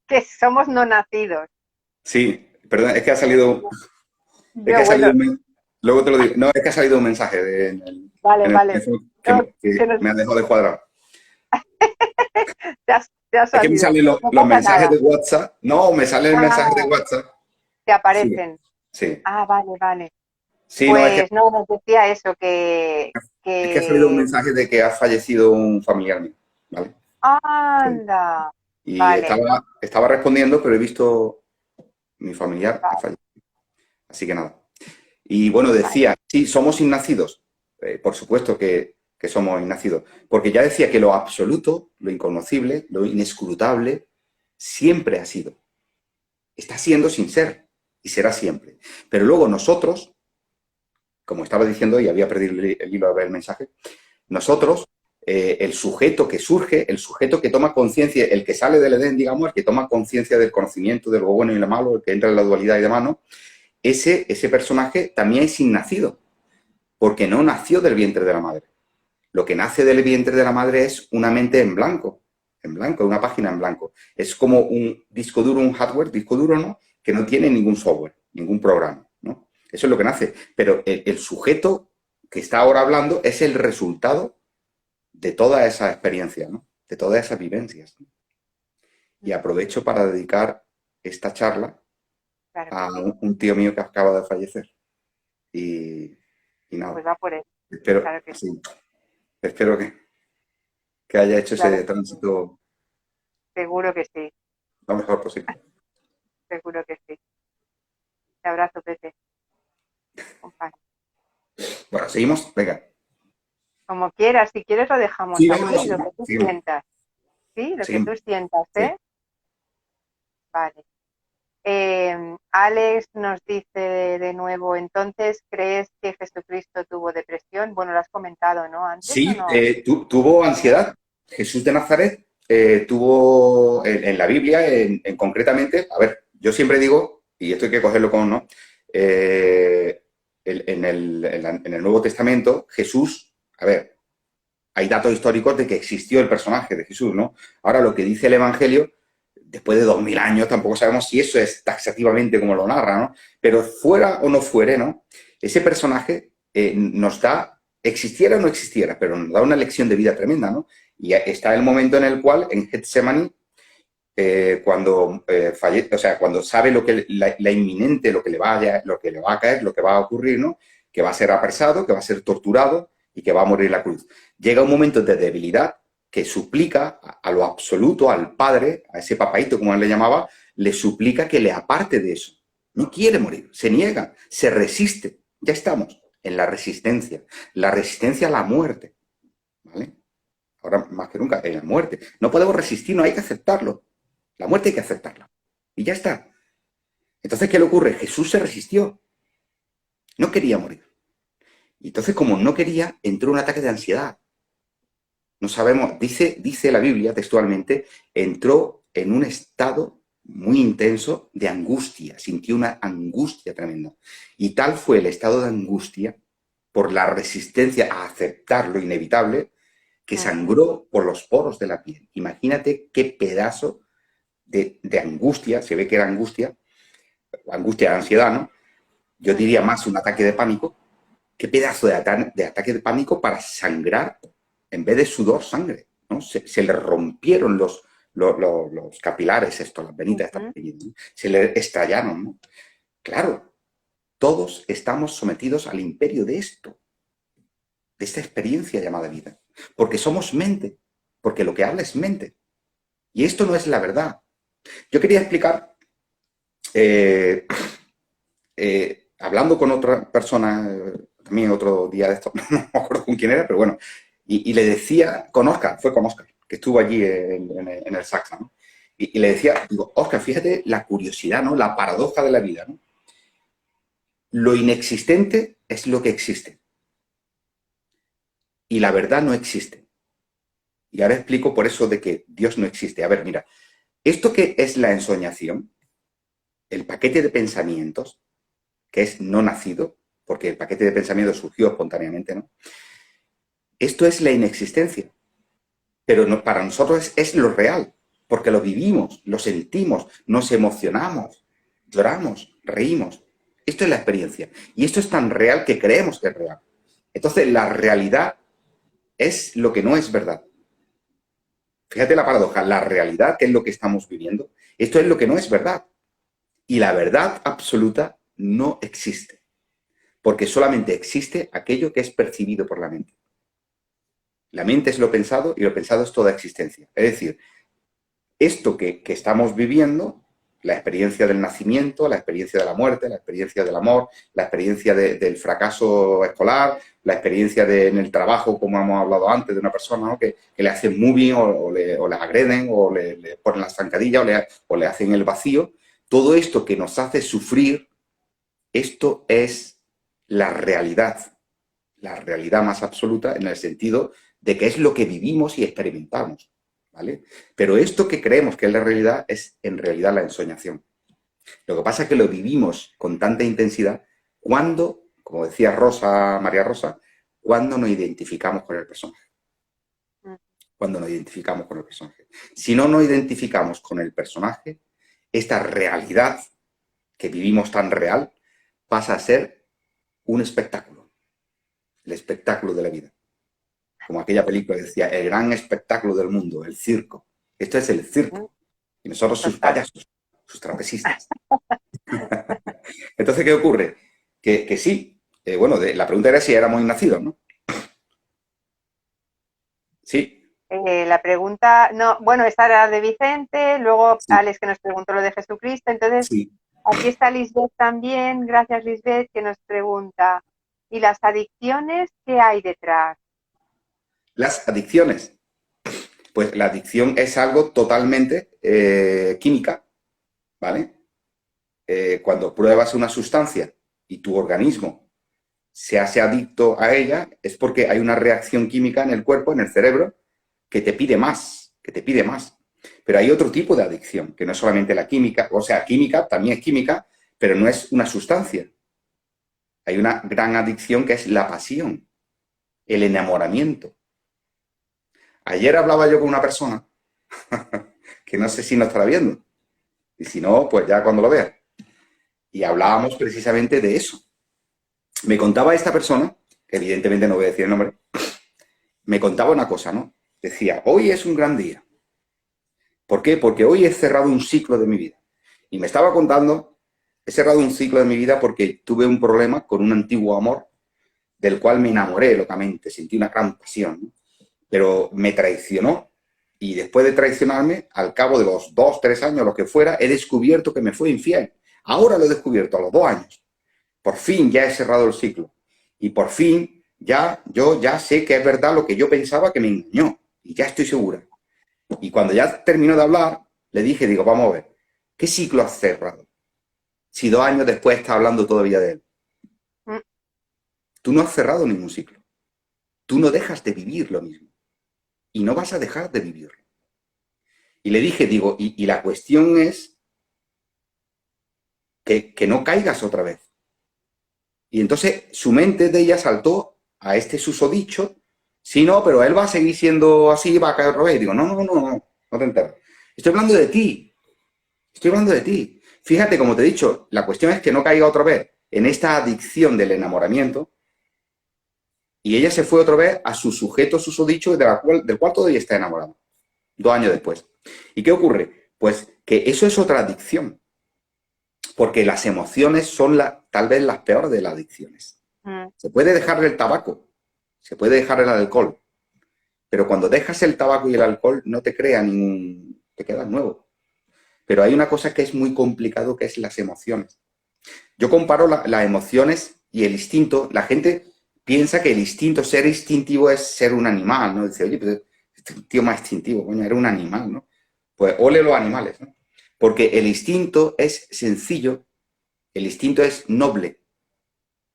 [SPEAKER 3] Que somos no nacidos.
[SPEAKER 2] Sí, perdón, es que ha salido, es que
[SPEAKER 3] Yo,
[SPEAKER 2] ha salido
[SPEAKER 3] bueno,
[SPEAKER 2] luego te lo digo, no, es que ha salido un mensaje
[SPEAKER 3] vale,
[SPEAKER 2] en el
[SPEAKER 3] vale.
[SPEAKER 2] teléfono
[SPEAKER 3] No,
[SPEAKER 2] que me ha dejado de cuadrar.
[SPEAKER 3] te has
[SPEAKER 2] Es que me
[SPEAKER 3] salido.
[SPEAKER 2] salen
[SPEAKER 3] No
[SPEAKER 2] los
[SPEAKER 3] pasa
[SPEAKER 2] mensajes
[SPEAKER 3] nada.
[SPEAKER 2] de WhatsApp. No, me sale el mensaje de
[SPEAKER 3] Ah,
[SPEAKER 2] WhatsApp.
[SPEAKER 3] te
[SPEAKER 2] Sí,
[SPEAKER 3] aparecen.
[SPEAKER 2] sí.
[SPEAKER 3] Ah, vale, vale.
[SPEAKER 2] Sí, no,
[SPEAKER 3] Pues no, nos decía eso,
[SPEAKER 2] es que ha salido un
[SPEAKER 3] que...
[SPEAKER 2] mensaje de que ha fallecido un familiar mío, ¿vale? Sí.
[SPEAKER 3] Anda.
[SPEAKER 2] Y
[SPEAKER 3] Vale,
[SPEAKER 2] estaba respondiendo, pero he visto mi familiar ha
[SPEAKER 3] vale,
[SPEAKER 2] fallecido. Así que nada. Y bueno,
[SPEAKER 3] vale.
[SPEAKER 2] decía, sí, somos innacidos. Por supuesto que somos innacidos. Porque ya decía que lo absoluto, lo inconocible, lo inescrutable, siempre ha sido. Está siendo sin ser y será siempre. Pero luego nosotros, como estaba diciendo y había perdido el hilo a ver el mensaje, nosotros, el sujeto que surge, el sujeto que toma conciencia, el que sale del Edén, digamos, el que toma conciencia del conocimiento de lo bueno y lo malo, el que entra en la dualidad y demás, ¿no? Ese personaje también es innacido, porque no nació del vientre de la madre. Lo que nace del vientre de la madre es una mente en blanco, una página en blanco. Es como un disco duro, un hardware, disco duro, ¿no? Que no tiene ningún software, ningún programa, ¿no? Eso es lo que nace. Pero el sujeto que está ahora hablando es el resultado de toda esa experiencia, ¿no? De todas esas vivencias, ¿no? Y aprovecho para dedicar esta charla
[SPEAKER 3] Claro que
[SPEAKER 2] a
[SPEAKER 3] sí.
[SPEAKER 2] un tío mío que acaba de fallecer. Y, y nada,
[SPEAKER 3] Pues va por eso.
[SPEAKER 2] espero,
[SPEAKER 3] Claro que sí.
[SPEAKER 2] sí, espero que haya hecho
[SPEAKER 3] Claro
[SPEAKER 2] ese
[SPEAKER 3] que sí.
[SPEAKER 2] tránsito
[SPEAKER 3] Seguro que sí.
[SPEAKER 2] lo mejor posible.
[SPEAKER 3] Seguro que sí. Te abrazo, Pepe. Compadre.
[SPEAKER 2] Bueno, seguimos. Venga.
[SPEAKER 3] Como quieras, si quieres lo dejamos
[SPEAKER 2] Sí,
[SPEAKER 3] así,
[SPEAKER 2] no, no, sí,
[SPEAKER 3] lo que tú
[SPEAKER 2] seguimos,
[SPEAKER 3] sientas. ¿Sí? Lo que
[SPEAKER 2] seguimos.
[SPEAKER 3] tú sientas,
[SPEAKER 2] Sí.
[SPEAKER 3] ¿eh? Vale. Alex nos dice de nuevo, entonces, ¿crees que Jesucristo tuvo depresión? Bueno, lo has comentado, ¿no? ¿Antes o
[SPEAKER 2] Sí,
[SPEAKER 3] no?
[SPEAKER 2] tuvo ansiedad. Jesús de Nazaret tuvo en la Biblia, concretamente, a ver, yo siempre digo, y esto hay que cogerlo con, ¿no? En el Nuevo Testamento, Jesús, a ver, hay datos históricos de que existió el personaje de Jesús, ¿no? Ahora, lo que dice el Evangelio, después de 2000 años, tampoco sabemos si eso es taxativamente como lo narra, ¿no? Pero fuera o no fuere, ¿no? Ese personaje nos da, existiera o no existiera, pero nos da una lección de vida tremenda, ¿no? Y está el momento en el cual, en Getsemaní, cuando fallece, o sea, cuando sabe lo que la inminente, lo que le va a caer, lo que va a ocurrir, ¿no? Que va a ser apresado, que va a ser torturado y que va a morir en la cruz. Llega un momento de debilidad que suplica a lo absoluto, al Padre, a ese papaíto, como él le llamaba, le suplica que le aparte de eso. No quiere morir, se niega, se resiste. Ya estamos en la resistencia a la muerte, ¿vale? Ahora más que nunca, en la muerte. No podemos resistir, no hay que aceptarlo. La muerte hay que aceptarla. Y ya está. Entonces, ¿qué le ocurre? Jesús se resistió. No quería morir. Y entonces, como no quería, entró un ataque de ansiedad. No sabemos, dice la Biblia textualmente, entró en un estado muy intenso de angustia, sintió una angustia tremenda. Y tal fue el estado de angustia por la resistencia a aceptar lo inevitable que sangró por los poros de la piel. Imagínate qué pedazo de angustia, se ve que era angustia de ansiedad, ¿no? Yo diría más un ataque de pánico. Qué pedazo de ataque de pánico para sangrar, en vez de sudor, sangre, ¿no? Se le rompieron los capilares, las venitas estas pequeñitas, ¿no? Se le estallaron, ¿no? Claro, todos estamos sometidos al imperio de esto, de esta experiencia llamada vida, porque somos mente, porque lo que habla es mente. Y esto no es la verdad. Yo quería explicar, hablando con otra persona, también otro día de esto, no me acuerdo con quién era, pero bueno, y le decía, fue con Oscar, que estuvo allí en el Saxa, ¿no? Y le decía, digo, Oscar, fíjate la curiosidad, ¿no? La paradoja de la vida, ¿no? Lo inexistente es lo que existe. Y la verdad no existe. Y ahora explico por eso de que Dios no existe. A ver, mira, esto que es la ensoñación, el paquete de pensamientos, que es no nacido, porque el paquete de pensamientos surgió espontáneamente, ¿no? Esto es la inexistencia, pero no, para nosotros es lo real, porque lo vivimos, lo sentimos, nos emocionamos, lloramos, reímos. Esto es la experiencia. Y esto es tan real que creemos que es real. Entonces, la realidad es lo que no es verdad. Fíjate la paradoja, la realidad, que es lo que estamos viviendo, esto es lo que no es verdad. Y la verdad absoluta no existe, porque solamente existe aquello que es percibido por la mente. La mente es lo pensado y lo pensado es toda existencia. Es decir, esto que estamos viviendo, la experiencia del nacimiento, la experiencia de la muerte, la experiencia del amor, la experiencia del fracaso escolar, la experiencia en el trabajo, como hemos hablado antes, de una persona, ¿no? que le hacen moving o le agreden o le ponen las zancadillas o le hacen el vacío. Todo esto que nos hace sufrir, esto es la realidad más absoluta en el sentido de que es lo que vivimos y experimentamos, ¿vale? Pero esto que creemos que es la realidad es en realidad la ensoñación. Lo que pasa es que lo vivimos con tanta intensidad cuando, como decía María Rosa, cuando nos identificamos con el personaje. Cuando nos identificamos con el personaje. Si no nos identificamos con el personaje, esta realidad que vivimos tan real pasa a ser un espectáculo. El espectáculo de la vida. Como aquella película que decía, el gran espectáculo del mundo, el circo. Esto es el circo. Y nosotros sus payasos, sus trapecistas. Entonces, ¿qué ocurre? Que sí. Bueno, la pregunta era si éramos nacidos, ¿no? Sí.
[SPEAKER 3] La pregunta, no, bueno, esta era de Vicente, luego
[SPEAKER 2] Sí.
[SPEAKER 3] Alex que nos preguntó lo de Jesucristo, entonces
[SPEAKER 2] Sí.
[SPEAKER 3] aquí está Lisbeth también, gracias Lisbeth, que nos pregunta, ¿y las adicciones qué hay detrás?
[SPEAKER 2] las adicciones. Pues la adicción es algo totalmente química, ¿vale? Cuando pruebas una sustancia y tu organismo se hace adicto a ella, es porque hay una reacción química en el cuerpo, en el cerebro, que te pide más, que te pide más. Pero hay otro tipo de adicción, que no es solamente la química, o sea, química también es química, pero no es una sustancia. Hay una gran adicción que es la pasión, el enamoramiento. Ayer hablaba yo con una persona que no sé si nos estará viendo, y si no, pues ya cuando lo vea. Y hablábamos precisamente de eso. Me contaba esta persona, que evidentemente no voy a decir el nombre, me contaba una cosa, ¿no? Decía, hoy es un gran día. ¿Por qué? Porque hoy he cerrado un ciclo de mi vida. Y me estaba contando, he cerrado un ciclo de mi vida porque tuve un problema con un antiguo amor del cual me enamoré locamente, sentí una gran pasión, ¿no? Pero me traicionó y después de traicionarme, al cabo de los 2, 3 años, lo que fuera, he descubierto que me fue infiel. Ahora lo he descubierto, a los 2 años. Por fin ya he cerrado el ciclo. Y por fin yo ya sé que es verdad lo que yo pensaba que me engañó. Y ya estoy segura. Y cuando ya terminó de hablar, le dije, digo, vamos a ver, ¿qué ciclo has cerrado? Si 2 años después estás hablando todavía de él. Tú no has cerrado ningún ciclo. Tú no dejas de vivir lo mismo. Y no vas a dejar de vivirlo. Y le dije, digo, y la cuestión es que no caigas otra vez. Y entonces su mente de ella saltó a este susodicho. Sí, no, pero él va a seguir siendo así, va a caer otra vez. Y digo, no te enteras. Estoy hablando de ti. Estoy hablando de ti. Fíjate, como te he dicho, la cuestión es que no caiga otra vez en esta adicción del enamoramiento. Y ella se fue otra vez a su sujeto susodicho del cual todavía está enamorado. 2 años después. ¿Y qué ocurre? Pues que eso es otra adicción. Porque las emociones son tal vez las peores de las adicciones. Se puede dejar el tabaco, se puede dejar el alcohol, pero cuando dejas el tabaco y el alcohol no te crea ningún... te quedas nuevo. Pero hay una cosa que es muy complicado, que es las emociones. Yo comparo las emociones y el instinto. La gente piensa que el instinto, ser instintivo es ser un animal, ¿no? Dice, oye, pues este tío más instintivo, coño, era un animal, ¿no? Pues ole los animales, ¿no? Porque el instinto es sencillo, el instinto es noble.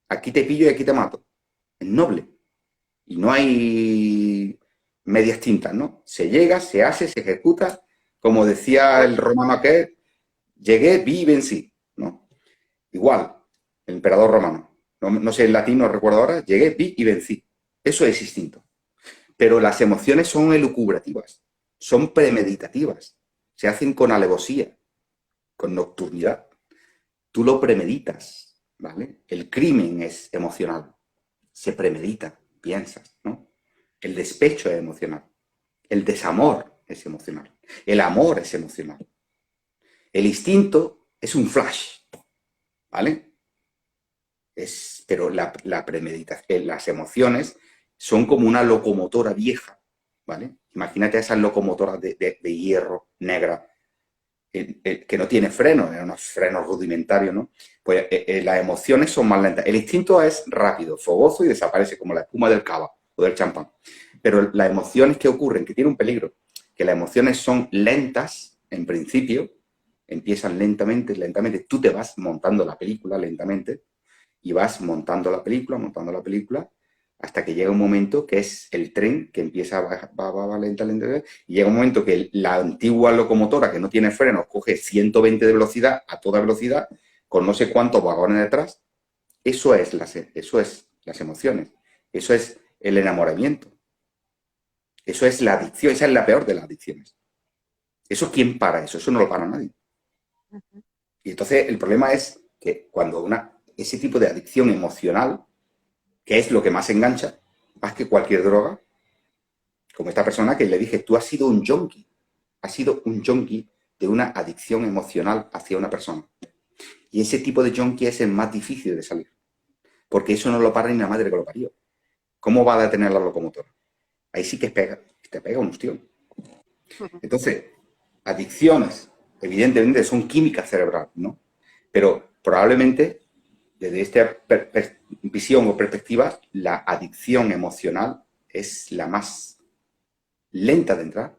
[SPEAKER 2] Aquí te pillo y aquí te mato. Es noble. Y no hay medias tintas, ¿no? Se llega, se hace, se ejecuta. Como decía el romano aquel, llegué, vi y vencí, ¿no? Igual, el emperador romano. No sé en latín, no recuerdo ahora. Llegué, vi y vencí. Eso es instinto. Pero las emociones son elucubrativas, son premeditativas. Se hacen con alevosía, con nocturnidad. Tú lo premeditas, ¿vale? El crimen es emocional. Se premedita, piensas, ¿no? El despecho es emocional. El desamor es emocional. El amor es emocional. El instinto es un flash, ¿vale? Pero la premeditación, las emociones son como una locomotora vieja, ¿vale? Imagínate esas locomotoras de hierro negra que no tiene frenos, eran unos frenos rudimentarios, ¿no? Pues las emociones son más lentas. El instinto es rápido, fogoso y desaparece como la espuma del cava o del champán. Pero las emociones que ocurren, que tiene un peligro, que las emociones son lentas, en principio, empiezan lentamente, lentamente. Tú te vas montando la película lentamente y vas montando la película, hasta que llega un momento que es el tren que empieza va lenta, y llega un momento que la antigua locomotora que no tiene frenos coge 120 de velocidad a toda velocidad con no sé cuántos vagones detrás. Eso es las emociones, eso es el enamoramiento, eso es la adicción, esa es la peor de las adicciones. ¿Eso quién para eso? Eso no lo para nadie. Y entonces el problema es que cuando ese tipo de adicción emocional, que es lo que más engancha, más que cualquier droga, como esta persona que le dije, tú has sido un yonki de una adicción emocional hacia una persona. Y ese tipo de yonki es el más difícil de salir, porque eso no lo para ni la madre que lo parió. ¿Cómo va a detener la locomotora? Ahí sí que te pega un ostión. Entonces, adicciones, evidentemente, son químicas cerebrales, ¿no? Pero probablemente, desde esta visión o perspectiva, la adicción emocional es la más lenta de entrar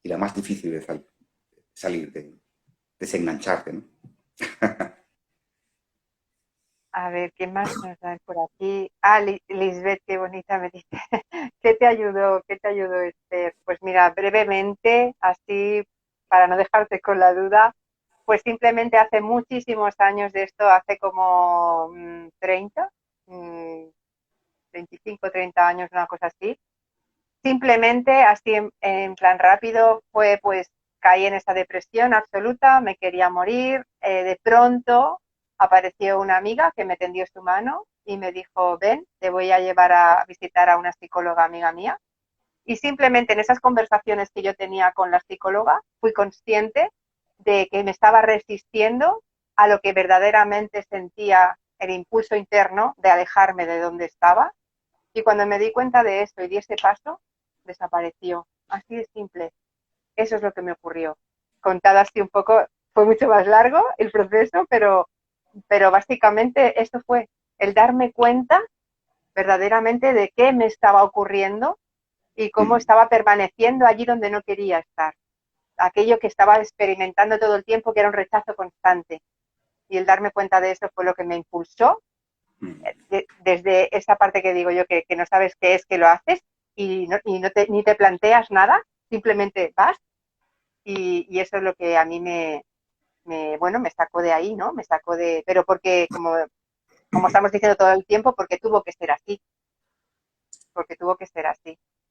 [SPEAKER 2] y la más difícil de salir, de desengancharte, ¿no?
[SPEAKER 3] A ver, ¿qué más nos dan por aquí? Ah, Lisbeth, qué bonita me dice. ¿Qué te ayudó? ¿Qué te ayudó, Esther? Pues mira, brevemente, así para no dejarte con la duda, pues simplemente hace muchísimos años de esto, hace como 30, mm, 25, 30 años, una cosa así. Simplemente, así en plan rápido, fue pues caí en esa depresión absoluta, me quería morir. De pronto apareció una amiga que me tendió su mano y me dijo, ven, te voy a llevar a visitar a una psicóloga amiga mía. Y simplemente en esas conversaciones que yo tenía con la psicóloga, fui consciente de que me estaba resistiendo a lo que verdaderamente sentía el impulso interno de alejarme de donde estaba. Y cuando me di cuenta de esto y di ese paso, desapareció. Así de simple. Eso es lo que me ocurrió. Contado así un poco, fue mucho más largo el proceso, pero básicamente esto fue el darme cuenta verdaderamente de qué me estaba ocurriendo y cómo estaba permaneciendo allí donde no quería estar. Aquello que estaba experimentando todo el tiempo, que era un rechazo constante. Y el darme cuenta de eso fue lo que me impulsó desde esa parte que digo yo, que no sabes qué es, que lo haces y ni te planteas nada, simplemente vas y eso es lo que a mí bueno, me sacó de ahí, ¿no? Me sacó de, pero porque como estamos diciendo todo el tiempo, porque tuvo que ser así.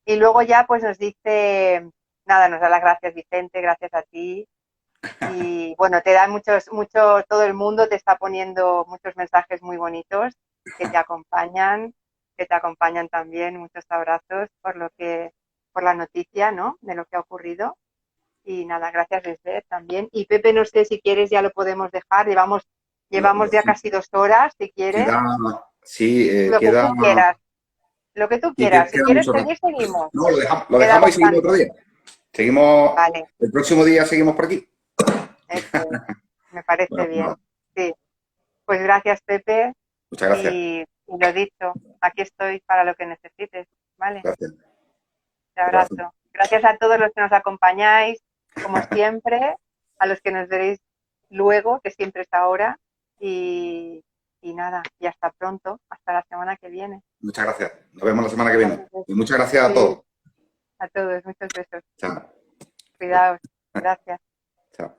[SPEAKER 3] Y luego ya pues nos dice, nada, nos da las gracias Vicente, gracias a ti. Y bueno, te dan todo el mundo te está poniendo muchos mensajes muy bonitos que te acompañan también, muchos abrazos por la noticia, ¿no? De lo que ha ocurrido. Y nada, gracias Lisbeth también. Y Pepe, no sé si quieres, ya lo podemos dejar. Llevamos ya casi 2 horas, si quieres.
[SPEAKER 2] Queda, sí,
[SPEAKER 3] Lo que
[SPEAKER 2] queda,
[SPEAKER 3] tú quieras, lo que tú
[SPEAKER 2] sí,
[SPEAKER 3] quieras. Si
[SPEAKER 2] queda
[SPEAKER 3] quieres
[SPEAKER 2] mucho rato.
[SPEAKER 3] seguir, seguimos.
[SPEAKER 2] No, lo
[SPEAKER 3] Queda
[SPEAKER 2] dejamos y seguimos otro
[SPEAKER 3] bastante.
[SPEAKER 2] día. Seguimos,
[SPEAKER 3] Vale,
[SPEAKER 2] el próximo día seguimos por aquí.
[SPEAKER 3] eso es. Me parece
[SPEAKER 2] Bueno,
[SPEAKER 3] bien.
[SPEAKER 2] nada,
[SPEAKER 3] Sí. Pues gracias, Pepe.
[SPEAKER 2] muchas gracias.
[SPEAKER 3] Y lo dicho, aquí estoy para lo que necesites. Vale,
[SPEAKER 2] Gracias.
[SPEAKER 3] te
[SPEAKER 2] Abrazo.
[SPEAKER 3] abrazo. Gracias a todos los que nos acompañáis, como siempre, a los que nos veréis luego, que siempre es ahora. Y, y nada, y hasta pronto, hasta la semana que viene.
[SPEAKER 2] Muchas gracias. Nos vemos la semana que viene.
[SPEAKER 3] Muchos besos.
[SPEAKER 2] Y muchas gracias a
[SPEAKER 3] Sí,
[SPEAKER 2] todos.
[SPEAKER 3] a todos, muchos besos.
[SPEAKER 2] Chao.
[SPEAKER 3] Cuidaos. Gracias.
[SPEAKER 2] Chao.